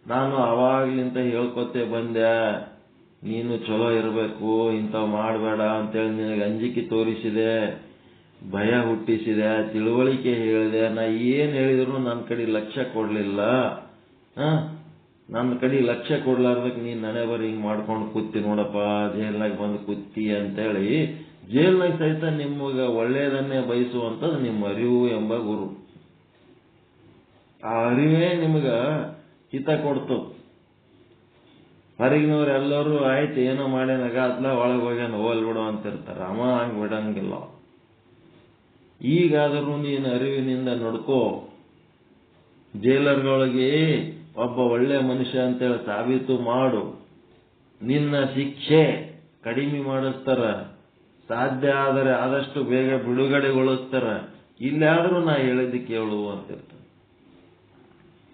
Speaker 1: ನಾನು ಅವಾಗ್ಲಿಂತ ಹೇಳ್ಕೊತೆ ಬಂದೆ, ನೀನು ಚಲೋ ಇರಬೇಕು, ಇಂಥವ್ ಮಾಡಬೇಡ ಅಂತೇಳಿ ನಿನಗೆ ಅಂಜಿಕೆ ತೋರಿಸಿದೆ, ಭಯ ಹುಟ್ಟಿಸಿದೆ, ತಿಳುವಳಿಕೆ ಹೇಳಿದೆ. ನಾ ಏನ್ ಹೇಳಿದ್ರು ನನ್ನ ಕಡೆ ಲಕ್ಷ್ಯ ಕೊಡ್ಲಿಲ್ಲ. ನನ್ನ ಕಡೆ ಲಕ್ಷ್ಯ ಕೊಡ್ಲಾರ್ದಕ್ಕೆ ನೀನ್ ನನೆ ಬರೀ ಹಿಂಗ್ ಮಾಡ್ಕೊಂಡು ಕೂತಿ ನೋಡಪ್ಪ, ಜೈಲ್ನಾಗ ಬಂದು ಕೂತಿ ಅಂತೇಳಿ ಜೈಲ್ನಾಗ ಸಹಿತ ನಿಮಗ ಒಳ್ಳೆಯದನ್ನೇ ಬಯಸುವಂಥದ್ದು ನಿಮ್ಮ ಅರಿವು ಎಂಬ ಗುರು. ಆ ಅರಿವೇ ನಿಮಗ ಹಿತ ಕೊಡ್ತು. ಹೊರಗಿನವ್ರೆಲ್ಲರೂ ಆಯ್ತು ಏನೋ ಮಾಡ್ಯಾನಾಗ ಅದ್ಲ ಒಳಗೆ ಹೋಗ್ಯಾನ ಹೋಲ್ ಬಿಡು ಅಂತಿರ್ತಾರ. ಅವ ಹಂಗ್ ಬಿಡಂಗಿಲ್ಲ. ಈಗಾದರೂ ನೀನು ಅರಿವಿನಿಂದ ನೋಡ್ಕೋ. ಜೈಲರ್ಗಳಿಗೆ ಒಬ್ಬ ಒಳ್ಳೆ ಮನುಷ್ಯ ಅಂತೇಳಿ ಸಾಬೀತು ಮಾಡು. ನಿನ್ನ ಶಿಕ್ಷೆ ಕಡಿಮೆ ಮಾಡಿಸ್ತಾರ. ಸಾಧ್ಯ ಆದರೆ ಆದಷ್ಟು ಬೇಗ ಬಿಡುಗಡೆಗೊಳಿಸ್ತಾರ. ಇಲ್ಲಾದ್ರೂ ನಾ ಹೇಳಿದ್ದು ಕೇಳು ಅಂತಿರ್ತಾನೆ.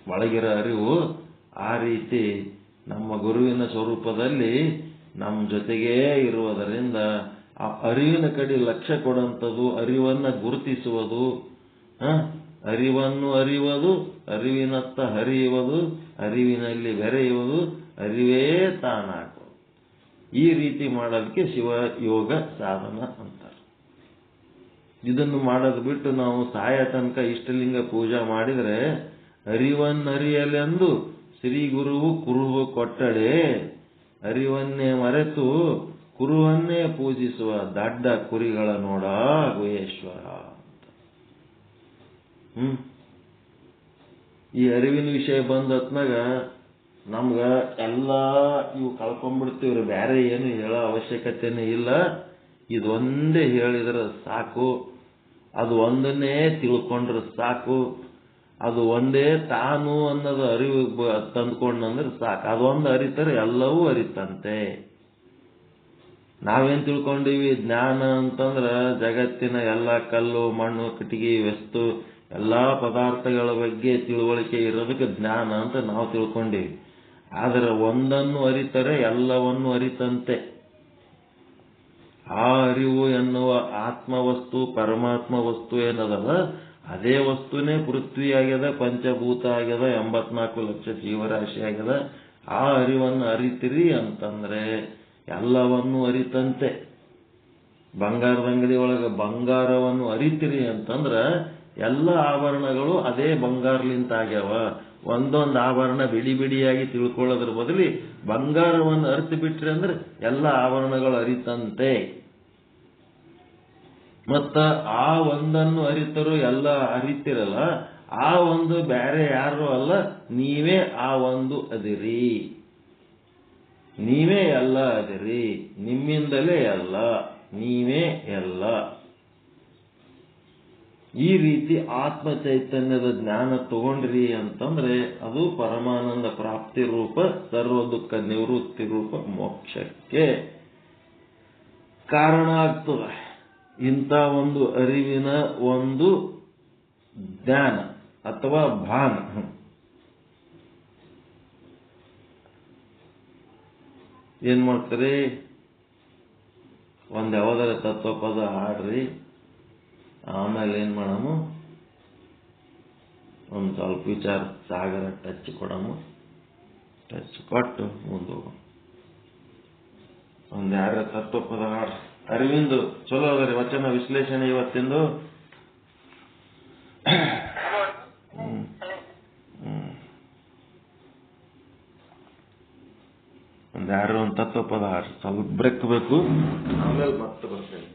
Speaker 1: ಒಳಗಿರೋ ಅರಿವು ಆ ರೀತಿ ನಮ್ಮ ಗುರುವಿನ ಸ್ವರೂಪದಲ್ಲಿ ನಮ್ಮ ಜೊತೆಗೇ ಇರುವುದರಿಂದ ಆ ಅರಿವಿನ ಕಡೆ ಲಕ್ಷ್ಯ ಕೊಡುವಂಥದ್ದು, ಅರಿವನ್ನ ಗುರುತಿಸುವುದು, ಅರಿವನ್ನು ಅರಿಯುವುದು, ಅರಿವಿನತ್ತ ಹರಿಯುವುದು, ಅರಿವಿನಲ್ಲಿ ಬೆರೆಯುವುದು, ಅರಿವೇ ತಾನಾಗುವುದು. ಈ ರೀತಿ ಮಾಡೋದಕ್ಕೆ ಶಿವಯೋಗ ಸಾಧನ ಅಂತಾರೆ. ಇದನ್ನು ಮಾಡೋದು ಬಿಟ್ಟು ನಾವು ಸಾಯ ತನಕ ಇಷ್ಟಲಿಂಗ ಪೂಜಾ ಮಾಡಿದ್ರೆ ಅರಿವನ್ನರಿಯಲೆಂದು ಶ್ರೀ ಗುರುವು ಕುರುಹು ಕೊಟ್ಟಡೆ, ಅರಿವನ್ನೇ ಮರೆತು ಕುರುವನ್ನೇ ಪೂಜಿಸುವ ದಡ್ಡ ಕುರಿಗಳ ನೋಡ ಗುಹೇಶ್ವರ. ಈ ಅರಿವಿನ ವಿಷಯ ಬಂದ ಹೊತ್ನಾಗ ನಮ್ಗ ಎಲ್ಲ ಇವು ಕಳ್ಕೊಂಡ್ಬಿಡ್ತೀವ್ರಿ. ಬೇರೆ ಏನು ಹೇಳೋ ಅವಶ್ಯಕತೆನೇ ಇಲ್ಲ. ಇದೊಂದೇ ಹೇಳಿದ್ರೆ ಸಾಕು. ಅದು ಒಂದನ್ನೇ ತಿಳ್ಕೊಂಡ್ರೆ ಸಾಕು. ಅದು ಒಂದೇ ತಾನು ಅನ್ನೋದು ಅರಿವು ತಂದ್ಕೊಂಡ್ರೆ ಸಾಕು. ಅದೊಂದು ಅರಿತಾರೆ ಎಲ್ಲವೂ ಅರಿತಂತೆ. ನಾವೇನ್ ತಿಳ್ಕೊಂಡಿವಿ ಜ್ಞಾನ ಅಂತಂದ್ರ ಜಗತ್ತಿನ ಎಲ್ಲ ಕಲ್ಲು ಮಣ್ಣು ಕಟ್ಟಿಗೆ ವಸ್ತು ಎಲ್ಲಾ ಪದಾರ್ಥಗಳ ಬಗ್ಗೆ ತಿಳುವಳಿಕೆ ಇರೋದಕ್ಕೆ ಜ್ಞಾನ ಅಂತ ನಾವು ತಿಳ್ಕೊಂಡಿವಿ. ಆದರೆ ಒಂದನ್ನು ಅರಿತರೆ ಎಲ್ಲವನ್ನು ಅರಿತಂತೆ. ಆ ಅರಿವು ಎನ್ನುವ ಆತ್ಮವಸ್ತು ಪರಮಾತ್ಮ ವಸ್ತು ಏನದಲ್ಲ, ಅದೇ ವಸ್ತುನೇ ಪೃಥ್ವಿ ಆಗ್ಯದ, ಪಂಚಭೂತ ಆಗ್ಯದ, 84 ಲಕ್ಷ ಜೀವರಾಶಿ ಆಗ್ಯದ. ಆ ಅರಿವನ್ನು ಅರಿತಿರಿ ಅಂತಂದ್ರೆ ಎಲ್ಲವನ್ನು ಅರಿತಂತೆ. ಬಂಗಾರದ ಅಂಗಡಿ ಒಳಗೆ ಬಂಗಾರವನ್ನು ಅರಿತಿರಿ ಅಂತಂದ್ರೆ ಎಲ್ಲ ಆಭರಣಗಳು ಅದೇ ಬಂಗಾರಲಿಂತ ಆಗ್ಯಾವ. ಒಂದೊಂದು ಆಭರಣ ಬಿಡಿ ಬಿಡಿಯಾಗಿ ತಿಳ್ಕೊಳ್ಳೋದ್ರ ಬದಲಿ ಬಂಗಾರವನ್ನು ಅರಿತು ಬಿಟ್ರಿ ಅಂದ್ರೆ ಎಲ್ಲ ಆಭರಣಗಳು ಅರಿತಂತೆ. ಮತ್ತ ಆ ಒಂದನ್ನು ಅರಿತರು ಎಲ್ಲ ಅರಿತಿರಲ್ಲ, ಆ ಒಂದು ಬೇರೆ ಯಾರು ಅಲ್ಲ, ನೀವೇ ಆ ಒಂದು ಅದಿರಿ. ನೀವೇ ಎಲ್ಲ ಅದಿರಿ, ನಿಮ್ಮಿಂದಲೇ ಎಲ್ಲ, ನೀವೇ ಎಲ್ಲ. ಈ ರೀತಿ ಆತ್ಮ ಚೈತನ್ಯದ ಜ್ಞಾನ ತಗೊಂಡ್ರಿ ಅಂತಂದ್ರೆ ಅದು ಪರಮಾನಂದ ಪ್ರಾಪ್ತಿ ರೂಪ, ಸರ್ವ ದುಃಖ ನಿವೃತ್ತಿ ರೂಪ ಮೋಕ್ಷಕ್ಕೆ ಕಾರಣ ಆಗ್ತದೆ. ಇಂಥ ಒಂದು ಅರಿವಿನ ಒಂದು ಜ್ಞಾನ ಅಥವಾ ಭಾನ. ಏನ್ ಮಾಡ್ತಾರೆ, ಒಂದ್ ಯಾವ್ದಾರ ತತ್ವಪದ ಹಾಡ್ರಿ, ಆಮೇಲೆ ಏನ್ ಮಾಡಮು, ಒಂದ್ ಸ್ವಲ್ಪ ವಿಚಾರ ಸಾಗರ ಟಚ್ ಕೊಡಮು, ಟಚ್ ಕೊಟ್ಟು ಮುಂದೆ ಹೋಗು. ಒಂದ್ ಯಾರ ತತ್ವಪದ ಹಾಡ್ರಿ. ಅರವಿಂದ್ ಚಲೋ ಅದರಿ ವಚನ ವಿಶ್ಲೇಷಣೆ ಇವತ್ತಿಂದು. ಒಂದ್ ಯಾರು ಒಂದು ತತ್ವಪದ ಹಾಡ್ರಿ, ಸ್ವಲ್ಪ ಬ್ರೇಕ್ ಬೇಕು, ಆಮೇಲೆ ಮತ್ತೆ ಬರ್ತೇನೆ.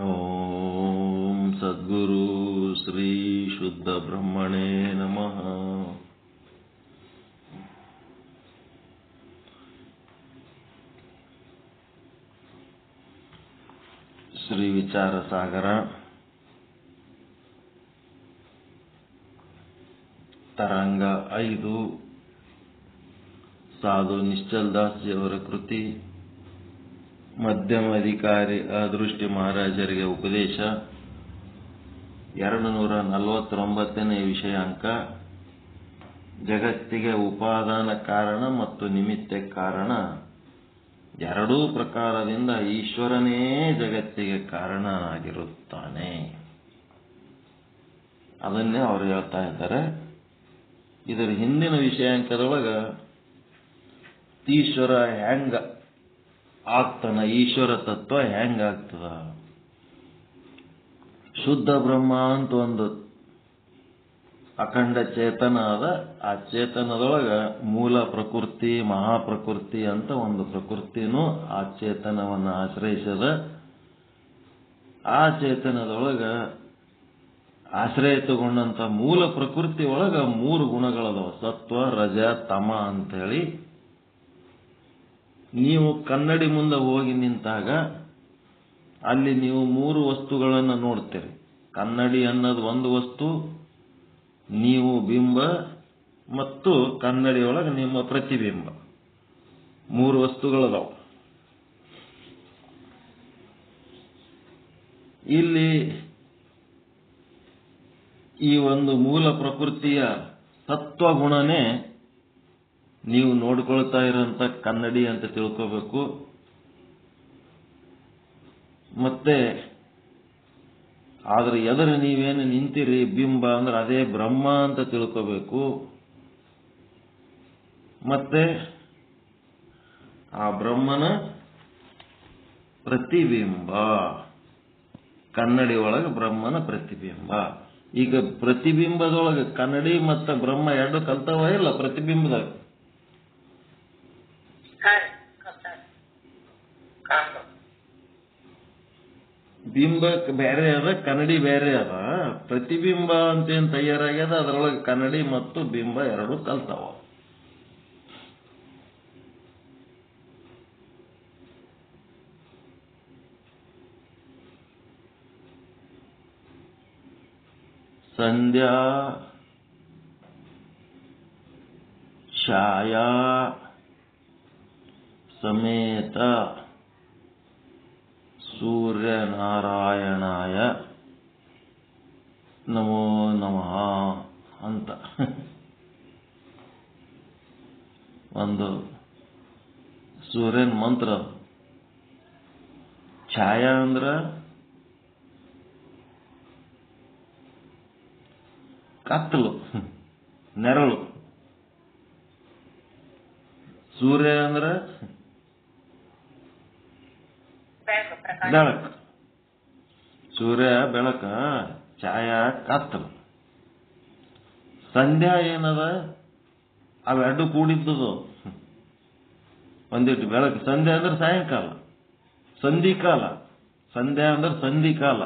Speaker 1: ಓಂ ಸದ್ಗುರು ಶ್ರೀ ಶುದ್ಧ ಬ್ರಹ್ಮಣೇ ನಮಃ. ಶ್ರೀ ವಿಚಾರ ಸಾಗರ ತರಂಗ 5 ಸಾಧು ನಿಶ್ಚಲ್ ದಾಸ್ಜಿಯವರ ಕೃತಿ. ಮಧ್ಯಮ ಅಧಿಕಾರಿ ಅದೃಷ್ಟಿ ಮಹಾರಾಜರಿಗೆ ಉಪದೇಶ. 249ನೇ ವಿಷಯಾಂಕ. ಜಗತ್ತಿಗೆ ಉಪಾದಾನ ಕಾರಣ ಮತ್ತು ನಿಮಿತ್ತ ಕಾರಣ ಎರಡೂ ಪ್ರಕಾರದಿಂದ ಈಶ್ವರನೇ ಜಗತ್ತಿಗೆ ಕಾರಣನಾಗಿರುತ್ತಾನೆ. ಅದನ್ನೇ ಅವರು ಹೇಳ್ತಾ ಇದ್ದಾರೆ. ಇದರ ಹಿಂದಿನ ವಿಷಯಾಂಕದೊಳಗ ಈಶ್ವರ ಹೆಂಗ ಆಗ್ತಾನ, ಈಶ್ವರ ತತ್ವ ಹೆಂಗಾಗ್ತದ, ಶುದ್ಧ ಬ್ರಹ್ಮ ಅಂತ ಒಂದು ಅಖಂಡ ಚೇತನ ಅದ. ಆ ಚೇತನದೊಳಗ ಮೂಲ ಪ್ರಕೃತಿ, ಮಹಾಪ್ರಕೃತಿ ಅಂತ ಒಂದು ಪ್ರಕೃತಿನೂ ಆ ಚೇತನವನ್ನು ಆಶ್ರಯಿಸದ. ಆ ಚೇತನದೊಳಗ ಆಶ್ರಯ ತಗೊಂಡಂತ ಮೂಲ ಪ್ರಕೃತಿ ಒಳಗ 3 ಗುಣಗಳದಾವ, ಸತ್ವ, ರಜ, ತಮ ಅಂತ ಹೇಳಿ. ನೀವು ಕನ್ನಡಿ ಮುಂದೆ ಹೋಗಿ ನಿಂತಾಗ ಅಲ್ಲಿ ನೀವು 3 ವಸ್ತುಗಳನ್ನು ನೋಡ್ತೀರಿ. ಕನ್ನಡಿ ಅನ್ನೋದು ಒಂದು ವಸ್ತು, ನೀವು ಬಿಂಬ ಮತ್ತು ಕನ್ನಡಿಯೊಳಗೆ ನಿಮ್ಮ ಪ್ರತಿಬಿಂಬ, 3 ವಸ್ತುಗಳದಾವ. ಇಲ್ಲಿ ಈ ಒಂದು ಮೂಲ ಪ್ರಕೃತಿಯ ಸತ್ವಗುಣನೇ ನೀವು ನೋಡ್ಕೊಳ್ತಾ ಇರೋಂಥ ಕನ್ನಡಿ ಅಂತ ತಿಳ್ಕೋಬೇಕು. ಮತ್ತೆ ಆದ್ರೆ ಎದುರು ನೀವೇನು ನಿಂತಿರಿ ಬಿಂಬ ಅಂದ್ರೆ ಅದೇ ಬ್ರಹ್ಮ ಅಂತ ತಿಳ್ಕೋಬೇಕು. ಮತ್ತೆ ಆ ಬ್ರಹ್ಮನ ಪ್ರತಿಬಿಂಬ, ಕನ್ನಡಿ ಒಳಗೆ ಬ್ರಹ್ಮನ ಪ್ರತಿಬಿಂಬ. ಈಗ ಪ್ರತಿಬಿಂಬದೊಳಗೆ ಕನ್ನಡಿ ಮತ್ತು ಬ್ರಹ್ಮ ಎರಡು ಕಲ್ತವ ಇಲ್ಲ ಪ್ರತಿಬಿಂಬದಾಗ. ಬಿಂಬಕ್ಕೆ ಬೇರೆ ಅದ, ಕನ್ನಡಿ ಬೇರೆ ಅದ. ಪ್ರತಿಬಿಂಬ ಅಂತೇನು ತಯಾರಾಗ್ಯದ, ಅದರೊಳಗೆ ಕನ್ನಡಿ ಮತ್ತು ಬಿಂಬ ಎರಡು ಕಲ್ತಾವ. ಸಂಧ್ಯಾ ಛಾಯಾ ಸಮೇತ ಸೂರ್ಯನಾರಾಯಣಾಯ ನಮೋ ನಮಃ ಅಂತ ಒಂದು ಸೂರ್ಯನ ಮಂತ್ರ. ಛಾಯಾ ಅಂದ್ರ ಕತ್ತಲು, ನೆರಳು. ಸೂರ್ಯ ಅಂದ್ರ ಬೆಳಕು. ಸೂರ್ಯ ಬೆಳಕ, ಛಾಯಾ ಕತ್ತಲು. ಸಂಧ್ಯಾ ಏನದ, ಅವೆರಡು ಕೂಡಿದ್ದದು ಒಂದಿಟ್ಟು ಬೆಳಕು. ಸಂಧ್ಯಾ ಅಂದ್ರೆ ಸಾಯಂಕಾಲ, ಸಂಧಿಕಾಲ. ಸಂಧ್ಯಾ ಅಂದ್ರೆ ಸಂಧಿಕಾಲ.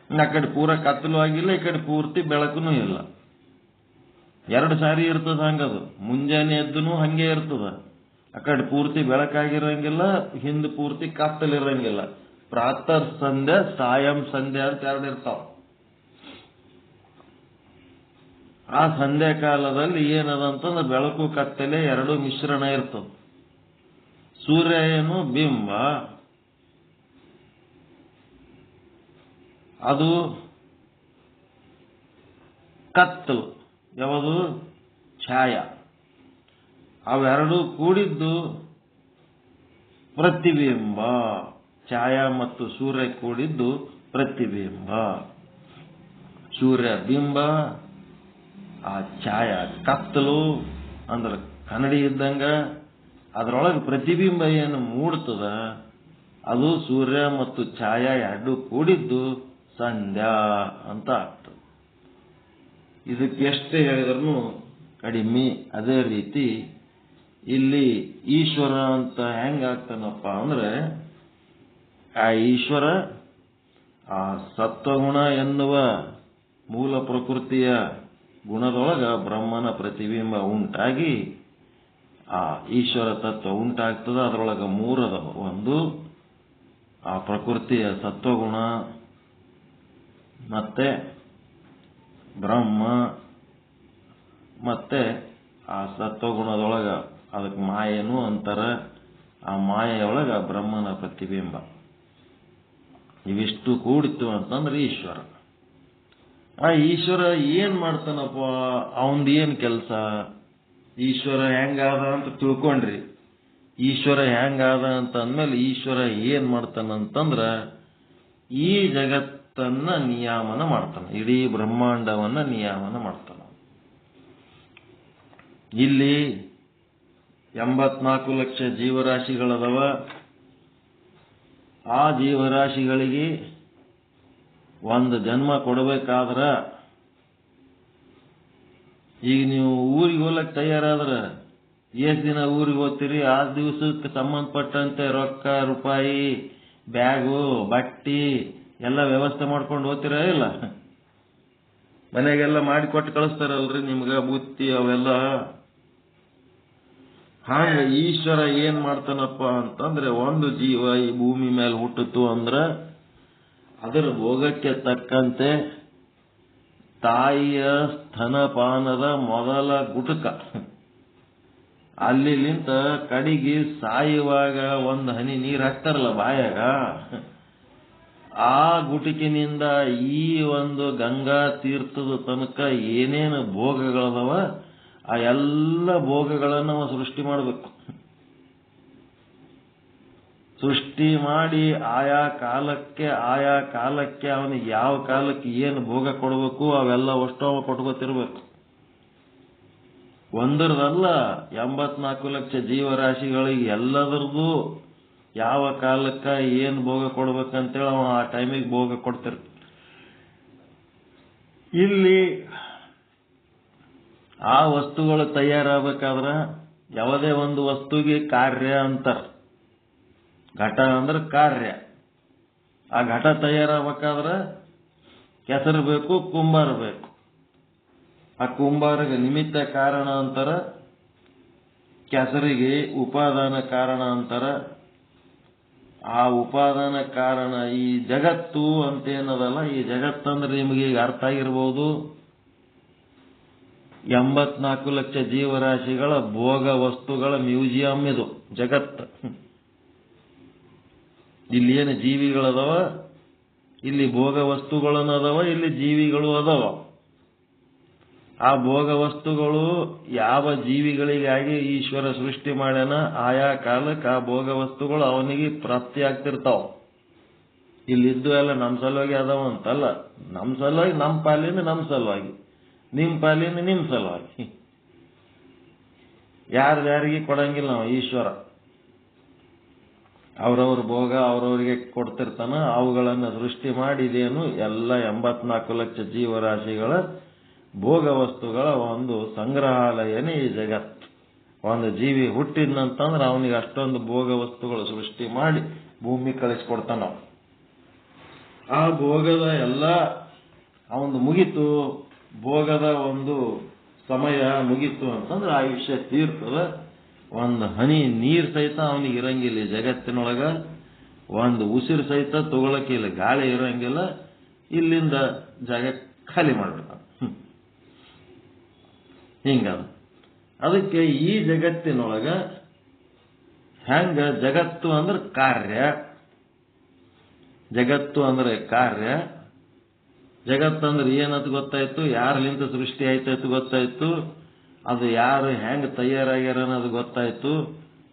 Speaker 1: ಆ ಕಡೆ ಪೂರ ಕತ್ತಲು ಆಗಿಲ್ಲ, ಈ ಕಡೆ ಪೂರ್ತಿ ಬೆಳಕುನೂ ಇಲ್ಲ. 2 ಸಾರಿ ಇರ್ತದ ಹಂಗದು. ಮುಂಜಾನೆ ಎದ್ದನು ಹಂಗೆ ಇರ್ತದ. ಆ ಕಡೆ ಪೂರ್ತಿ ಬೆಳಕಾಗಿರಂಗಿಲ್ಲ, ಹಿಂದ್ ಪೂರ್ತಿ ಕತ್ತಲಿರಂಗಿಲ್ಲ. ಪ್ರಾತಃ ಸಂಧ್ಯಾ, ಸಾಯಂ ಸಂಧ್ಯಾ ಅಂತ 2 ಇರ್ತಾವ. ಆ ಸಂಧ್ಯಾ ಕಾಲದಲ್ಲಿ ಏನದಂತಂದ್ರೆ ಬೆಳಕು ಕತ್ತಲೆ 2 ಮಿಶ್ರಣ ಇರ್ತದ. ಸೂರ್ಯ ಏನು ಬಿಂಬ, ಅದು ಕತ್ತಲು, ಯಾವುದು ಛಾಯ. ಅವೆರಡೂ ಕೂಡಿದ್ದು ಪ್ರತಿಬಿಂಬ. ಛಾಯಾ ಮತ್ತು ಸೂರ್ಯ ಕೂಡಿದ್ದು ಪ್ರತಿಬಿಂಬ. ಸೂರ್ಯ ಬಿಂಬ, ಆ ಛಾಯಾ ಕತ್ತಲು ಅಂದ್ರೆ ಕನ್ನಡಿ ಇದ್ದಂಗ. ಅದರೊಳಗೆ ಪ್ರತಿಬಿಂಬ ಏನು ಮೂಡ್ತದ ಅದು ಸೂರ್ಯ ಮತ್ತು ಛಾಯಾ ಎರಡು ಕೂಡಿದ್ದು ಸಂಧ್ಯಾ ಅಂತ ಆಗ್ತದೆ. ಇದಕ್ಕೆ ಎಷ್ಟೇ ಹೇಳಿದ್ರೂ ಕಡಿಮೆ. ಅದೇ ರೀತಿ ಇಲ್ಲಿ ಈಶ್ವರ ಅಂತ ಹೆಂಗಾಗ್ತಾನಪ್ಪ ಅಂದ್ರೆ, ಆ ಈಶ್ವರ ಆ ಸತ್ವಗುಣ ಎನ್ನುವ ಮೂಲ ಪ್ರಕೃತಿಯ ಗುಣದೊಳಗ ಬ್ರಹ್ಮನ ಪ್ರತಿಬಿಂಬ ಉಂಟಾಗಿ ಆ ಈಶ್ವರ ತತ್ವ ಉಂಟಾಗ್ತದ. ಅದರೊಳಗೆ ಮೂರದವ. ಒಂದು ಆ ಪ್ರಕೃತಿಯ ಸತ್ವಗುಣ, ಮತ್ತೆ ಬ್ರಹ್ಮ, ಮತ್ತೆ ಆ ಸತ್ವಗುಣದೊಳಗ ಅದಕ್ಕೆ ಮಾಯೇನು ಅಂತಾರ. ಆ ಮಾಯೆಯೊಳಗ ಬ್ರಹ್ಮನ ಪ್ರತಿಬಿಂಬ. ಇವಿಷ್ಟು ಕೂಡಿತ್ತು ಅಂತಂದ್ರೆ ಈಶ್ವರ. ಆ ಈಶ್ವರ ಏನ್ ಮಾಡ್ತಾನಪ್ಪ, ಅವಂದ ಏನ್ ಕೆಲಸ? ಈಶ್ವರ ಹೆಂಗಾದ ಅಂತ ತಿಳ್ಕೊಂಡ್ರಿ. ಈಶ್ವರ ಹೆಂಗಾದ ಅಂತ ಅಂದ್ಮೇಲೆ ಈಶ್ವರ ಏನ್ ಮಾಡ್ತಾನಂತಂದ್ರ ಈ ಜಗತ್ತನ್ನ ನಿಯಾಮನ ಮಾಡ್ತಾನ. ಇಡೀ ಬ್ರಹ್ಮಾಂಡವನ್ನ ನಿಯಾಮನ ಮಾಡ್ತಾನ. ಇಲ್ಲಿ 84 ಲಕ್ಷ ಜೀವರಾಶಿಗಳದವ. ಆ ಜೀವರಾಶಿಗಳಿಗೆ ಒಂದು ಜನ್ಮ ಕೊಡಬೇಕಾದ್ರ, ಈಗ ನೀವು ಊರಿಗೆ ಹೋಗ್ಲಕ್ಕೆ ತಯಾರಾದ್ರ ಎಷ್ಟು ದಿನ ಊರಿಗೆ ಹೋಗ್ತೀರಿ? ಆ ದಿವಸಕ್ಕೆ ಸಂಬಂಧಪಟ್ಟಂತೆ ರೊಕ್ಕ, ರೂಪಾಯಿ, ಬ್ಯಾಗು, ಬಟ್ಟಿ ಎಲ್ಲ ವ್ಯವಸ್ಥೆ ಮಾಡ್ಕೊಂಡು ಹೋಗ್ತೀರಾ ಇಲ್ಲ? ಮನೆಗೆಲ್ಲ ಮಾಡಿಕೊಟ್ಟು ಕಳಿಸ್ತಾರಲ್ರಿ ನಿಮ್ಗ ಬುತ್ತಿ ಅವೆಲ್ಲ. ಹಾಗೆ ಈಶ್ವರ ಏನ್ ಮಾಡ್ತಾನಪ್ಪ ಅಂತಂದ್ರೆ, ಒಂದು ಜೀವ ಈ ಭೂಮಿ ಮೇಲೆ ಹುಟ್ಟಿತು ಅಂದ್ರ ಅದರ ಭೋಗಕ್ಕೆ ತಕ್ಕಂತೆ ತಾಯಿಯ ಸ್ತನಪಾನದ ಮೊದಲ ಗುಟಕ ಅಲ್ಲಿಂತ ಕಡಿಗೆ ಸಾಯುವಾಗ ಒಂದು ಹನಿ ನೀರು ಹಾಕ್ತಾರಲ್ಲ ಬಾಯಾಗ, ಆ ಗುಟುಕಿನಿಂದ ಈ ಒಂದು ಗಂಗಾ ತೀರ್ಥದ ತನಕ ಏನೇನು ಭೋಗಗಳದವ ಆ ಎಲ್ಲ ಭೋಗಗಳನ್ನು ನಾವು ಸೃಷ್ಟಿ ಮಾಡಬೇಕು. ಸೃಷ್ಟಿ ಮಾಡಿ ಆಯಾ ಕಾಲಕ್ಕೆ ಅವನಿಗೆ ಯಾವ ಕಾಲಕ್ಕೆ ಏನು ಭೋಗ ಕೊಡಬೇಕು ಅವೆಲ್ಲ ಅಷ್ಟು ಕೊಟ್ಕೋತಿರ್ಬೇಕು. ಒಂದರದಲ್ಲ, 84 ಲಕ್ಷ ಜೀವರಾಶಿಗಳಿಗೆ ಎಲ್ಲದರದ್ದು ಯಾವ ಕಾಲಕ್ಕ ಏನು ಭೋಗ ಕೊಡ್ಬೇಕಂತೇಳಿ ಅವ ಆ ಟೈಮಿಗೆ ಭೋಗ ಕೊಡ್ತಿರ್ತ. ಇಲ್ಲಿ ಆ ವಸ್ತುಗಳು ತಯಾರಾಗಬೇಕಾದ್ರ ಯಾವುದೇ ಒಂದು ವಸ್ತುಗೆ ಕಾರ್ಯ ಅಂತಾರ. ಘಟ ಅಂದ್ರೆ ಕಾರ್ಯ. ಆ ಘಟ ತಯಾರಾಗಬೇಕಾದ್ರ ಕೆಸರು ಬೇಕು, ಕುಂಬಾರ ಬೇಕು. ಆ ಕುಂಬಾರಿಗೆ ನಿಮಿತ್ತ ಕಾರಣ ಅಂತಾರ, ಕೆಸರಿಗೆ ಉಪಾದಾನ ಕಾರಣ ಅಂತಾರ. ಆ ಉಪಾದಾನ ಕಾರಣ ಈ ಜಗತ್ತು ಅಂತೇನದಲ್ಲ, ಈ ಜಗತ್ತಂದ್ರೆ ನಿಮಗೆ ಈಗ ಅರ್ಥ ಆಗಿರ್ಬೋದು. 84 ಲಕ್ಷ ಜೀವರಾಶಿಗಳ ಭೋಗ ವಸ್ತುಗಳ ಮ್ಯೂಸಿಯಂ ಇದು ಜಗತ್ತು. ಇಲ್ಲಿ ಏನು ಜೀವಿಗಳದವ, ಇಲ್ಲಿ ಭೋಗ ವಸ್ತುಗಳನ್ನದವ, ಇಲ್ಲಿ ಜೀವಿಗಳು ಅದಾವ. ಆ ಭೋಗ ವಸ್ತುಗಳು ಯಾವ ಜೀವಿಗಳಿಗಾಗಿ ಈಶ್ವರ ಸೃಷ್ಟಿ ಮಾಡ್ಯಾನ, ಆಯಾ ಕಾಲಕ್ಕೆ ಆ ಭೋಗ ವಸ್ತುಗಳು ಅವನಿಗೆ ಪ್ರಾಪ್ತಿ ಆಗ್ತಿರ್ತಾವ. ಇಲ್ಲಿದ್ದು ಎಲ್ಲ ನಮ್ಮ ಸಲುವಾಗಿ ಅದಾವ ಅಂತಲ್ಲ, ನಮ್ಮ ಸಲುವಾಗಿ, ನಮ್ಮ ಪಾಲಿನ ನಮ್ಮ ಸಲುವಾಗಿ, ನಿಮ್ಮ ಪಾಲಿನ ನಿಮ್ಮ ಸಲುವಾಗಿ. ಯಾರಿಗೆ ಕೊಡಂಗಿಲ್ಲ ನಾವು ಈಶ್ವರ. ಅವರವ್ರ ಭೋಗ ಅವರವರಿಗೆ ಕೊಡ್ತಿರ್ತಾನ. ಅವುಗಳನ್ನು ಸೃಷ್ಟಿ ಮಾಡಿದೇನು ಎಲ್ಲ 84 ಲಕ್ಷ ಜೀವರಾಶಿಗಳ ಭೋಗ ವಸ್ತುಗಳ ಒಂದು ಸಂಗ್ರಹಾಲಯನೇ ಈ ಜಗತ್ತು. ಒಂದು ಜೀವಿ ಹುಟ್ಟಿದ್ನಂತಂದ್ರೆ ಅವನಿಗೆ ಅಷ್ಟೊಂದು ಭೋಗ ವಸ್ತುಗಳು ಸೃಷ್ಟಿ ಮಾಡಿ ಭೂಮಿ ಕಳಿಸ್ಕೊಡ್ತಾನ. ಆ ಭೋಗದ ಎಲ್ಲ ಅವನು ಮುಗಿತು, ಭೋಗದ ಒಂದು ಸಮಯ ಮುಗಿತು ಅಂತಂದ್ರೆ ಆಯುಷ್ಯ ತೀರ್ತದ. ಒಂದು ಹನಿ ನೀರು ಸಹಿತ ಅವನಿಗೆ ಇರಂಗಿಲ್ಲ ಈ ಜಗತ್ತಿನೊಳಗ. ಒಂದು ಉಸಿರು ಸಹಿತ ತಗೊಳಕಿಲ್ಲ, ಗಾಳಿ ಇರಂಗಿಲ್ಲ. ಇಲ್ಲಿಂದ ಜಾಗ ಖಾಲಿ ಮಾಡ್ಬಿಡ್ತಾನೆ. ಹಿಂಗದ. ಅದಕ್ಕೆ ಈ ಜಗತ್ತಿನೊಳಗ ಹೆಂಗ ಜಗತ್ತು ಅಂದ್ರೆ ಕಾರ್ಯ, ಜಗತ್ತು ಅಂದ್ರೆ ಕಾರ್ಯ, ಜಗತ್ತಂದ್ರೆ ಏನಂತ ಗೊತ್ತಾಯ್ತು, ಯಾರ್ಲಿಂತ ಸೃಷ್ಟಿ ಆಯ್ತು ಗೊತ್ತಾಯ್ತು, ಅದು ಯಾರು ಹೆಂಗೆ ತಯಾರಾಗ್ಯಾರ ಅನ್ನೋದು ಗೊತ್ತಾಯ್ತು.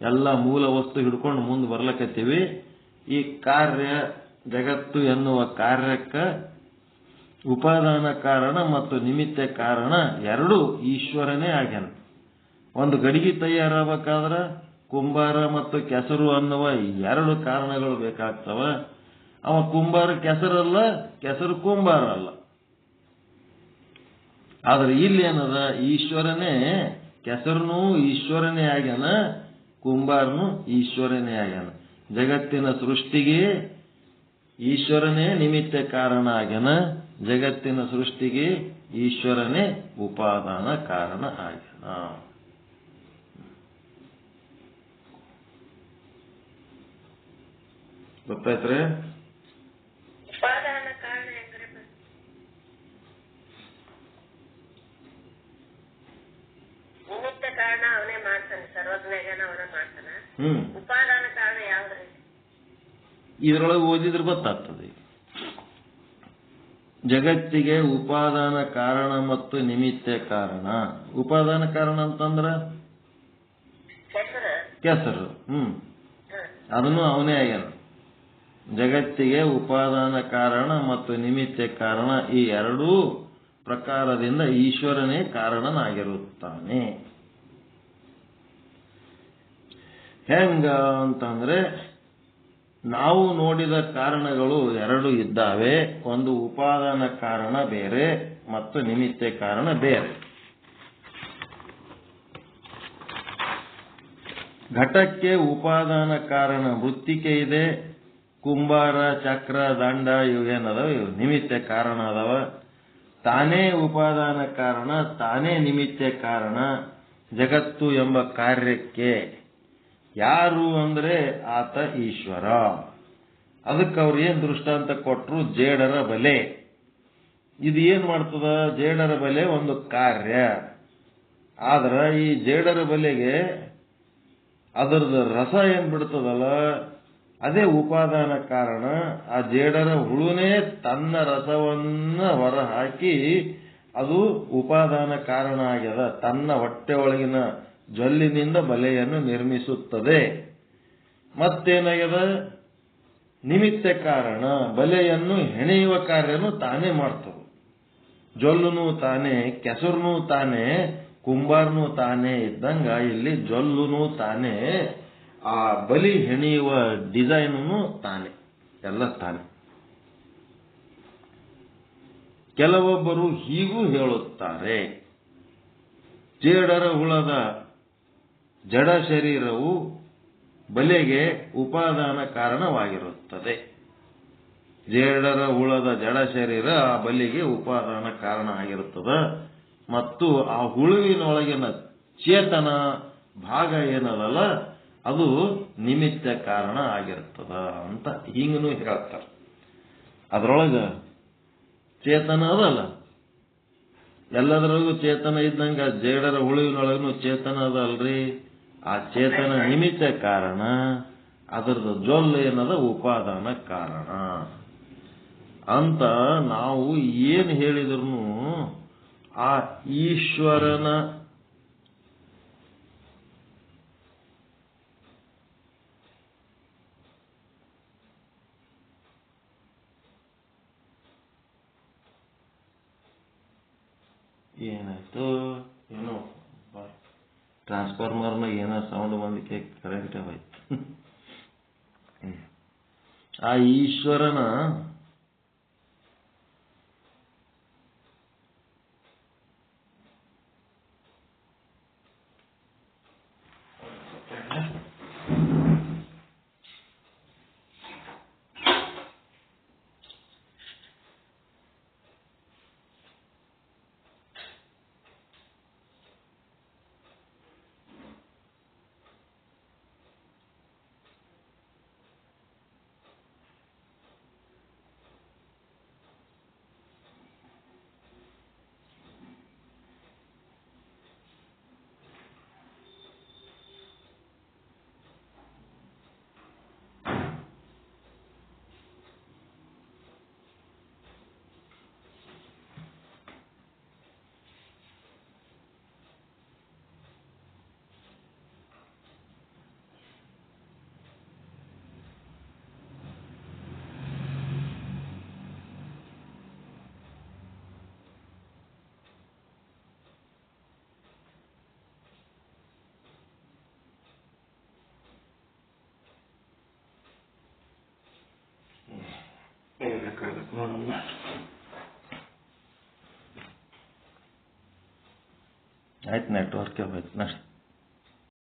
Speaker 1: ಎಲ್ಲ ಮೂಲ ವಸ್ತು ಹಿಡ್ಕೊಂಡು ಮುಂದೆ ಬರ್ಲಕತ್ತೀವಿ. ಈ ಕಾರ್ಯ ಜಗತ್ತು ಎನ್ನುವ ಕಾರ್ಯಕ್ಕೆ ಉಪಾದಾನ ಕಾರಣ ಮತ್ತು ನಿಮಿತ್ತ ಕಾರಣ ಎರಡೂ ಈಶ್ವರನೇ ಆಗ್ಯಾನ. ಒಂದು ಗಡಿಗೆ ತಯಾರಾಗಬೇಕಾದ್ರೆ ಕುಂಬಾರ ಮತ್ತು ಕೆಸರು ಅನ್ನುವ ಎರಡು ಕಾರಣಗಳು ಬೇಕಾಗ್ತವ. ಅವ ಕುಂಬಾರ ಕೆಸರಲ್ಲ, ಕೆಸರು ಕುಂಬಾರ ಅಲ್ಲ. ಆದ್ರೆ ಇಲ್ಲಿ ಏನದ, ಈಶ್ವರನೇ ಕೆಸರನು ಈಶ್ವರನೇ ಆಗ್ಯಾನ, ಕುಂಬಾರನು ಈಶ್ವರನೇ ಆಗ್ಯಾನ. ಜಗತ್ತಿನ ಸೃಷ್ಟಿಗೆ ಈಶ್ವರನೇ ನಿಮಿತ್ತ ಕಾರಣ ಆಗ್ಯಾನ, ಜಗತ್ತಿನ ಸೃಷ್ಟಿಗೆ ಈಶ್ವರನೇ ಉಪಾದಾನ ಕಾರಣ ಆಗ್ಯಾನ. ಗೊತ್ತಾಯ್ತ್ರೆ?
Speaker 2: ಉಪಾದಾನ ಕಾರಣ ಹೆಂಗ್ರೆ? ನಿಮಿತ್ತ ಕಾರಣ ಅವನೇ ಮಾಡ್ತಾನೆ, ಸರ್ವಜ್ಞಾನ ಅವನೇ ಮಾಡ್ತಾನ. ಉಪಾದಾನ ಕಾರಣ ಯಾವ್ದ್ರಿ?
Speaker 1: ಇದ್ರೊಳಗೆ ಓದಿದ್ರೆ ಗೊತ್ತಾಗ್ತದೆ. ಜಗತ್ತಿಗೆ ಉಪಾದಾನ ಕಾರಣ ಮತ್ತು ನಿಮಿತ್ತ ಕಾರಣ. ಉಪಾದಾನ ಕಾರಣ ಅಂತಂದ್ರ ಕೆಸರು. ಅದನ್ನು ಅವನೇ ಆಗ್ಯಾನ. ಜಗತ್ತಿಗೆ ಉಪಾದಾನ ಕಾರಣ ಮತ್ತು ನಿಮಿತ್ತ ಕಾರಣ ಈ ಎರಡೂ ಪ್ರಕಾರದಿಂದ ಈಶ್ವರನೇ ಕಾರಣನಾಗಿರುತ್ತಾನೆ. ಹೆಂಗ ಅಂತಂದ್ರೆ, ನಾವು ನೋಡಿದ ಕಾರಣಗಳು ಎರಡು ಇದ್ದಾವೆ. ಒಂದು ಉಪಾದಾನ ಕಾರಣ ಬೇರೆ ಮತ್ತು ನಿಮಿತ್ತ ಕಾರಣ ಬೇರೆ. ಘಟಕ್ಕೆ ಉಪಾದಾನ ಕಾರಣ ಮೃತ್ತಿಕೆ ಇದೆ. ಕುಂಬಾರ, ಚಕ್ರ, ದಂಡ ಇವೇನದವ, ಇವು ನಿಮಿತ್ತ ಕಾರಣ ಅದಾವ. ತಾನೇ ಉಪಾದಾನ ಕಾರಣ, ತಾನೇ ನಿಮಿತ್ತ ಕಾರಣ ಜಗತ್ತು ಎಂಬ ಕಾರ್ಯಕ್ಕೆ. ಯಾರು ಅಂದ್ರೆ ಆತ ಈಶ್ವರ. ಅದಕ್ಕೆ ಅವ್ರು ಏನ್ ದೃಷ್ಟಾಂತ ಕೊಟ್ರು, ಜೇಡರ ಬಲೆ. ಇದು ಏನ್ ಮಾಡ್ತದ, ಜೇಡರ ಬಲೆ ಒಂದು ಕಾರ್ಯ. ಆದ್ರ ಈ ಜೇಡರ ಬಲೆಗೆ ಅದರದ ರಸ ಏನ್ ಬಿಡ್ತದಲ್ಲ, ಅದೇ ಉಪಾದಾನ ಕಾರಣ. ಆ ಜೇಡರ ಹುಳುನೇ ತನ್ನ ರಸವನ್ನ ಹೊರ ಹಾಕಿ ಅದು ಉಪಾದಾನ ಕಾರಣ ಆಗ್ಯದ. ತನ್ನ ಹೊಟ್ಟೆ ಒಳಗಿನ ಜೊಲ್ಲಿನಿಂದ ಬಲೆಯನ್ನು ನಿರ್ಮಿಸುತ್ತದೆ. ಮತ್ತೇನಾಗ್ಯದ, ನಿಮಿತ್ತ ಕಾರಣ ಬಲೆಯನ್ನು ಹೆಣೆಯುವ ಕಾರ್ಯನು ತಾನೇ ಮಾಡ್ತದೆ. ಜೊಲ್ಲುನು ತಾನೇ, ಕೆಸರುನು ತಾನೇ, ಕುಂಬಾರನು ತಾನೇ ಇದ್ದಂಗ ಇಲ್ಲಿ ಜೊಲ್ಲುನು ತಾನೇ, ಆ ಬಲಿ ಹೆಣೆಯುವ ಡಿಸೈನು ತಾನೇ, ಎಲ್ಲ ತಾನೇ. ಕೆಲವೊಬ್ಬರು ಹೀಗೂ ಹೇಳುತ್ತಾರೆ, ಜೇಡರ ಹುಳದ ಜಡ ಶರೀರವು ಬಲೆಗೆ ಉಪಾದಾನ ಕಾರಣವಾಗಿರುತ್ತದೆ. ಜೇಡರ ಹುಳದ ಜಡ ಶರೀರ ಆ ಬಲಿಗೆ ಉಪಾದಾನ ಕಾರಣ ಆಗಿರುತ್ತದೆ. ಮತ್ತು ಆ ಹುಳುವಿನೊಳಗಿನ ಚೇತನ ಭಾಗ ಏನದಲ್ಲ, ಅದು ನಿಮಿತ್ತ ಕಾರಣ ಆಗಿರ್ತದ ಅಂತ ಹಿಂಗನು ಹೇಳ್ತಾರೆ. ಅದರೊಳಗ ಚೇತನ ಅದಲ್ಲ, ಎಲ್ಲದರೊಳಗೂ ಚೇತನ ಇದ್ದಂಗ ಜೇಡರ ಹುಳುವಿನೊಳಗೂ ಚೇತನ ಅದಲ್ರಿ. ಆ ಚೇತನ ನಿಮಿತ್ತ ಕಾರಣ, ಅದರದ ಜೊಲ್ಲು ಏನದ ಉಪಾದಾನ ಕಾರಣ ಅಂತ ನಾವು ಏನ್ ಹೇಳಿದ್ರು ಆ ಈಶ್ವರನ ಏನಾಯ್ತು ಏನೋ ಟ್ರಾನ್ಸ್ಫಾರ್ಮರ್ನ ಏನೋ ಸೌಂಡ್ ಬಂದಕ್ಕೆ ಕರೆಂಟ್ ಆಯ್ತು. ಆ ಈಶ್ವರನ ಆಯ್ತು, ನೆಟ್ವರ್ಕೇ ಹೋಯ್ತು. ನೆಕ್ಸ್ಟ್